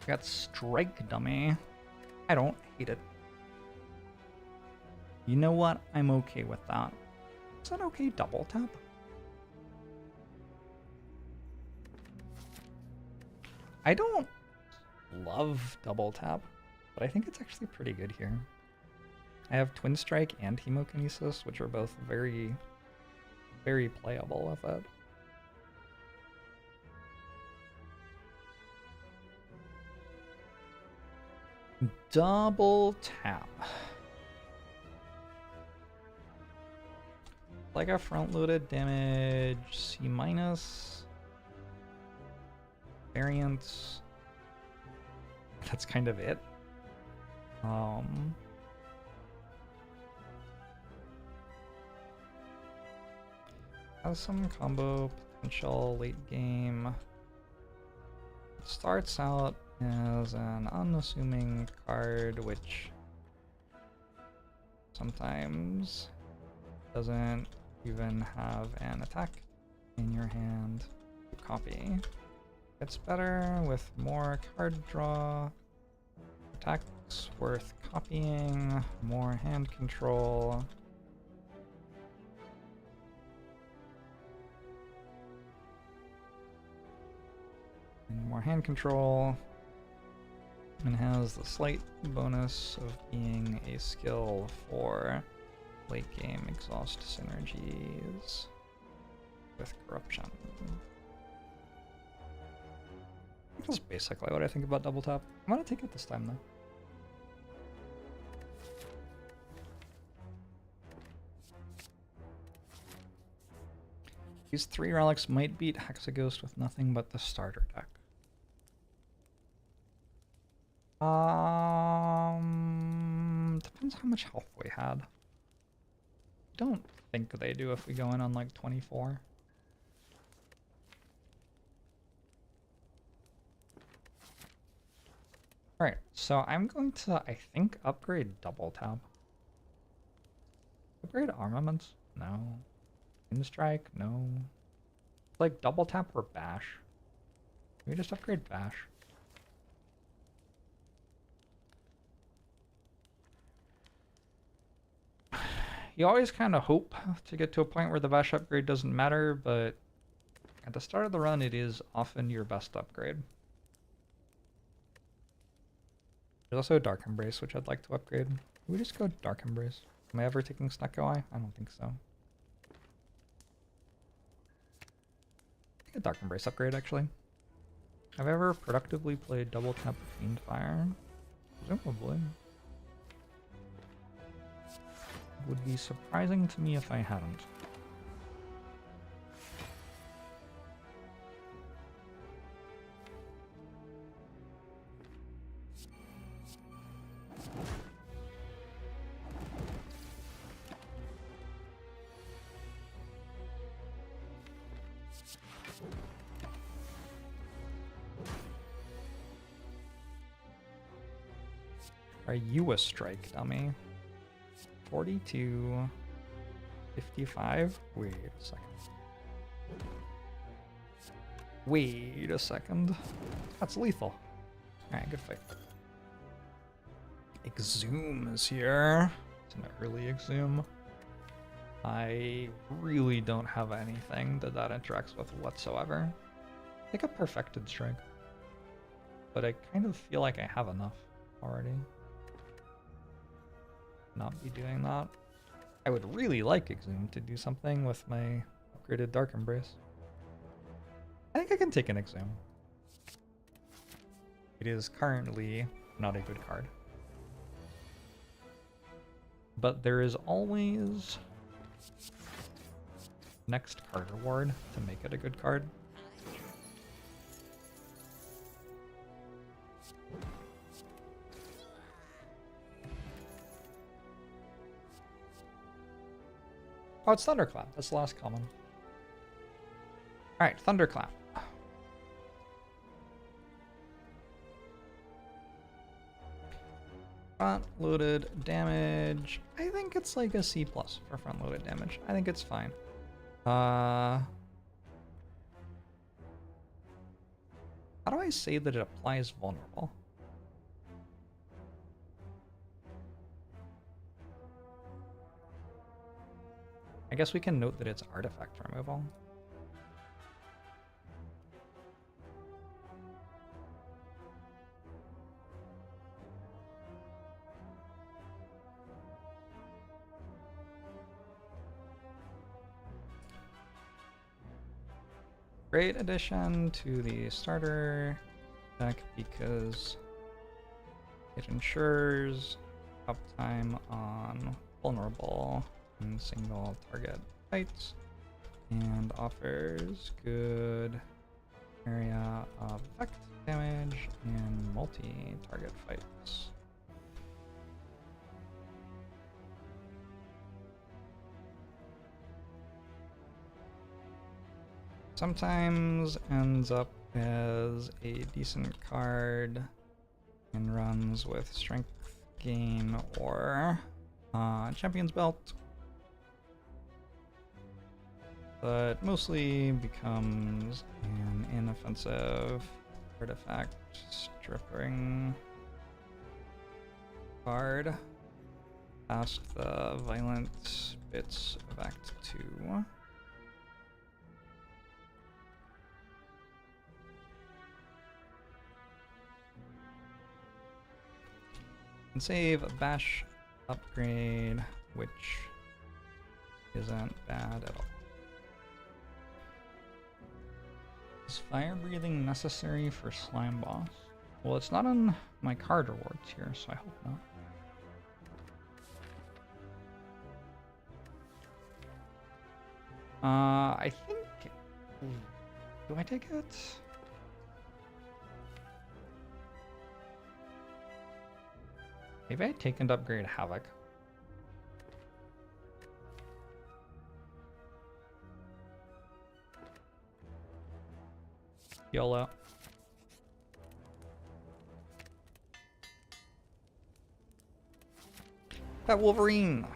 I got strike dummy. I don't hate it. You know what? I'm okay with that. Is that okay double tap? I don't love double tap, but I think it's actually pretty good here. I have Twin Strike and Hemokinesis, which are both very, very playable with it. Double tap. Like a front-loaded damage, C-, variance. That's kind of it. Has some combo potential late game. It starts out as an unassuming card, which sometimes doesn't even have an attack in your hand to copy. It's better with more card draw, attacks worth copying, more hand control. And more hand control, and has the slight bonus of being a skill for late game exhaust synergies with corruption. That's basically what I think about double tap. I'm gonna take it this time though. These 3 relics might beat Hexaghost with nothing but the starter deck. Depends how much health we had. Don't think they do if we go in on like 24. Alright, so I'm going to, I think, upgrade double tap. Upgrade armaments? No. In strike? No. Like double tap or bash? Can we just upgrade bash? You always kind of hope to get to a point where the bash upgrade doesn't matter, but at the start of the run, it is often your best upgrade. There's also a Dark Embrace, which I'd like to upgrade. Can we just go Dark Embrace? Am I ever taking Snecko Eye? I don't think so. A Dark Embrace upgrade, actually. Have I ever productively played double tap Fiendfire? Presumably. Would be surprising to me if I hadn't. Are you a strike dummy? 42, 55. Wait a second. Wait a second. That's lethal. Alright, good fight. Exhume is here. an early exhume. I really don't have anything that interacts with whatsoever. I think a perfected strike. But I kind of feel like I have enough already. Not be doing that. I would really like Exhume to do something with my upgraded Dark Embrace. I think I can take an Exhume. It is currently not a good card. But there is always next card reward to make it a good card. Oh, it's Thunderclap. That's the last common. Alright, Thunderclap. Front-loaded damage. I think it's like a C+ for front-loaded damage. I think it's fine. How do I say that it applies vulnerable? I guess we can note that it's artifact removal. Great addition to the starter deck because it ensures uptime on vulnerable and single target fights and offers good area of effect damage in multi-target fights. Sometimes ends up as a decent card and runs with strength gain or champion's belt, but mostly becomes an inoffensive artifact stripping card past the violent bits of Act 2. And save a bash upgrade, which isn't bad at all. Is fire breathing necessary for slime boss? Well, it's not on my card rewards here, so I hope not. I think... Do I take it? Maybe I take and upgrade Havoc. YOLO. That Wolverine!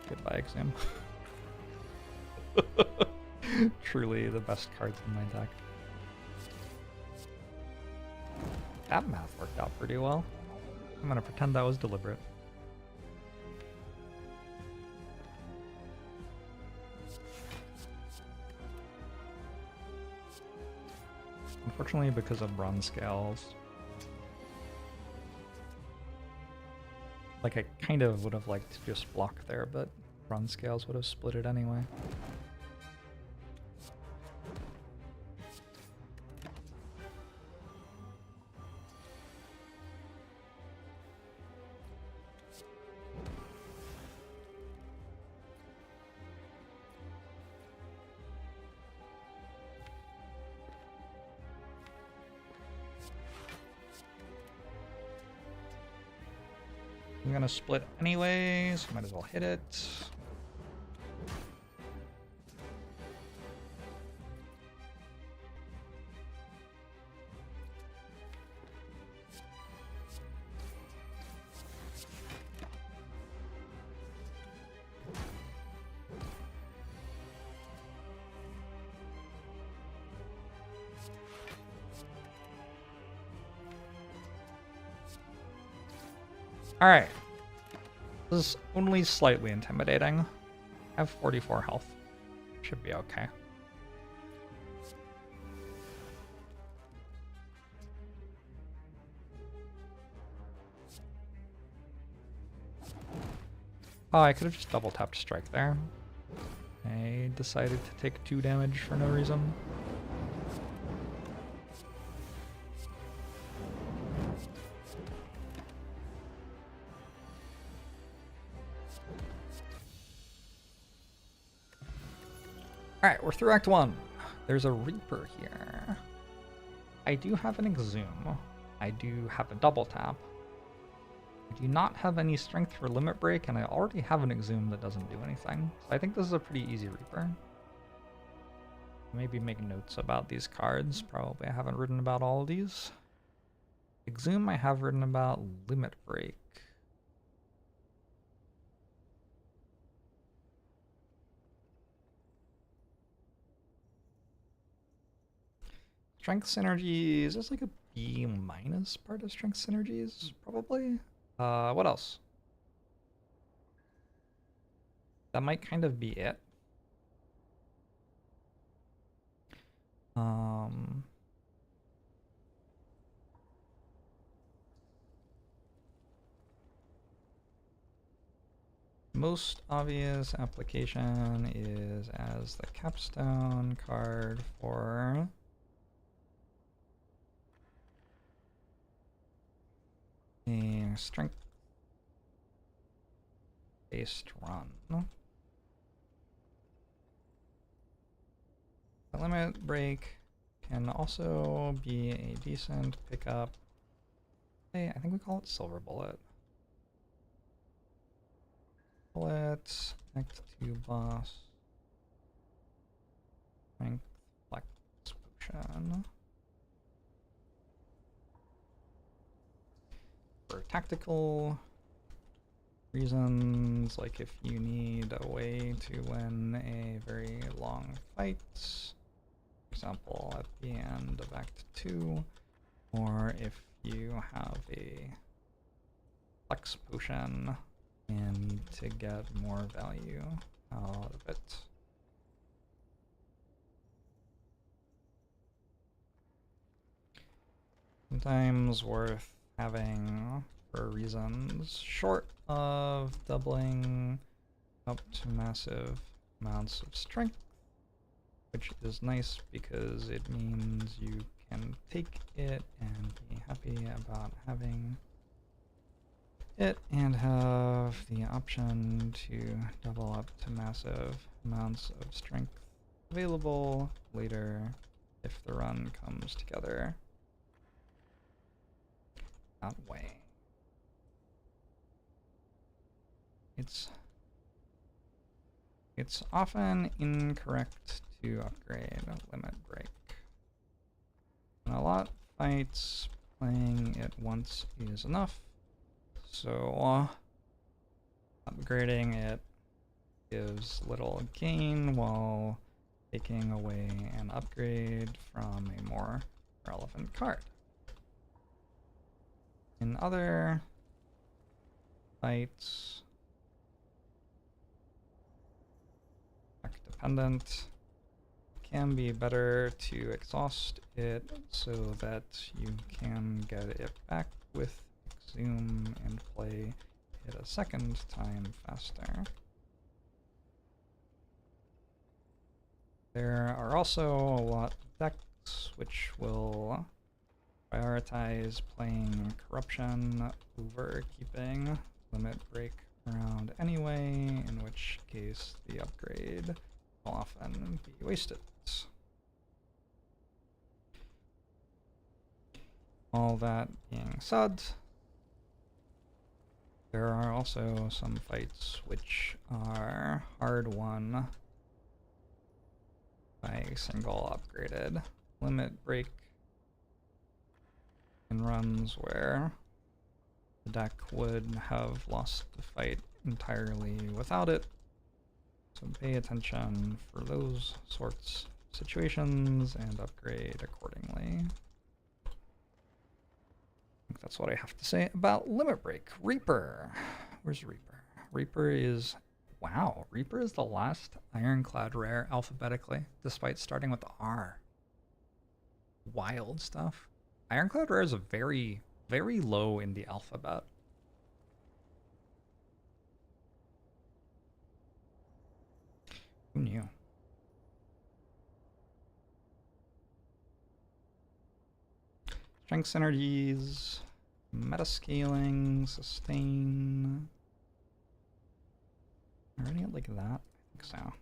Goodbye, Exam. Truly the best cards in my deck. That math worked out pretty well. I'm gonna pretend that was deliberate. Unfortunately, because of bronze scales, like I kind of would have liked to just block there, but bronze scales would have split it anyway. I'm gonna split anyways, might as well hit it. Alright. This is only slightly intimidating. I have 44 health. Should be okay. Oh, I could have just double tapped strike there. I decided to take 2 damage for no reason. Alright, we're through Act 1. There's a Reaper here. I do have an Exhume. I do have a double tap. I do not have any strength for Limit Break, and I already have an Exhume that doesn't do anything. So I think this is a pretty easy Reaper. Maybe make notes about these cards. Probably I haven't written about all of these. Exhume I have written about. Limit Break. Strength Synergies is like a B- part of Strength Synergies, probably. What else? That might kind of be it. Most obvious application is as the capstone card for a strength-based run. The Limit Break can also be a decent pickup. I think we call it Silver Bullet. Bullet, Act 2 boss. Strength Flex Potion. For tactical reasons, like if you need a way to win a very long fight, for example at the end of Act 2, or if you have a Flex Potion and need to get more value out of it. Sometimes worth having for reasons short of doubling up to massive amounts of strength, which is nice because it means you can take it and be happy about having it and have the option to double up to massive amounts of strength available later if the run comes together that way. It's often incorrect to upgrade Limit Break. In a lot of fights, playing it once is enough, so upgrading it gives little gain while taking away an upgrade from a more relevant card. In other fights, dependent, can be better to exhaust it so that you can get it back with Exhume and play it a second time faster. There are also a lot of decks which will prioritize playing Corruption over keeping Limit Break around anyway, in which case the upgrade will often be wasted. All that being said, there are also some fights which are hard won by a single upgraded Limit Break in runs where the deck would have lost the fight entirely without it. So pay attention for those sorts of situations and upgrade accordingly. I think that's what I have to say about Limit Break. Reaper. Where's Reaper? Reaper is... Wow, Reaper is the last Ironclad rare alphabetically, despite starting with the R. Wild stuff. Ironclad rare is a very, very low in the alphabet. Who knew? Strength synergies, metascaling, sustain. Already at like that? I think so.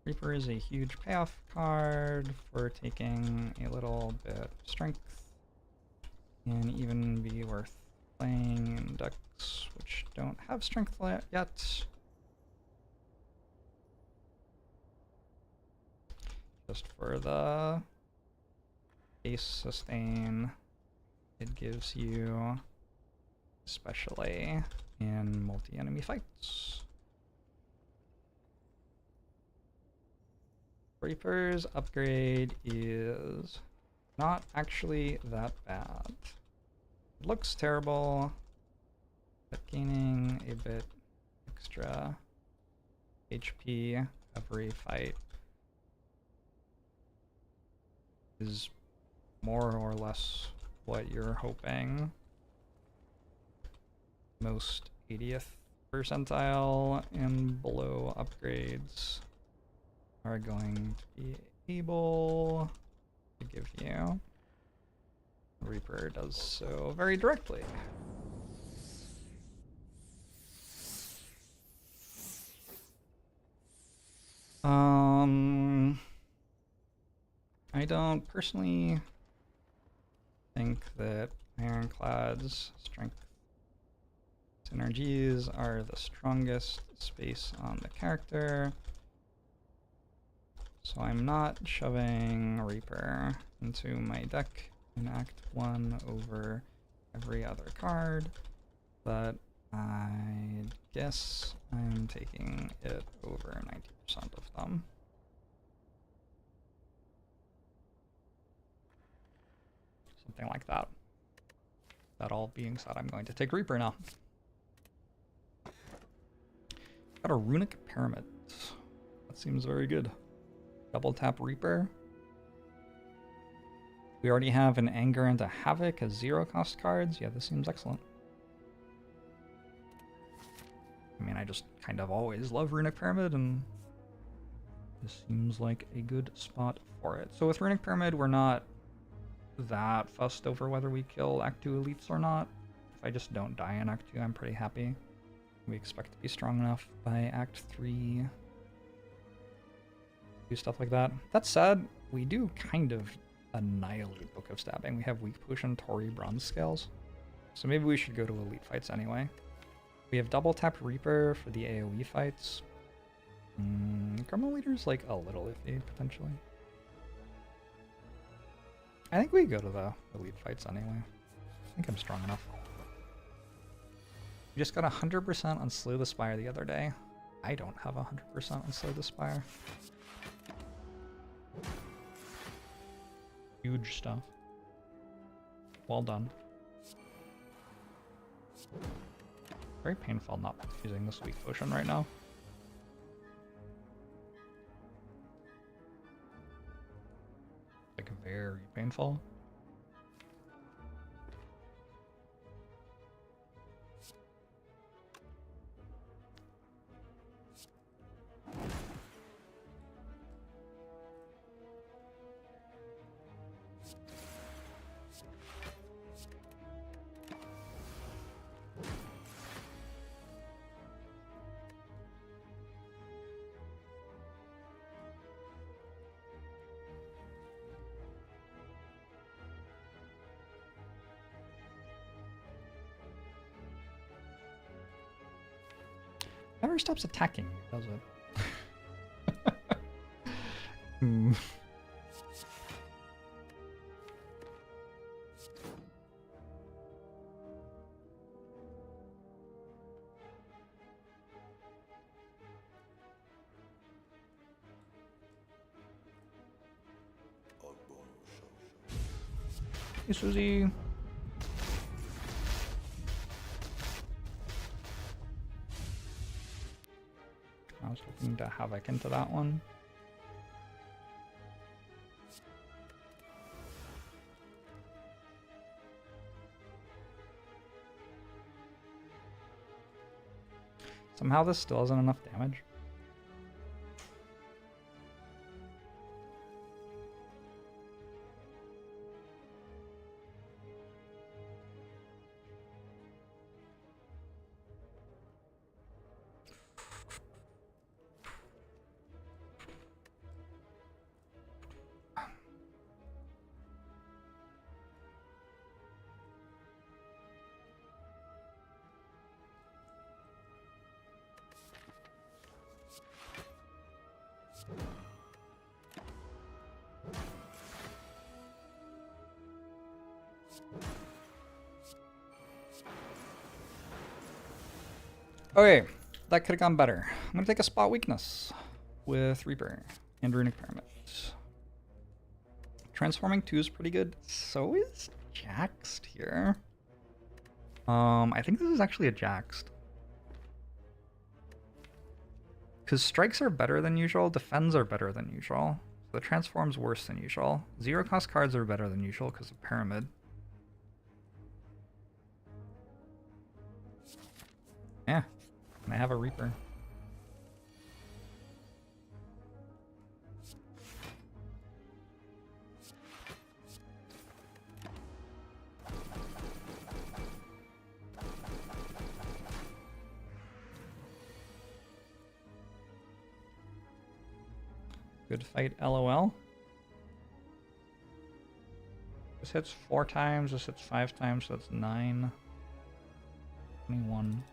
Reaper is a huge payoff card for taking a little bit of strength and even be worth playing in decks which don't have strength yet. Just for the base sustain, it gives you, especially in multi-enemy fights. Reaper's upgrade is not actually that bad. It looks terrible, but gaining a bit extra HP every fight is more or less what you're hoping. Most 80th percentile and below upgrades are going to be able to give you. Reaper does so very directly. I don't personally think that Ironclad's strength synergies are the strongest space on the character. So I'm not shoving Reaper into my deck in Act 1 over every other card, but I guess I'm taking it over 90% of them. Something like that. That all being said, I'm going to take Reaper now. Got a Runic Pyramid. That seems very good. Double tap Reaper. We already have an Anger and a Havoc as 0-cost cards. Yeah, this seems excellent. I mean, I just kind of always love Runic Pyramid, and this seems like a good spot for it. So with Runic Pyramid, we're not that fussed over whether we kill Act 2 elites or not. If I just don't die in Act 2, I'm pretty happy. We expect to be strong enough by Act 3. Do stuff like that. That said, we do kind of annihilate Book of Stabbing. We have Weak Potion, Torii, Bronze Scales. So maybe we should go to elite fights anyway. We have double tap Reaper for the AoE fights. Gremlin Leader's like a little iffy, potentially. I think we go to the elite fights anyway. I think I'm strong enough. We just got 100% on Slay the Spire the other day. I don't have 100% on Slay the Spire. Huge stuff. Well done. Very painful not using this Weak Potion right now. Like, very painful. Never stops attacking, does it? Hey, Susie. I was looking to Havoc into that one. Somehow this still isn't enough damage. Okay, that could have gone better. I'm gonna take a spot weakness with Reaper and Runic Pyramid. Transforming 2 is pretty good. So is Jaxed here. I think this is actually a Jaxed. Because strikes are better than usual, defends are better than usual. So the transform's worse than usual. 0 cost cards are better than usual because of Pyramid. Yeah, and I have a Reaper. Good fight, LOL. This hits 4 times, this hits 5 times, so that's 9. 21.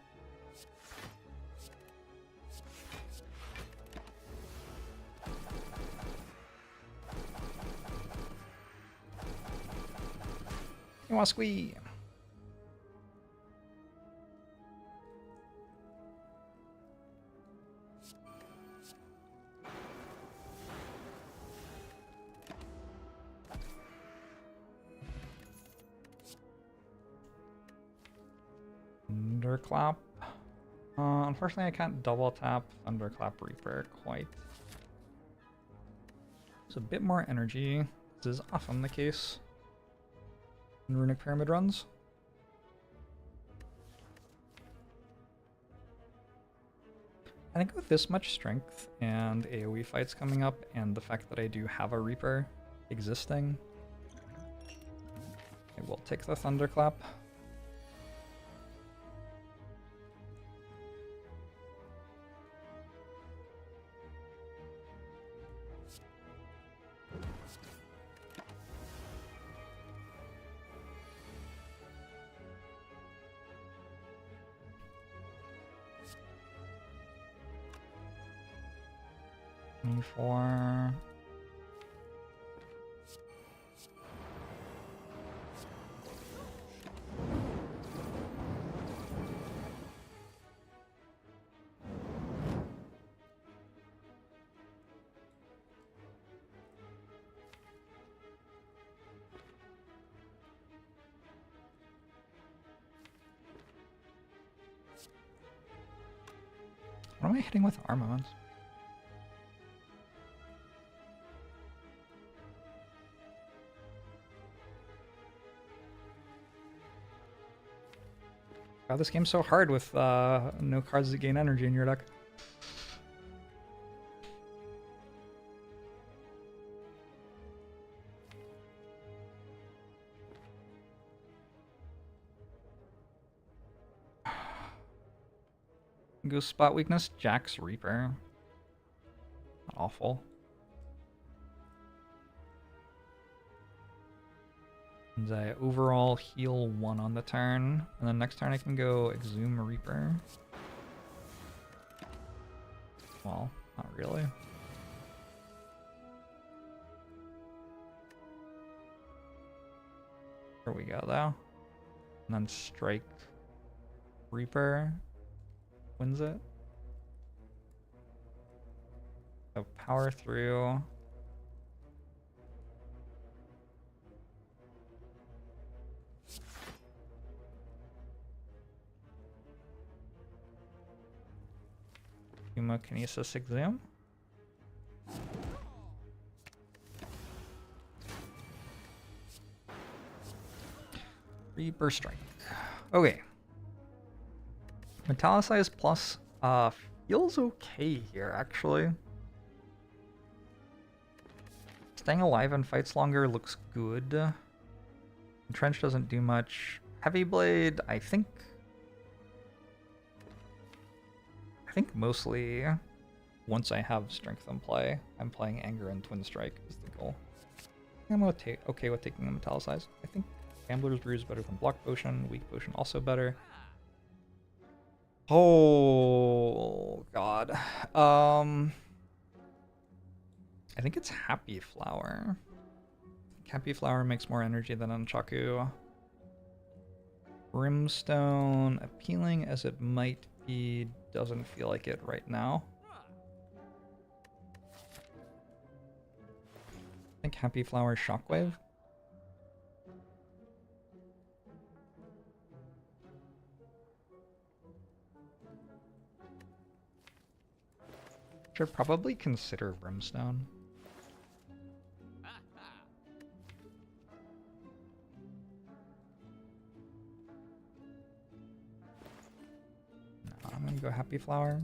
You want to squee? Thunderclap. Unfortunately, I can't double tap Thunderclap Reaper quite. There's a bit more energy. This is often the case in Runic Pyramid runs. I think with this much strength and AoE fights coming up, and the fact that I do have a Reaper existing, I will take the Thunderclap. For what am I hitting with Armaments? God, this game's so hard with no cards that gain energy in your deck. Go spot weakness, Jax Reaper. Not awful. And I overall heal 1 on the turn, and then next turn I can go Exhume Reaper. Well, not really. Here we go though. And then Strike Reaper wins it. So power through. Pneumokinesis Exam. Reaper Strike. Okay. Metallicize plus feels okay here, actually. Staying alive and fights longer looks good. Trench doesn't do much. Heavy Blade, I think mostly once I have Strength in play, I'm playing Anger and Twin Strike is the goal. I'm okay with taking a Metallicize. I think Gambler's Brew is better than Block Potion, Weak Potion also better. Oh god. I think it's Happy Flower. Happy Flower makes more energy than Nunchaku. Brimstone, appealing as it might be, doesn't feel like it right now. I think Happy Flower Shockwave. Should probably consider Brimstone. No, I'm gonna go Happy Flower.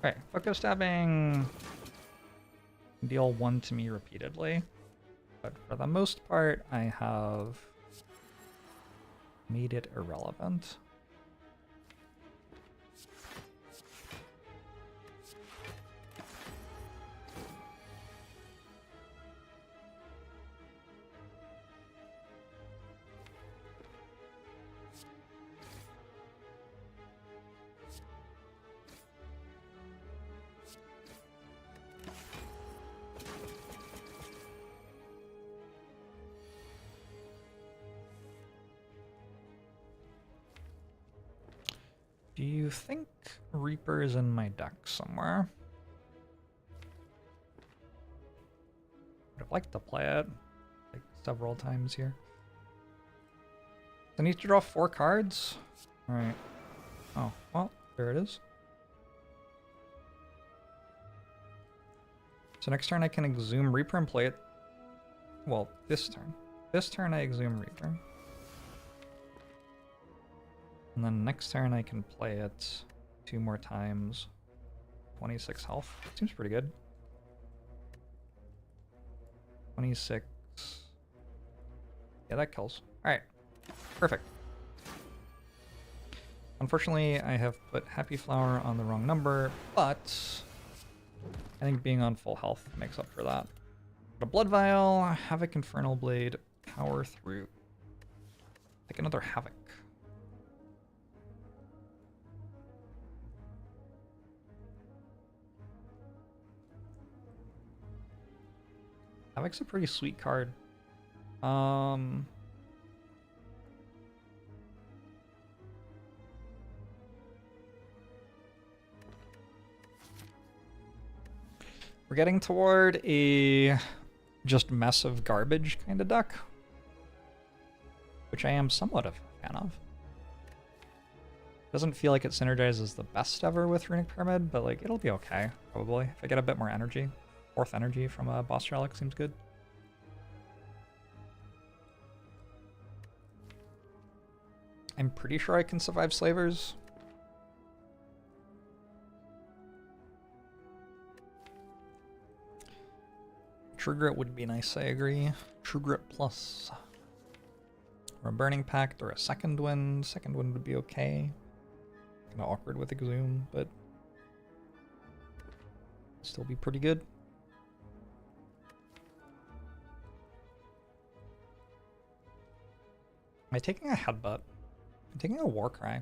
Okay, Focus Stabbing deal 1 to me repeatedly, but for the most part I have made it irrelevant. Do you think Reaper is in my deck somewhere? Would have liked to play it like several times here. I need to draw 4 cards? Alright. Oh, well, there it is. So next turn I can Exhume Reaper and play it. Well, this turn. This turn I Exhume Reaper. And then next turn I can play it 2 more times. 26 health. Seems pretty good. 26. Yeah, that kills. Alright. Perfect. Unfortunately, I have put Happy Flower on the wrong number, but I think being on full health makes up for that. But a Blood Vial, Havoc Infernal Blade, Power Through. Take another Havoc. Havoc's a pretty sweet card. We're getting toward a just mess of garbage kind of deck, which I am somewhat of a fan of. Doesn't feel like it synergizes the best ever with Runic Pyramid, but like it'll be okay, probably. If I get a bit more energy. 4th energy from a Boss Relic seems good. I'm pretty sure I can survive Slavers. True Grit would be nice, I agree. True Grit Plus. Or a Burning Pact or a Second Wind. Second Wind would be okay. Kind of awkward with Exhume, but still be pretty good. I taking a headbutt? I'm taking a war cry.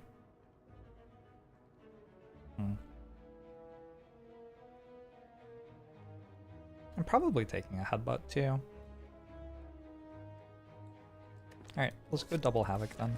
I'm probably taking a headbutt too. Alright, let's go double havoc then.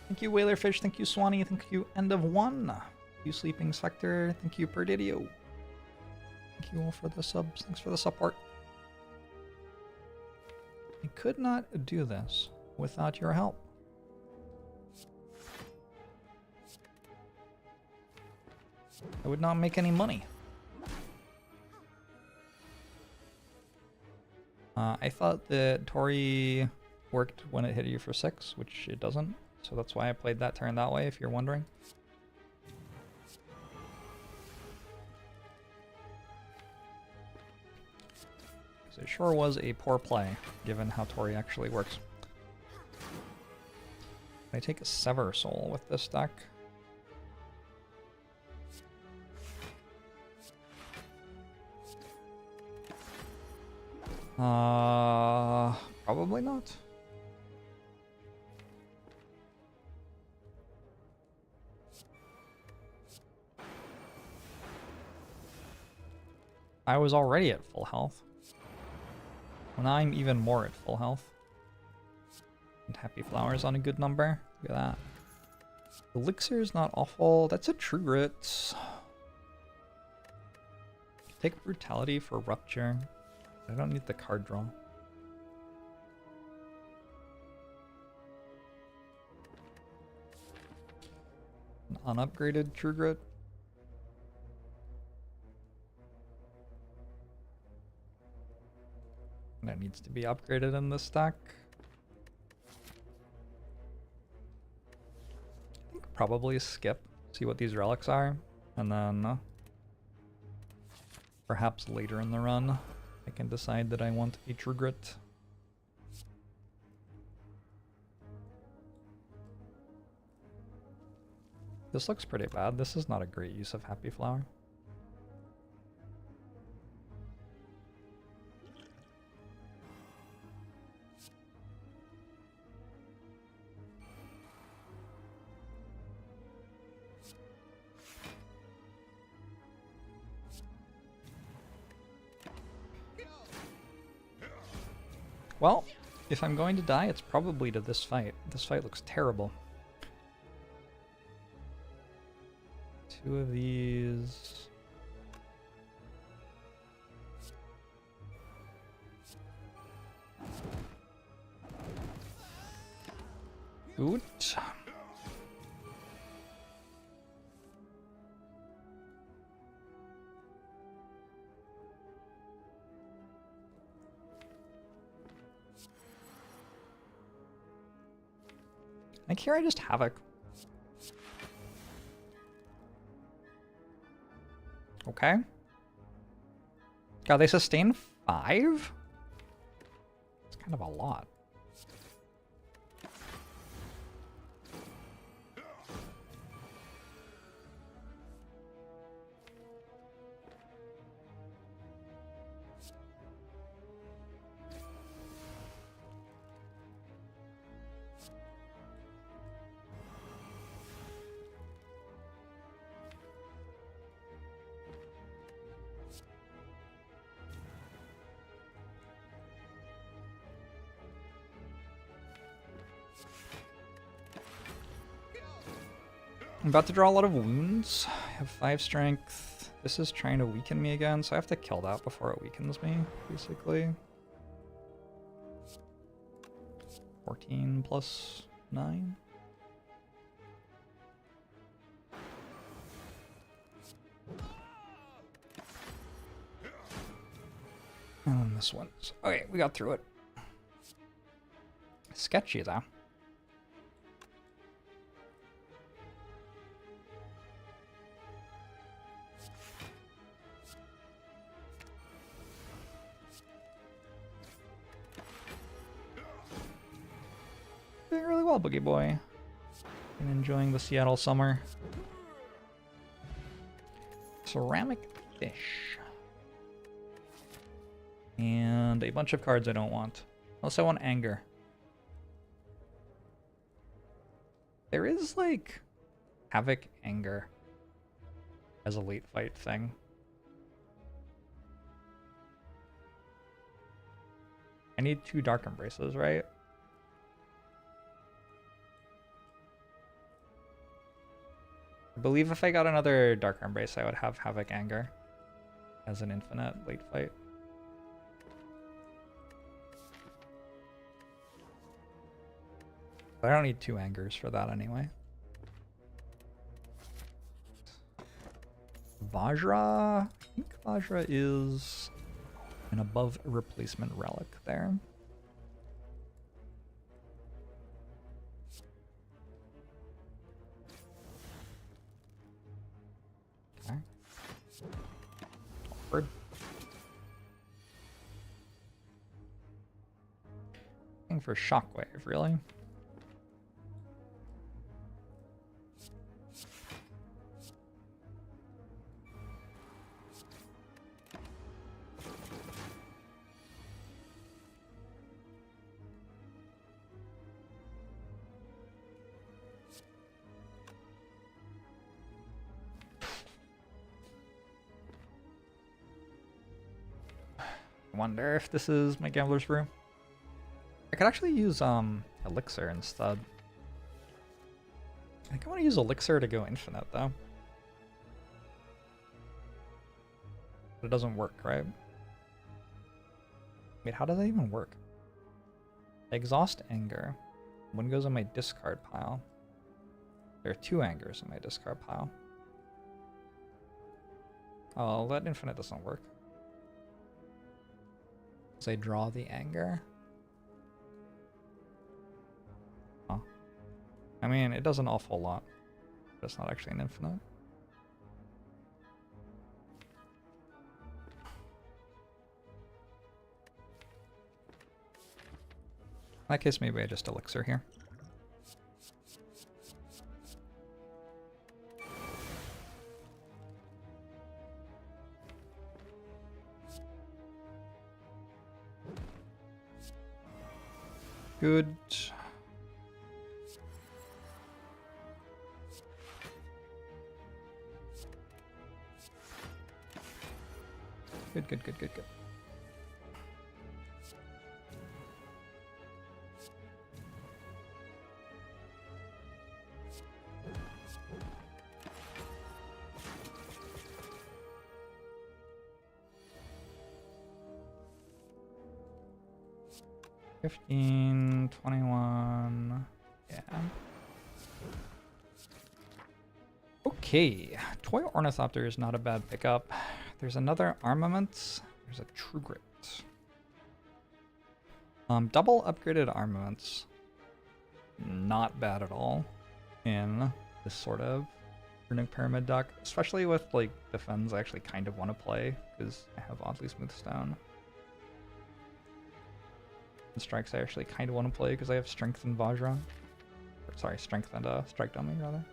Thank you, Whalerfish. Thank you, Swanee. Thank you, End of One. Thank you, Sleeping Spectre. Thank you, Perdidio. Thank you all for the subs. Thanks for the support. I could not do this without your help. I would not make any money. I thought that Tori worked when it hit you for 6, which it doesn't. So that's why I played that turn that way, if you're wondering. So it sure was a poor play, given how Tori actually works. I take a Sever Soul with this deck. Probably not. I was already at full health. Well, now I'm even more at full health. And Happy Flowers on a good number. Look at that. Elixir is not awful. That's a True Grit. Take Brutality for Rupture. I don't need the card draw. An unupgraded True Grit. That needs to be upgraded in this deck. I think probably skip, see what these relics are, and then perhaps later in the run I can decide that I want a True Grit. This looks pretty bad. This is not a great use of Happy Flower. Well, if I'm going to die, it's probably to this fight. This fight looks terrible. 2 of these. Good. I think here I just Havoc. Okay. God, they sustain 5? It's kind of a lot. I'm about to draw a lot of wounds. I have 5 strength. This is trying to weaken me again, so I have to kill that before it weakens me, basically. 14 plus 9. And then this one. Okay, we got through it. Sketchy though. Doing really well, Boogie Boy. Been enjoying the Seattle summer. Ceramic fish. And a bunch of cards I don't want. Unless I want anger. There is like Havoc Anger as a late fight thing. I need 2 Dark Embraces, right? I believe if I got another Dark Embrace, I would have Havoc Anger as an infinite late fight. But I don't need 2 Angers for that anyway. Vajra? I think Vajra is an above replacement relic there. Okay. Awkward. Looking for Shockwave, really? I wonder if this is my Gambler's Brew. I could actually use Elixir instead. I think I want to use Elixir to go infinite though. But it doesn't work, right? Wait, how does that even work? Exhaust Anger. One goes in my discard pile. There are 2 Angers in my discard pile. Oh, that infinite doesn't work. Because I draw the Anger. Huh. I mean, it does an awful lot. But it's not actually an infinite. In that case, maybe I just Elixir here. Good. Good, good, good, good, good. $15, $21, yeah. Okay, Toy Ornithopter is not a bad pickup. There's another Armaments. There's a True Grit. Double upgraded Armaments. Not bad at all in this sort of Runic Pyramid deck, especially with like defense I actually kind of want to play because I have Oddly Smooth Stone. And strikes I actually kind of want to play because I have Strength and Vajra. Or, sorry, Strength and Strike Dummy, rather.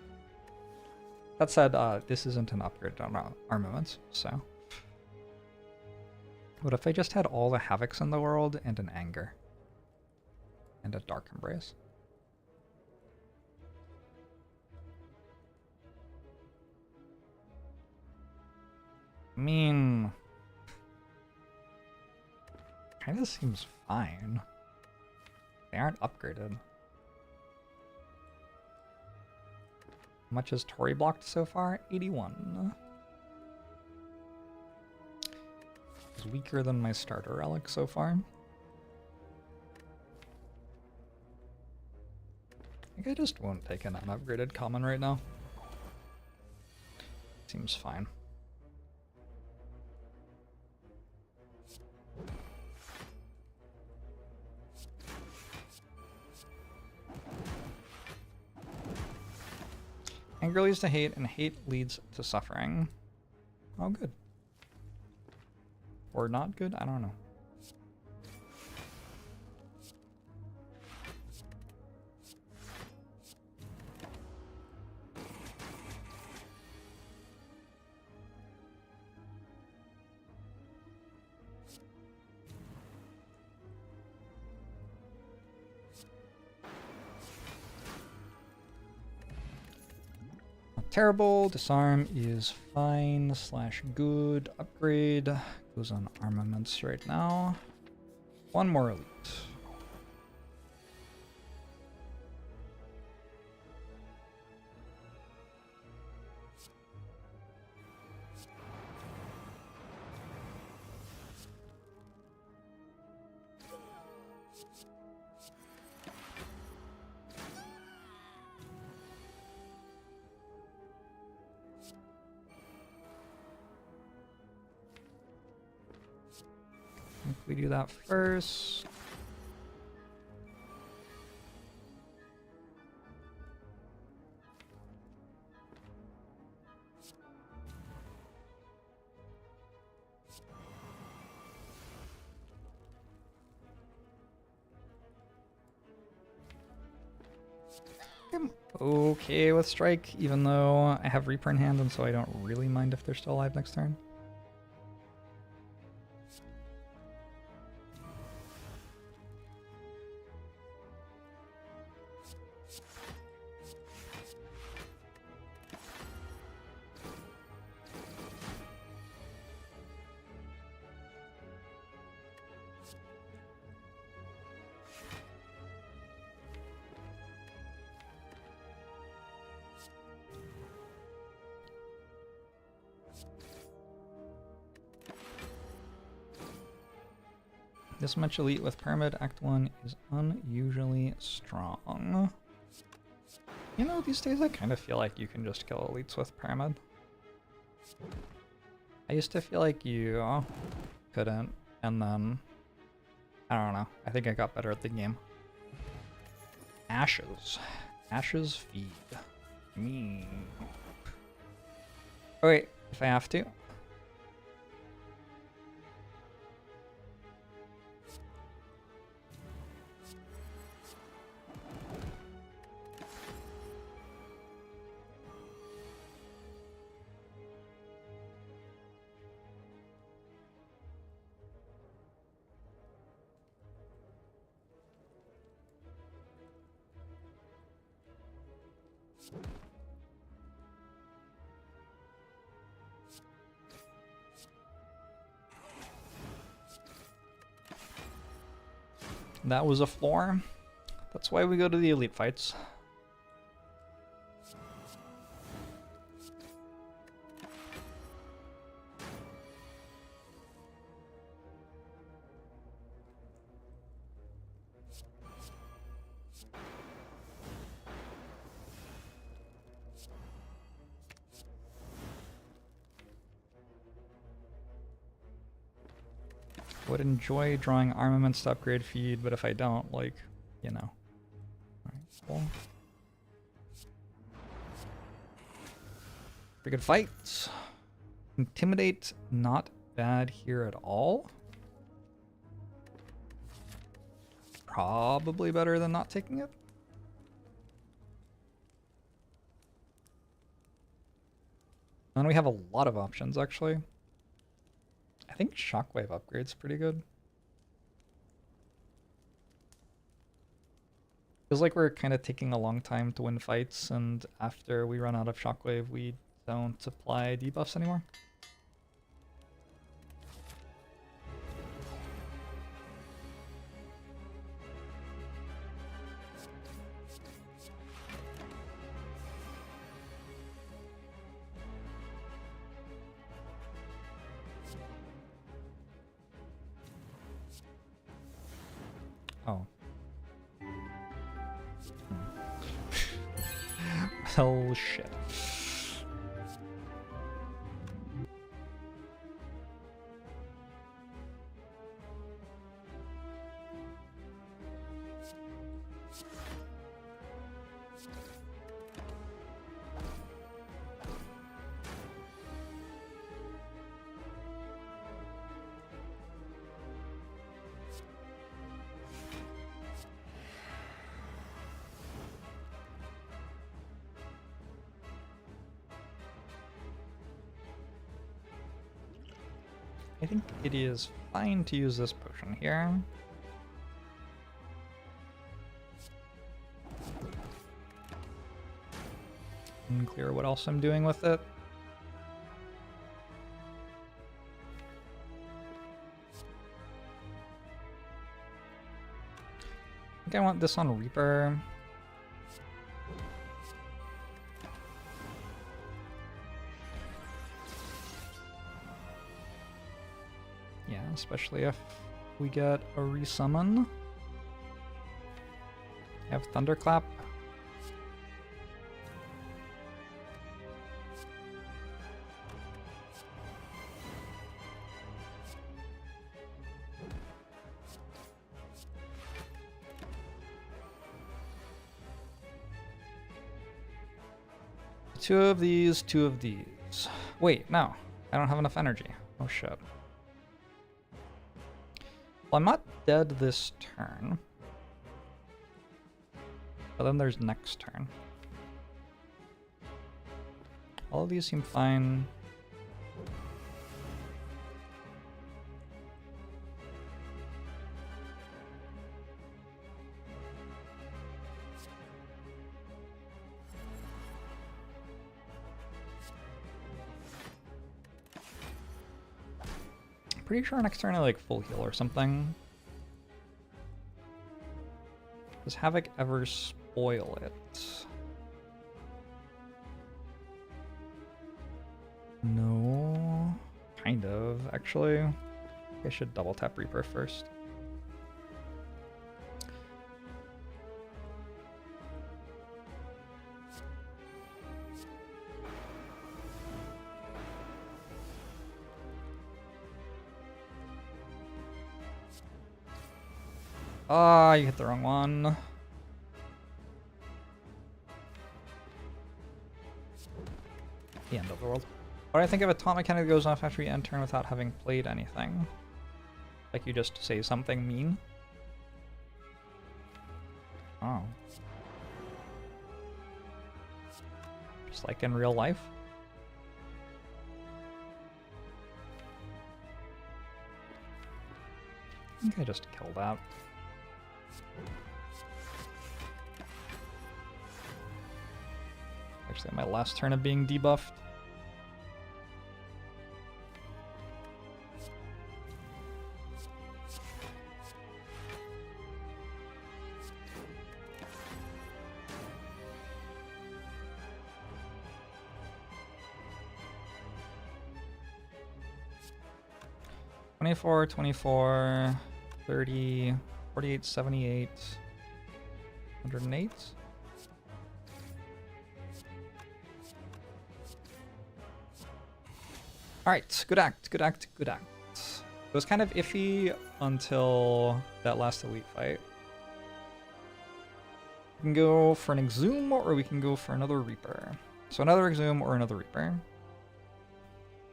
That said, this isn't an upgrade on Armaments, so. What if I just had all the Havocs in the world and an Anger? And a Dark Embrace? I mean, kind of seems fine. They aren't upgraded. How much has Tori blocked so far? 81. It's weaker than my starter relic so far. I think I just won't take an unupgraded common right now. Seems fine. Anger leads to hate, and hate leads to suffering. Oh, good. Or not good? I don't know. terrible. Disarm is fine slash good. Upgrade goes on armaments right now. One more elite. We do that first. I'm okay with strike, even though I have Reaper in hand, and so I don't really mind if they're still alive next turn. This much elite with Pyramid Act 1 is unusually strong. You know, these days I kind of feel like you can just kill elites with Pyramid. I used to feel like you couldn't, and then, I don't know, I think I got better at the game. Ashes. Ashes feed. Me. Oh wait, if I have to. That was a floor. That's why we go to the elite fights. Would enjoy drawing armaments to upgrade feed, but if I don't, like, you know. Alright, cool. Pretty good fight. Intimidate, not bad here at all. Probably better than not taking it. And we have a lot of options, actually. I think Shockwave upgrade's pretty good. Feels like we're kind of taking a long time to win fights, and after we run out of Shockwave, we don't apply debuffs anymore. Oh. Well, shit. I think it is fine to use this potion here. Unclear what else I'm doing with it. I think I want this on Reaper. Yeah, especially if we get a resummon. I have Thunderclap. Two of these, two of these. Wait, no. I don't have enough energy. Oh shit. Well, I'm not dead this turn. But then there's next turn. All of these seem fine. Pretty sure next turn I like full heal or something. Does Havoc ever spoil it? No. Kind of, actually. I should double tap Reaper first. Ah, you hit the wrong one. The end of the world. What do I think of a taunt mechanic that goes off after you end turn without having played anything? Like you just say something mean? Oh. Just like in real life? I think I just killed that. Actually, my last turn of being debuffed. $24, 30, 48, 78, 108. Alright, good act, good act, good act. It was kind of iffy until that last elite fight. We can go for an Exhume or we can go for another Reaper. So another Exhume or another Reaper.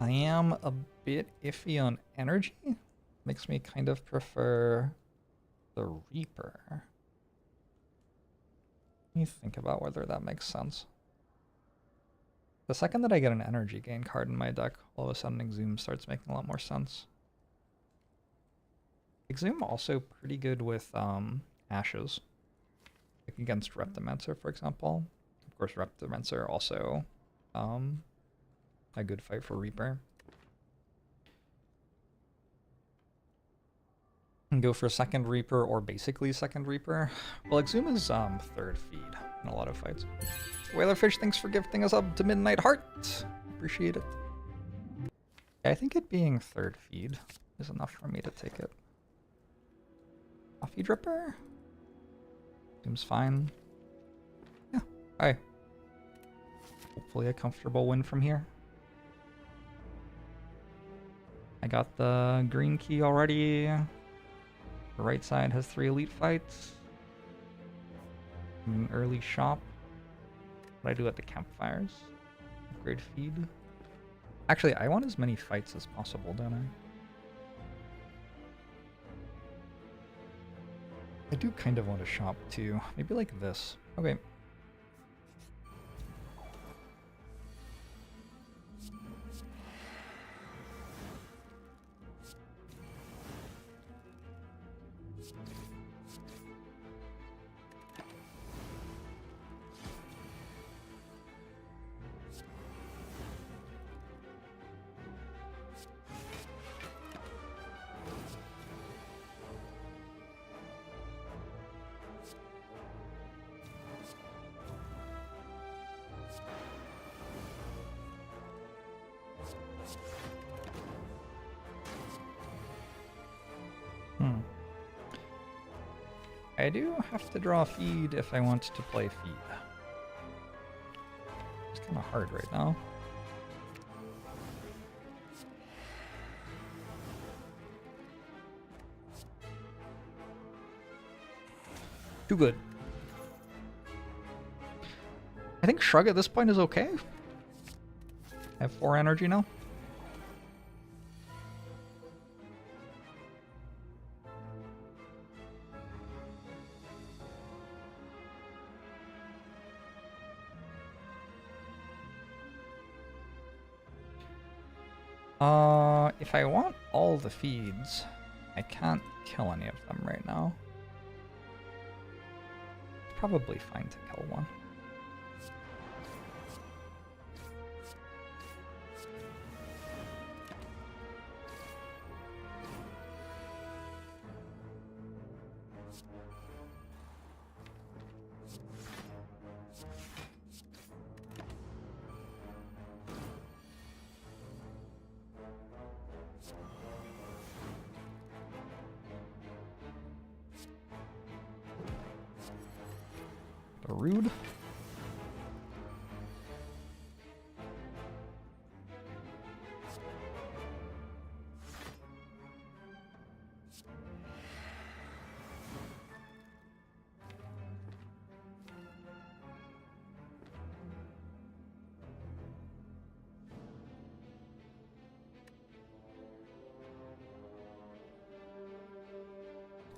I am a bit iffy on energy. Makes me kind of prefer the Reaper. Let me think about whether that makes sense. The second that I get an energy gain card in my deck, all of a sudden Exhume starts making a lot more sense. Exhume also pretty good with Ashes. Like against Reptimancer, for example. Of course, Reptimancer also a good fight for Reaper. And go for second Reaper or basically second Reaper. Well, Exhume is third feed in a lot of fights. Whalerfish, thanks for gifting us up to Midnight Heart. Appreciate it. Yeah, I think it being third feed is enough for me to take it. Coffee Dripper? Seems fine. Yeah, alright. Hopefully a comfortable win from here. I got the green key already. The right side has 3 elite fights. An early shop. What do I do at the campfires? Upgrade feed. Actually, I want as many fights as possible, don't I? I do kind of want a shop too. Maybe like this. Okay. I do have to draw a feed if I want to play feed. It's kind of hard right now. Too good. I think Shrug at this point is okay. I have 4 energy now. If I want all the feeds, I can't kill any of them right now. It's probably fine to kill one. Rude.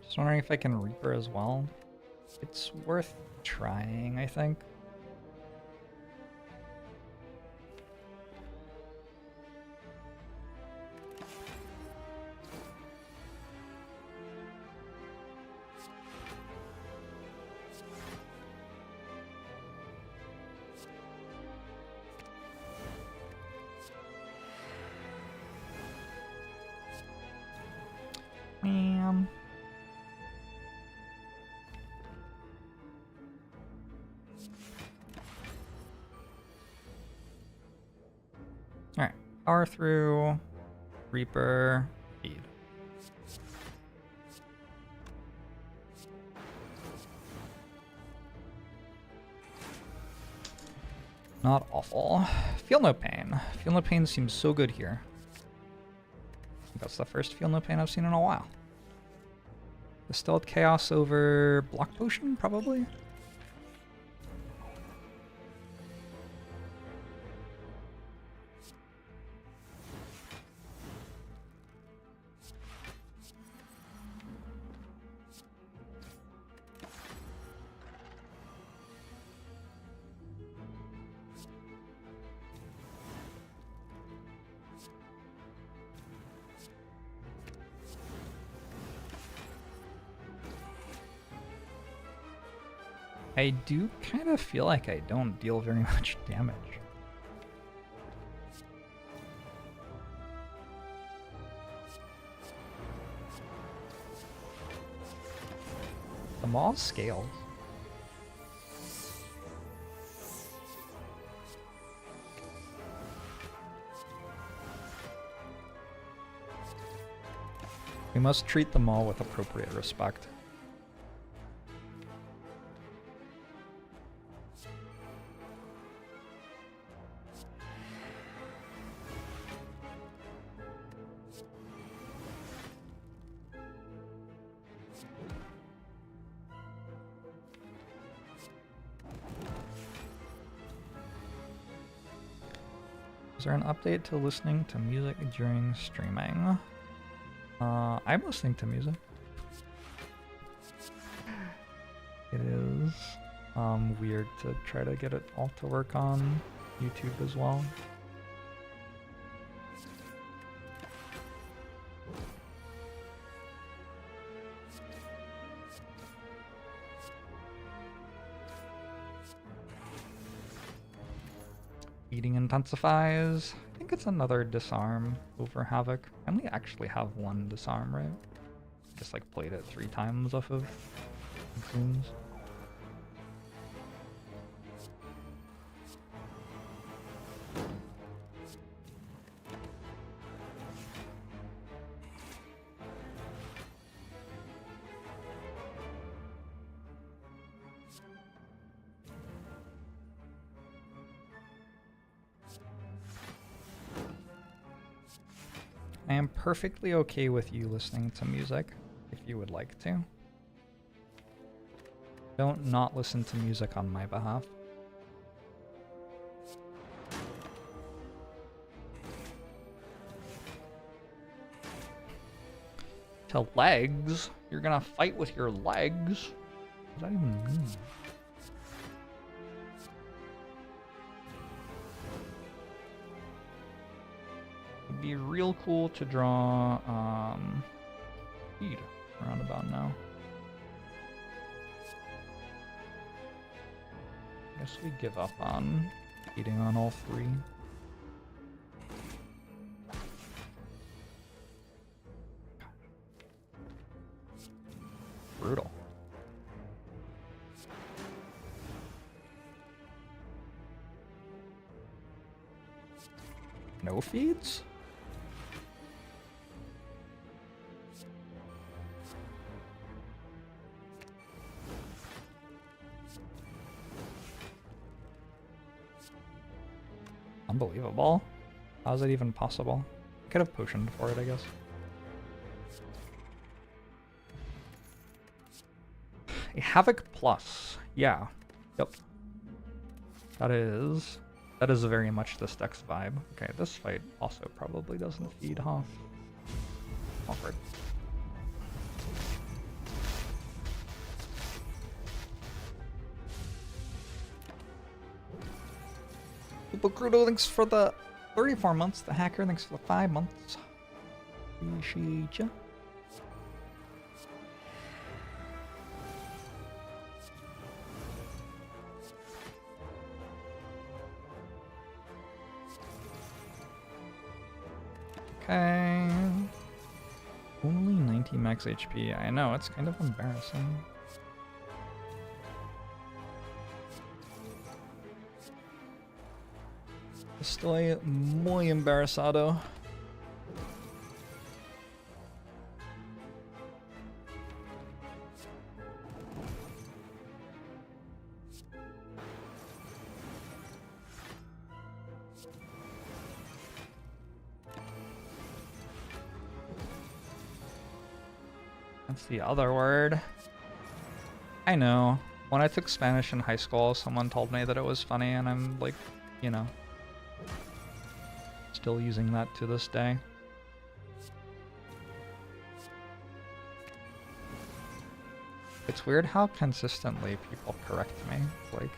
Just wondering if I can Reaper as well. It's worth trying, I think. Alright, power through, Reaper, feed. Not awful. Feel no pain. Feel no pain seems so good here. I think that's the first feel no pain I've seen in a while. Distilled Chaos over Block Potion, probably? I do kind of feel like I don't deal very much damage. The maul scales. We must treat them all with appropriate respect. Is there an update to listening to music during streaming? I'm listening to music. It is weird to try to get it all to work on YouTube as well. Eating intensifies. I think it's another disarm over Havoc. I only actually have one disarm, right? Just like played it 3 times off of Zooms. I am perfectly okay with you listening to music if you would like to. Don't not listen to music on my behalf. To legs? You're gonna fight with your legs? What does that even mean? It'd be real cool to draw speed around about now. I guess we give up on eating on all three. Brutal. No feeds? Unbelievable. How is that even possible? I could have potioned for it, I guess. A Havoc Plus. Yeah. Yep. That is very much this deck's vibe. Okay, this fight also probably doesn't feed, huh? Awkward. Bukrudo, thanks for the 34 months. The Hacker, thanks for the 5 months. Appreciate ya. Okay. Only 90 max HP. I know, it's kind of embarrassing. Estoy muy embarazado. That's the other word. I know. When I took Spanish in high school, someone told me that it was funny, and I'm like, you know, still using that to this day. It's weird how consistently people correct me. Like,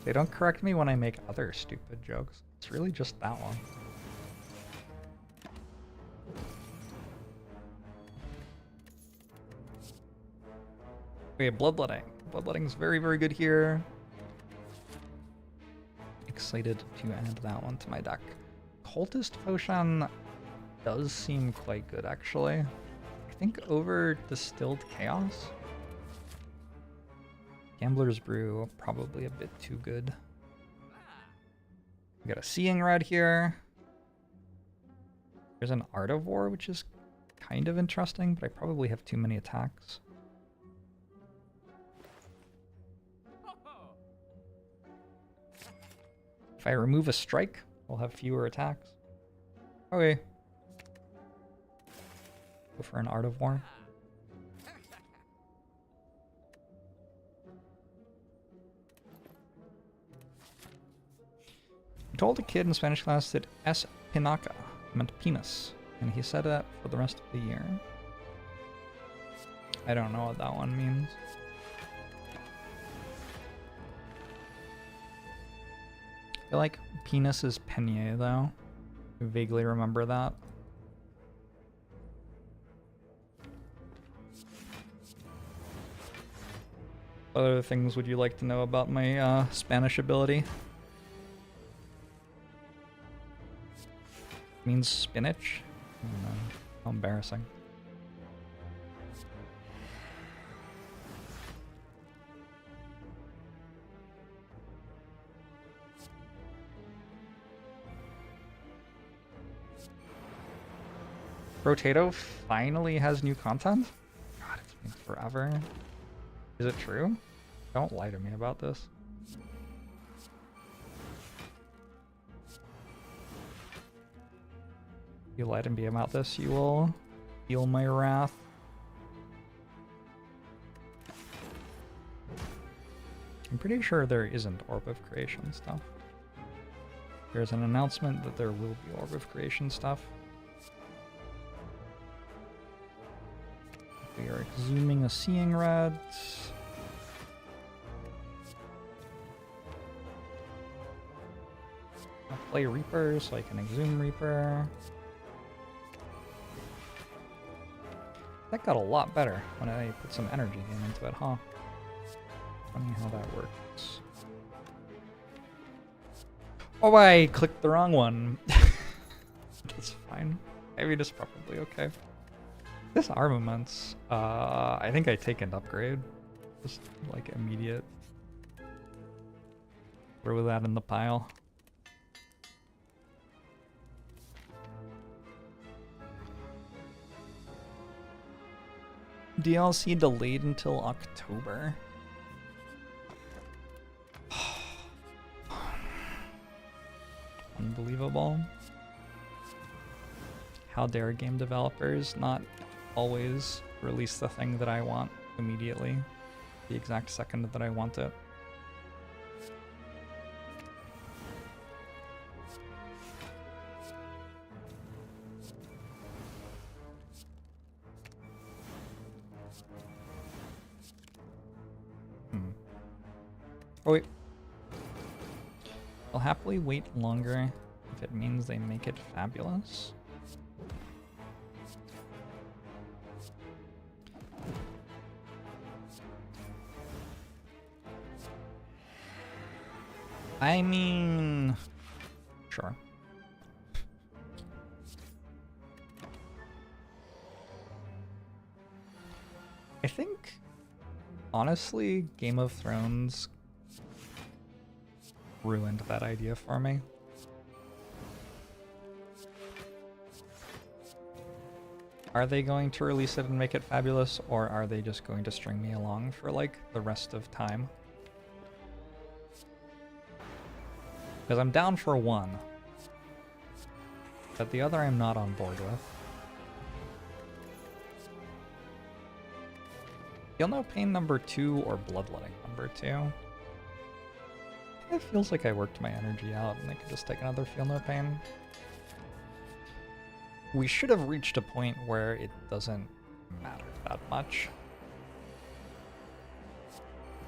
they don't correct me when I make other stupid jokes. It's really just that one. Okay, Bloodletting. Bloodletting's very, very good here. Excited to add that one to my deck. Cultist Potion does seem quite good, actually. I think over Distilled Chaos. Gambler's Brew, probably a bit too good. We got a Seeing Rod here. There's an Art of War, which is kind of interesting, but I probably have too many attacks. If I remove a strike, we'll have fewer attacks. Okay. Go for an Art of War. I told a kid in Spanish class that espinaca meant penis, and he said that for the rest of the year. I don't know what that one means. I feel like penis is Penier, though. I vaguely remember that. What other things would you like to know about my Spanish ability? It means spinach? I don't know. How embarrassing. Rotato finally has new content? God, it's been forever. Is it true? Don't lie to me about this. you lied to me about this, you will feel my wrath. I'm pretty sure there isn't Orb of Creation stuff. There's an announcement that there will be Orb of Creation stuff. We are exhuming a Seeing Red. I'll play Reaper so I can exhume Reaper. That got a lot better when I put some energy game into it, huh? Funny how that works. Oh, I clicked the wrong one. That's fine. I mean, it's probably okay. This Armaments, I think I take an upgrade. Just like immediate. Throw that in the pile. DLC delayed until October. Unbelievable. How dare game developers not always release the thing that I want immediately, the exact second that I want it. Oh wait. I'll happily wait longer if it means they make it fabulous. I mean, sure. I think, honestly, Game of Thrones ruined that idea for me. Are they going to release it and make it fabulous, or are they just going to string me along for like the rest of time? Because I'm down for one, but the other I'm not on board with. Feel No Pain number 2 or Bloodletting number 2? It feels like I worked my energy out and I could just take another Feel No Pain. We should have reached a point where it doesn't matter that much.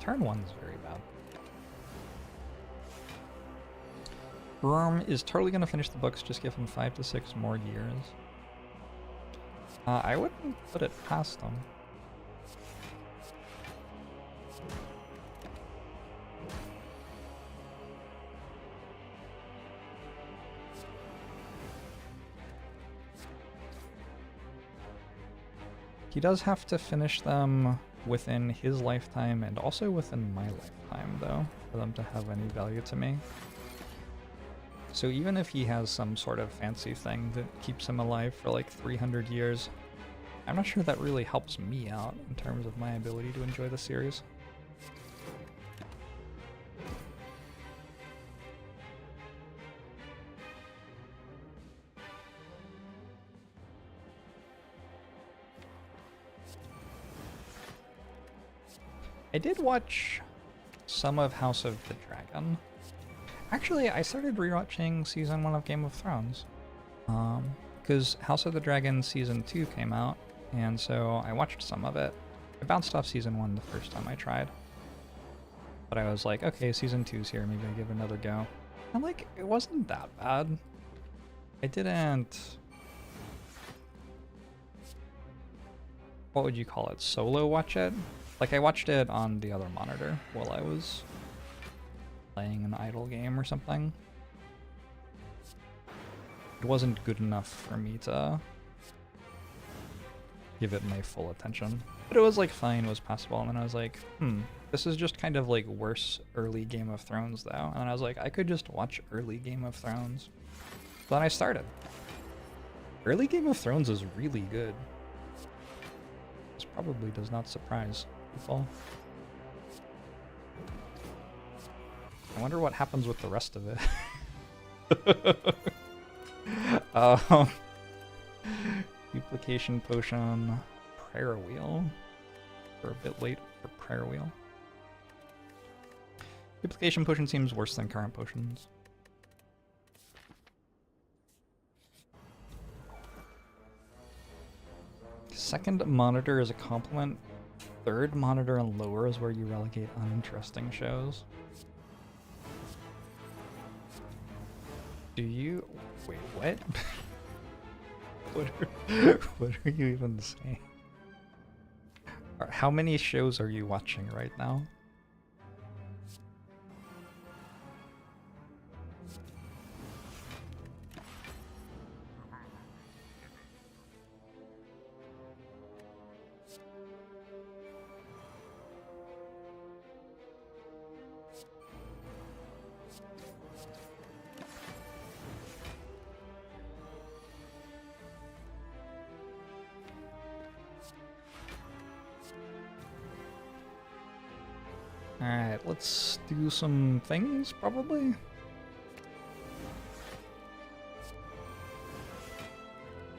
Turn 1 is very bad. Worm is totally going to finish the books, just give him 5 to 6 more years. I wouldn't put it past him. He does have to finish them within his lifetime and also within my lifetime, though, for them to have any value to me. So even if he has some sort of fancy thing that keeps him alive for like 300 years, I'm not sure that really helps me out in terms of my ability to enjoy the series. I did watch some of House of the Dragon. Actually, I started rewatching season 1 of Game of Thrones. Because House of the Dragon season 2 came out, and so I watched some of it. I bounced off season 1 the first time I tried. But I was like, okay, season 2's here, maybe I give it another go. And like, it wasn't that bad. I didn't... What would you call it? Solo watch it? Like, I watched it on the other monitor while I was playing an idle game or something. It wasn't good enough for me to give it my full attention. But it was like fine, it was passable, and then I was like, this is just kind of like worse early Game of Thrones though. And then I was like, I could just watch early Game of Thrones. So then I started. Early Game of Thrones is really good. This probably does not surprise people. I wonder what happens with the rest of it. Duplication potion, prayer wheel. We're a bit late for prayer wheel. Duplication potion seems worse than current potions. Second monitor is a compliment. Third monitor and lower is where you relegate uninteresting shows. Do you... Wait, what? What are you even saying? How many shows are you watching right now? Alright, let's do some things, probably.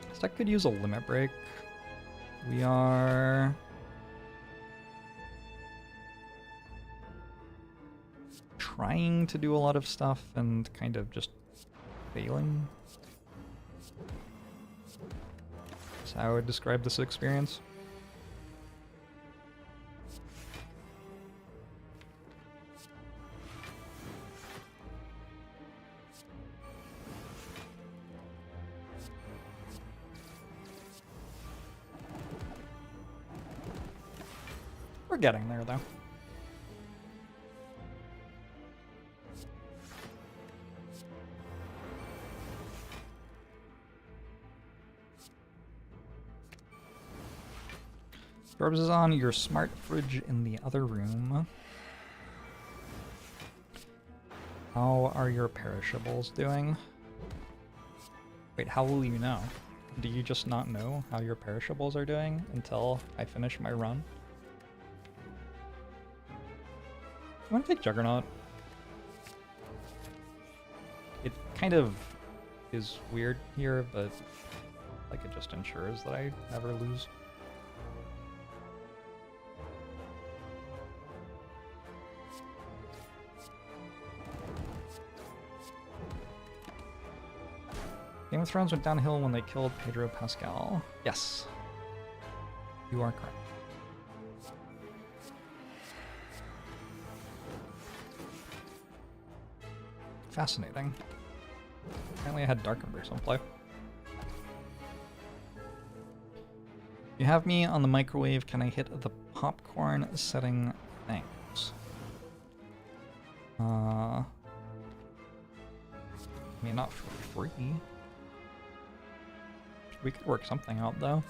This deck could use a limit break. We are... trying to do a lot of stuff and kind of just failing. That's how I would describe this experience. We're getting there, though. Doorbs is on, your smart fridge in the other room. How are your perishables doing? Wait, how will you know? Do you just not know how your perishables are doing until I finish my run? I want to take Juggernaut. It kind of is weird here, but like it just ensures that I never lose. Game of Thrones went downhill when they killed Pedro Pascal. Yes. You are correct. Fascinating. Apparently I had Dark Embrace on play. You have me on the microwave. Can I hit the popcorn setting? Thanks. I mean, not for free. We could work something out, though.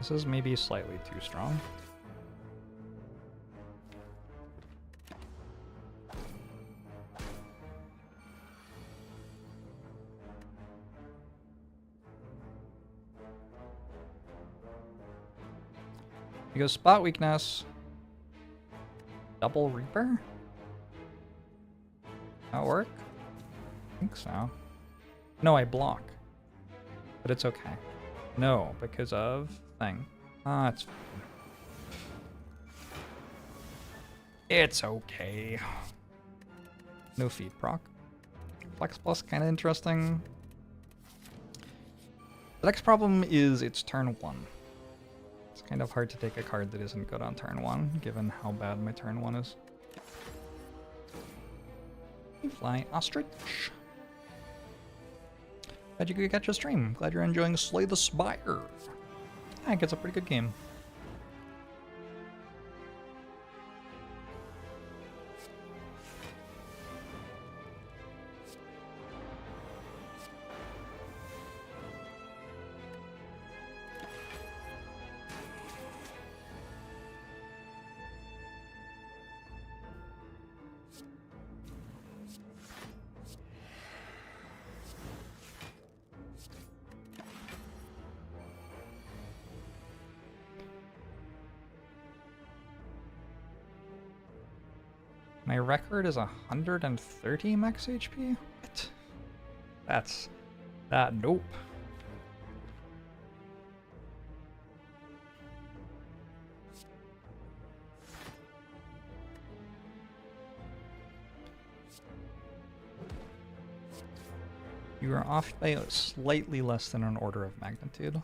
This is maybe slightly too strong. You go spot weakness. Double Reaper? That work? I think so. No, I block. But it's okay. No, because of thing. Ah, it's fine. It's okay. No feed proc. Flex Plus kind of interesting. The next problem is it's turn 1. It's kind of hard to take a card that isn't good on turn 1, given how bad my turn 1 is. Fly Ostrich. Glad you could catch a stream. Glad you're enjoying Slay the Spire. I think it's a pretty good game. My record is 130 max HP? What? That's... nope. You are off by slightly less than an order of magnitude.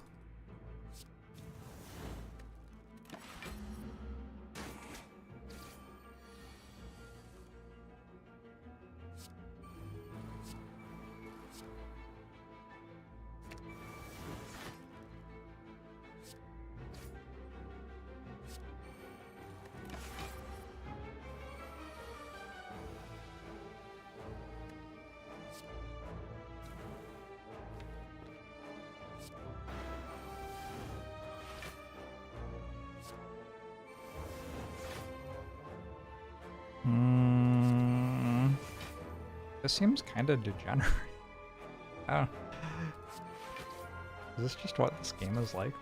This seems kind of degenerate. Oh. Is this just what this game is like?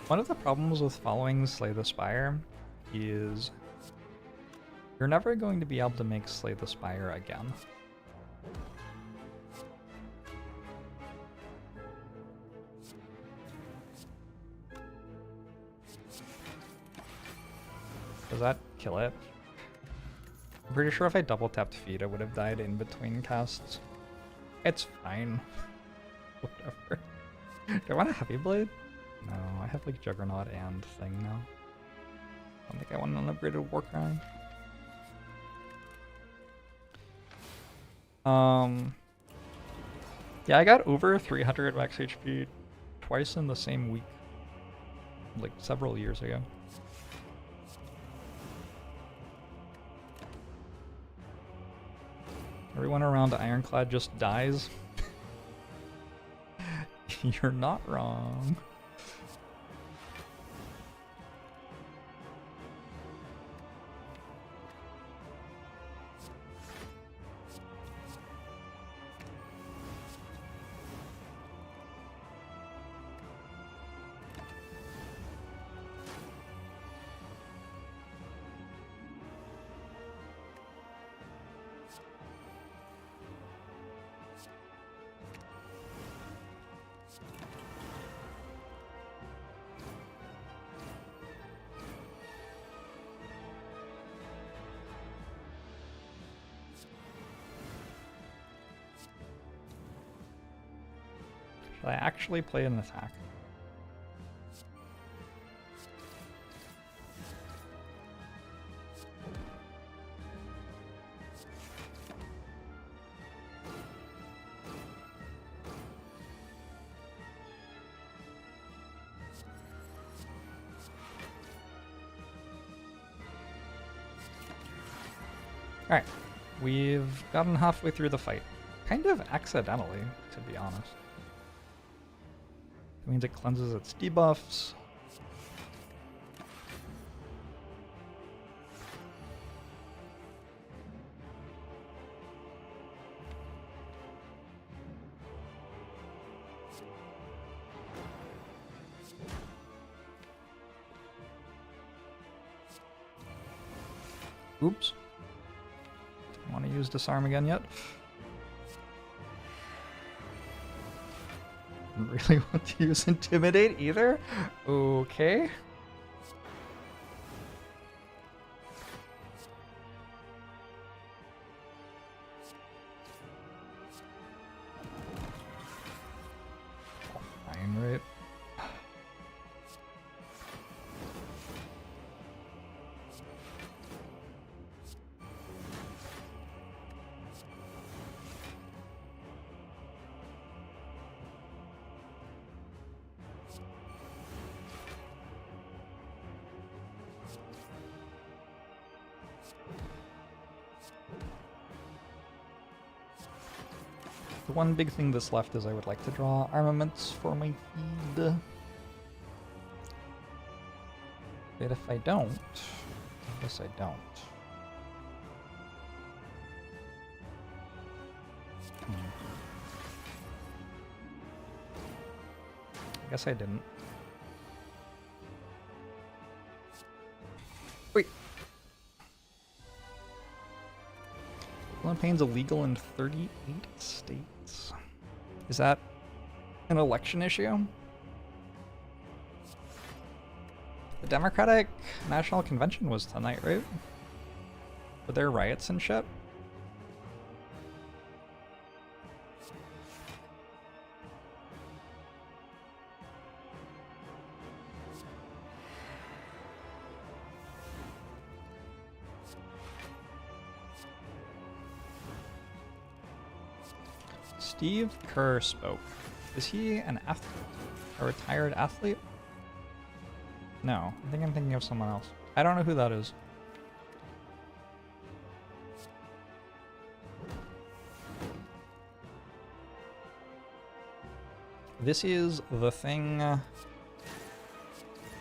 One of the problems with following Slay the Spire is you're never going to be able to make Slay the Spire again. Does that kill it? I'm pretty sure if I double tapped feed, I would have died in between casts. It's fine. Whatever. Do I want a heavy blade? No, I have like Juggernaut and thing now. I don't think I want an upgraded Warcry. Yeah, I got over 300 max HP twice in the same week, like several years ago. Everyone around Ironclad just dies. You're not wrong. Should I actually play an attack? Alright, we've gotten halfway through the fight. Kind of accidentally, to be honest. That means it cleanses its debuffs. Oops. Don't want to use Disarm again yet. Don't really want to use Intimidate either. Okay. Fine, right? The one big thing that's left is I would like to draw Armaments for my feed. But if I don't, I guess I don't. I guess I didn't. Wait. Feel no Pain's illegal in 38 states. Is that an election issue? The Democratic National Convention was tonight, right? Were there riots and shit? Steve Kerr spoke. Is he an athlete? A retired athlete? No, I think I'm thinking of someone else. I don't know who that is. This is the thing I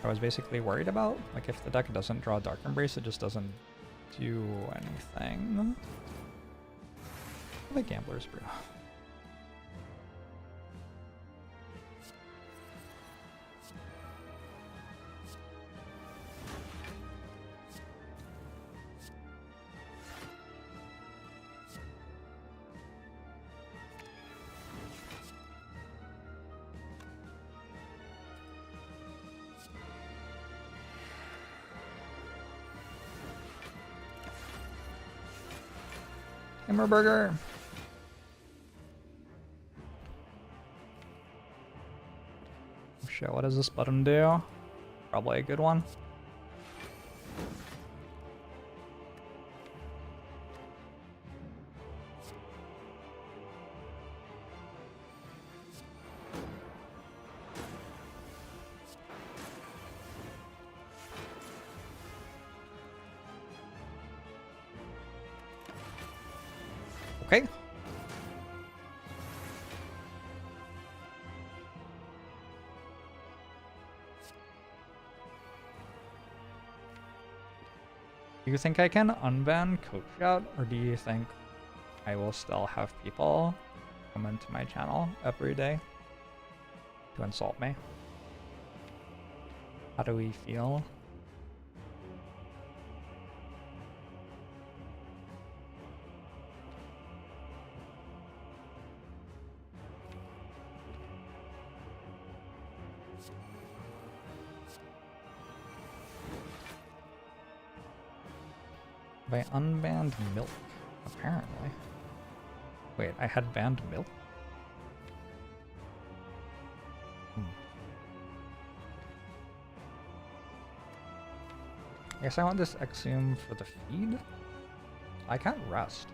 was basically worried about. Like, if the deck doesn't draw Dark Embrace, it just doesn't do anything. The Gambler's Brew. Hammerburger. Oh shit, what does this button do? Probably a good one. Okay. Do you think I can unban Coach Out, or do you think I will still have people come into my channel every day to insult me? How do we feel? I unbanned milk, apparently. Wait, I had banned milk? I guess I want this Exhume for the feed? I can't rest.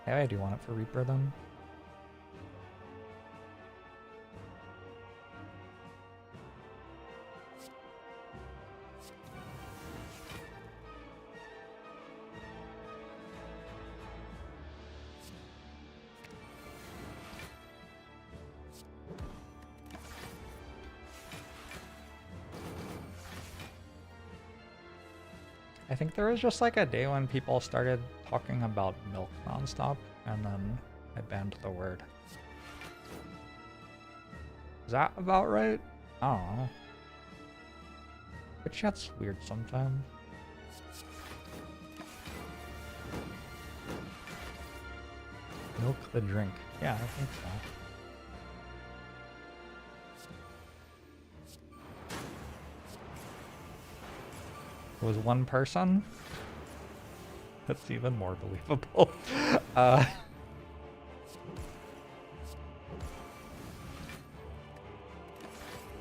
Yeah, I do want it for Reaper then. I think there was just like a day when people started talking about milk nonstop, and then I banned the word. Is that about right? I don't know. But chat's weird sometimes. Milk the drink. Yeah, I think so. It was one person? That's even more believable.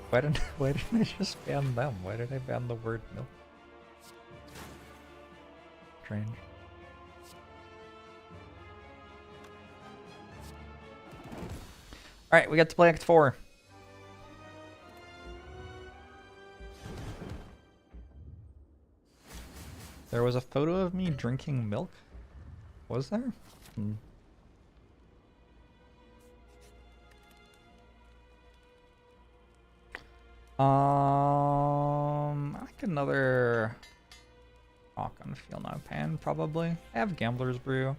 Why didn't I just ban them? Why did I ban the word milk? Strange. Alright, we got to play Act 4. There was a photo of me drinking milk? Was there? I like another rock on Feel No Pain, probably. I have Gambler's Brew.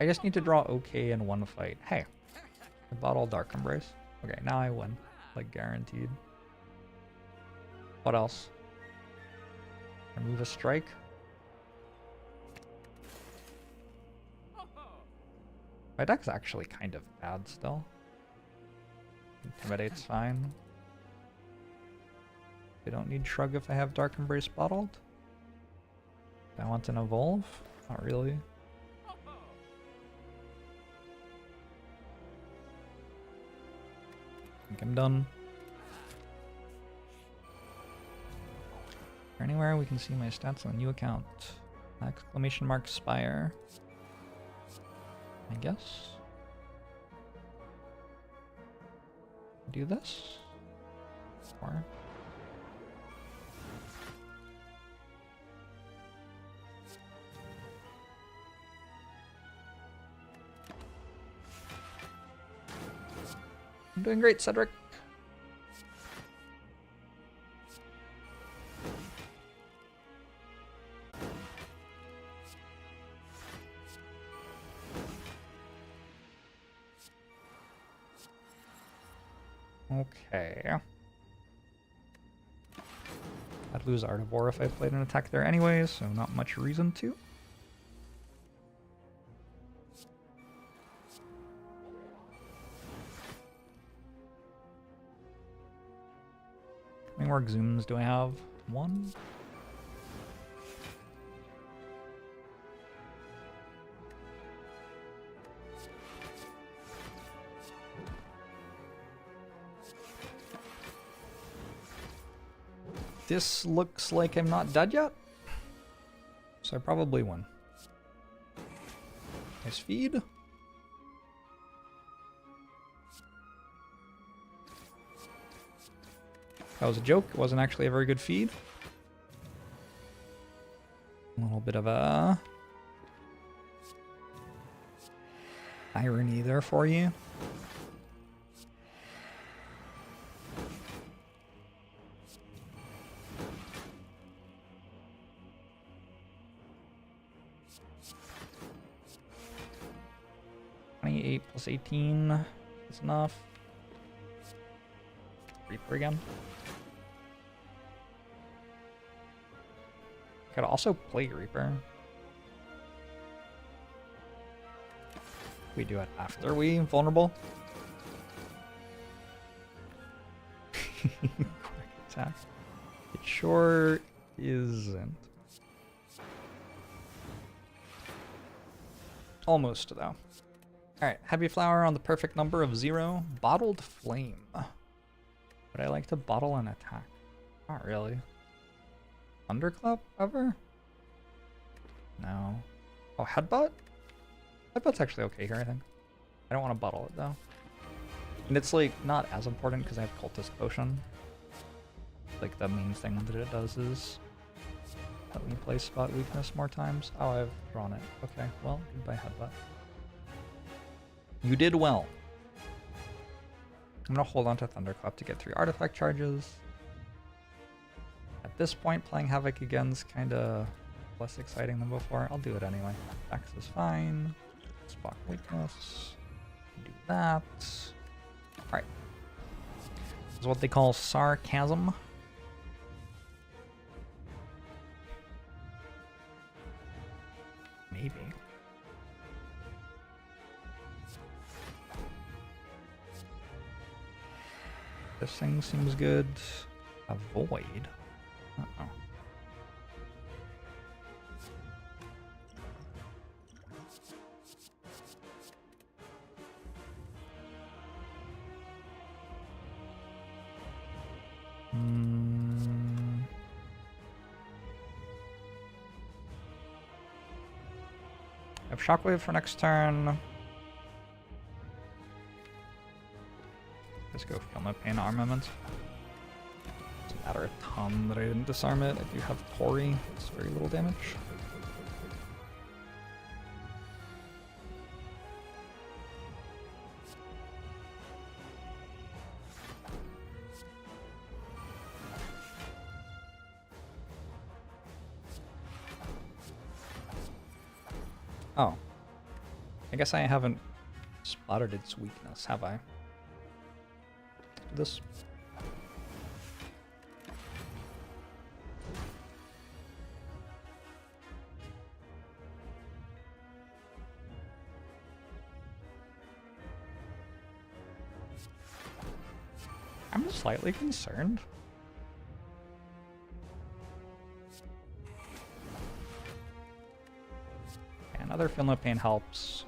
I just need to draw okay in one fight. Hey, I bought all Dark Embrace. Okay, now I win. Like, guaranteed. What else? Remove a strike. My deck's actually kind of bad still. Intimidate's fine. I don't need Shrug if I have Dark Embrace bottled. Do I want an Evolve? Not really. I think I'm done. Is there anywhere we can see my stats on the new account? Exclamation mark Spire. I guess. Do this? Or... I'm doing great, Cedric. Okay. I'd lose Artivore if I played an attack there anyways, so not much reason to. How many more Exhumes do I have? One? This looks like I'm not dead yet, so I probably win. Nice feed. That was a joke. It wasn't actually a very good feed. A little bit of a irony there for you. Plus 18 is enough. Reaper again. Could also play Reaper. We do it after we vulnerable. Quick attack. It sure isn't. Almost though. Alright, Heavy Flower on the perfect number of 0. Bottled Flame. Would I like to bottle an attack? Not really. Thunderclap ever? No. Oh, Headbutt? Headbutt's actually okay here, I think. I don't want to bottle it though. And it's like not as important because I have Cultist Potion. Like the main thing that it does is let me play Spot Weakness more times. Oh, I've drawn it. Okay, well, goodbye Headbutt. You did well. I'm gonna hold on to Thunderclap to get 3 artifact charges. At this point, playing Havoc again's kinda less exciting than before. I'll do it anyway. Dex is fine. Spot Weakness. Do that. Alright. This is what they call sarcasm. Maybe. This thing seems good. Avoid. Uh-oh. I have Shockwave for next turn. Let's go feel no pain Armaments. Doesn't matter a ton that I didn't disarm it. I do have Tori. It's very little damage. Oh. I guess I haven't spotted its weakness, have I? This. I'm slightly concerned. Okay, another Finlow Pain helps.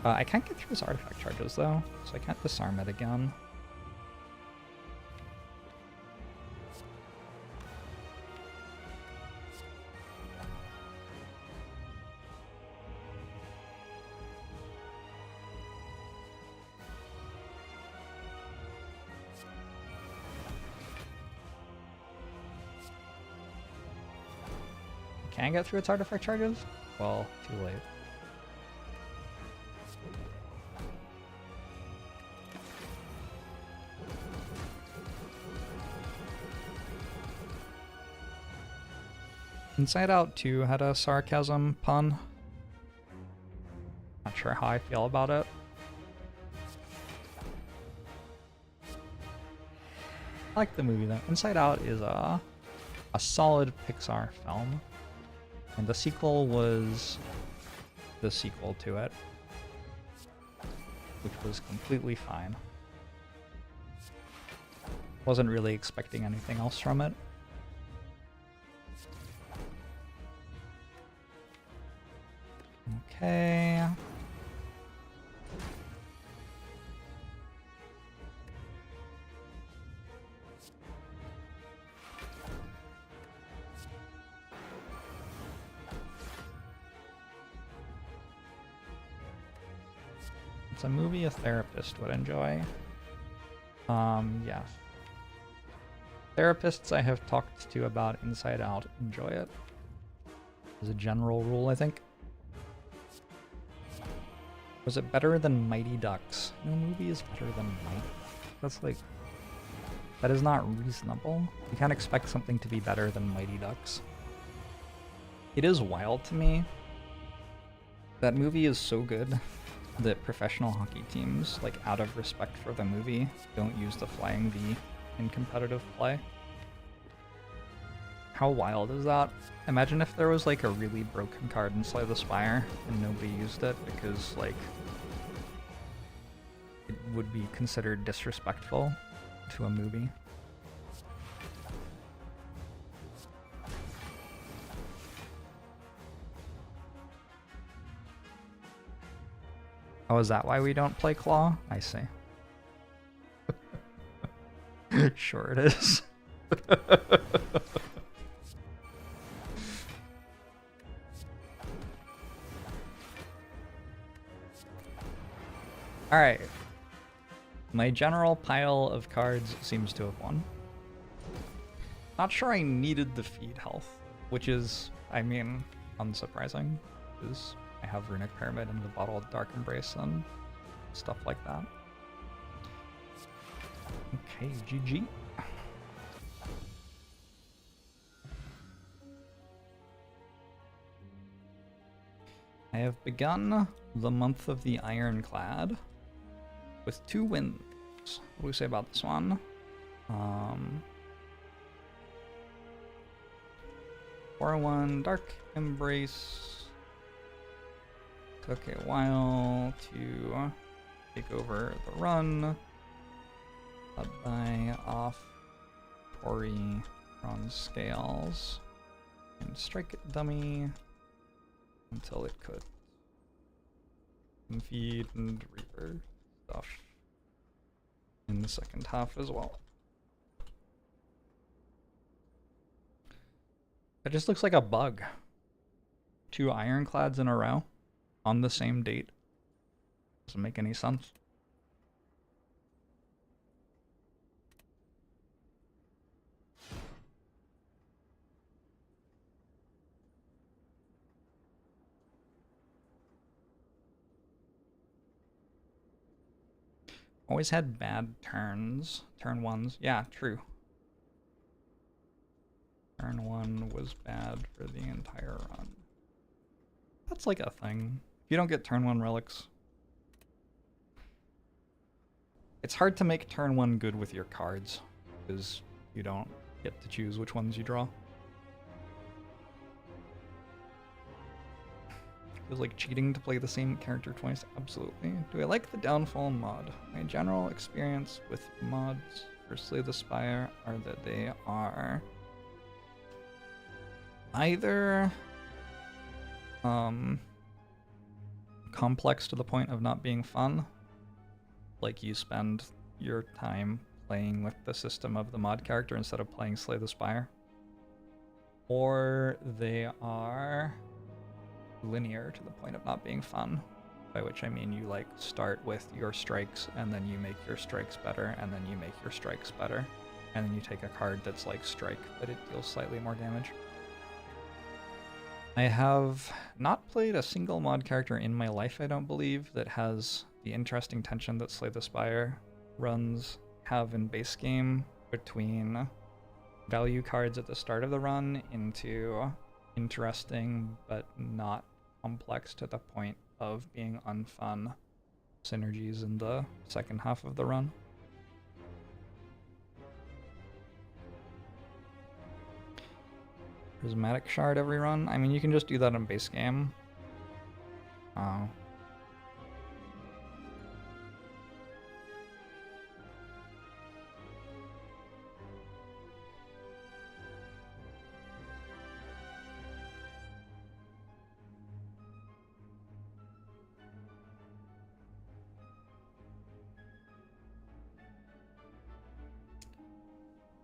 I can't get through his artifact charges though, so I can't disarm it again. Can I get through its artifact charges? Well, too late. Inside Out 2 had a sarcasm pun. Not sure how I feel about it. I like the movie though. Inside Out is a solid Pixar film. And the sequel was the sequel to it, which was completely fine. Wasn't really expecting anything else from it. Okay. It's a movie a therapist would enjoy. Yeah. Therapists I have talked to about Inside Out enjoy it. As a general rule, I think. Was it better than Mighty Ducks? No movie is better than Mighty Ducks. That's like... That is not reasonable. You can't expect something to be better than Mighty Ducks. It is wild to me. That movie is so good that professional hockey teams, like out of respect for the movie, don't use the flying V in competitive play. How wild is that? Imagine if there was like a really broken card in Slay the Spire and nobody used it because like it would be considered disrespectful to a movie. Oh, is that why we don't play Claw? I see. Sure it is. Alright. My general pile of cards seems to have won. Not sure I needed the feed health, which is, I mean, unsurprising, because I have Runic Pyramid and the Bottled Dark Embrace and stuff like that. Okay, GG. I have begun the month of the Ironclad with 2 wins. What do we say about this one? 4-1 Dark Embrace. Took a while to take over the run. Led by off Tori on scales. And strike it dummy until it could. And feed and reaper stuff in the second half as well. That just looks like a bug. 2 Ironclads in a row on the same date. Doesn't make any sense. Always had bad turns. Turn 1s. Yeah, true. Turn 1 was bad for the entire run. That's like a thing. If you don't get turn 1 relics, it's hard to make turn 1 good with your cards, because you don't get to choose which ones you draw. Feels like cheating to play the same character twice. Absolutely. Do I like the Downfall mod? My general experience with mods for Slay the Spire are that they are either complex to the point of not being fun, like you spend your time playing with the system of the mod character instead of playing Slay the Spire, or they are linear to the point of not being fun, by which I mean you like start with your strikes and then you make your strikes better and then you make your strikes better and then you take a card that's like strike but it deals slightly more damage. I have not played a single mod character in my life, I don't believe, that has the interesting tension that Slay the Spire runs have in base game between value cards at the start of the run into interesting but not complex to the point of being unfun synergies in the second half of the run. Prismatic Shard every run? I mean, you can just do that in base game.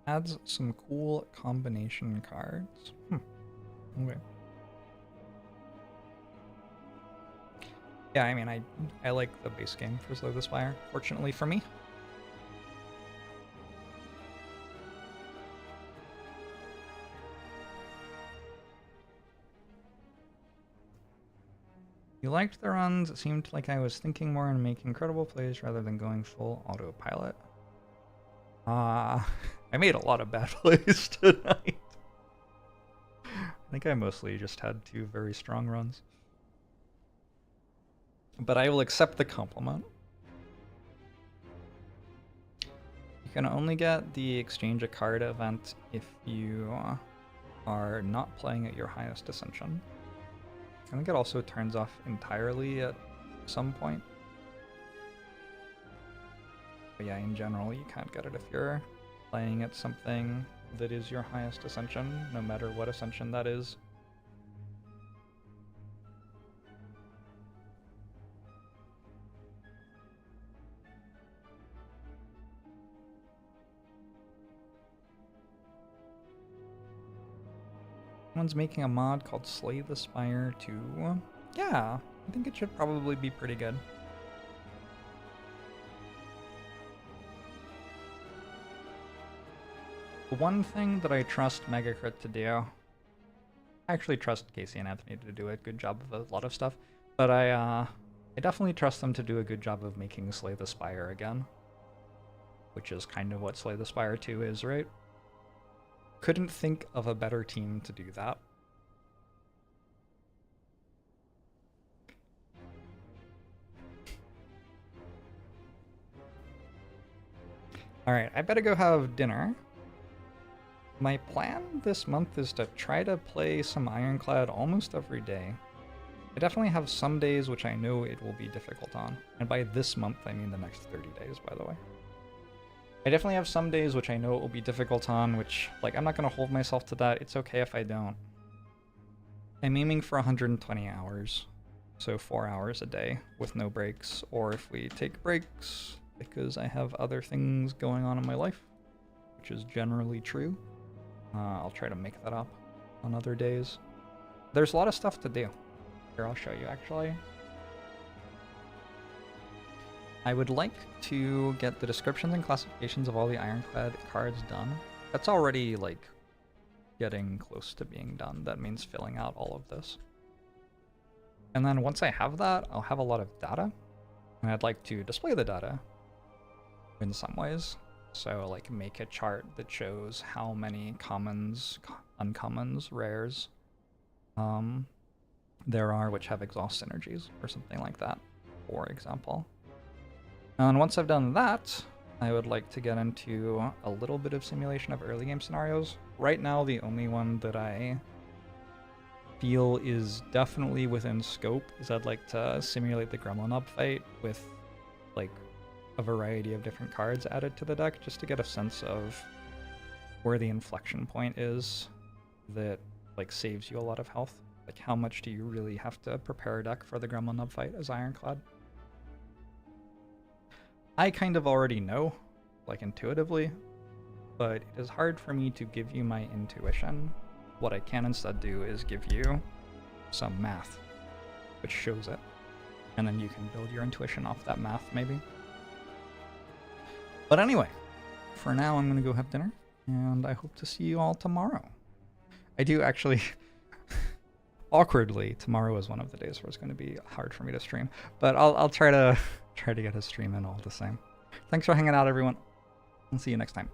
Adds some cool combination cards. Okay. Yeah, I mean, I like the base game for Slay the Spire, fortunately for me. You liked the runs. It seemed like I was thinking more and making incredible plays rather than going full autopilot. I made a lot of bad plays tonight. I think I mostly just had 2 very strong runs. But I will accept the compliment. You can only get the exchange a card event if you are not playing at your highest ascension. I think it also turns off entirely at some point. But yeah, in general, you can't get it if you're playing at something that is your highest ascension, no matter what ascension that is. Someone's making a mod called Slay the Spire 2. Yeah, I think it should probably be pretty good. The one thing that I trust Megacrit to do, I actually trust Casey and Anthony to do a good job of a lot of stuff, but I definitely trust them to do a good job of making Slay the Spire again, which is kind of what Slay the Spire 2 is, right? Couldn't think of a better team to do that. Alright, I better go have dinner. My plan this month is to try to play some Ironclad almost every day. I definitely have some days which I know it will be difficult on. And by this month, I mean the next 30 days, by the way. I definitely have some days which I know it will be difficult on, which, like, I'm not going to hold myself to that. It's okay if I don't. I'm aiming for 120 hours. So 4 hours a day with no breaks. Or if we take breaks, because I have other things going on in my life, which is generally true. I'll try to make that up on other days. There's a lot of stuff to do. Here, I'll show you, actually. I would like to get the descriptions and classifications of all the Ironclad cards done. That's already, like, getting close to being done. That means filling out all of this. And then once I have that, I'll have a lot of data. And I'd like to display the data in some ways. So, like, make a chart that shows how many commons, uncommons, rares there are which have exhaust synergies, or something like that, for example. And once I've done that, I would like to get into a little bit of simulation of early game scenarios. Right now, the only one that I feel is definitely within scope is I'd like to simulate the Gremlin Up fight with like a variety of different cards added to the deck just to get a sense of where the inflection point is that like saves you a lot of health. Like how much do you really have to prepare a deck for the Gremlin Up fight as Ironclad? I kind of already know, like intuitively, but it is hard for me to give you my intuition. What I can instead do is give you some math, which shows it. And then you can build your intuition off that math, maybe. But anyway, for now I'm going to go have dinner, and I hope to see you all tomorrow. I do actually, awkwardly, tomorrow is one of the days where it's going to be hard for me to stream, but I'll try to get a stream in all the same. Thanks for hanging out, everyone. I'll see you next time.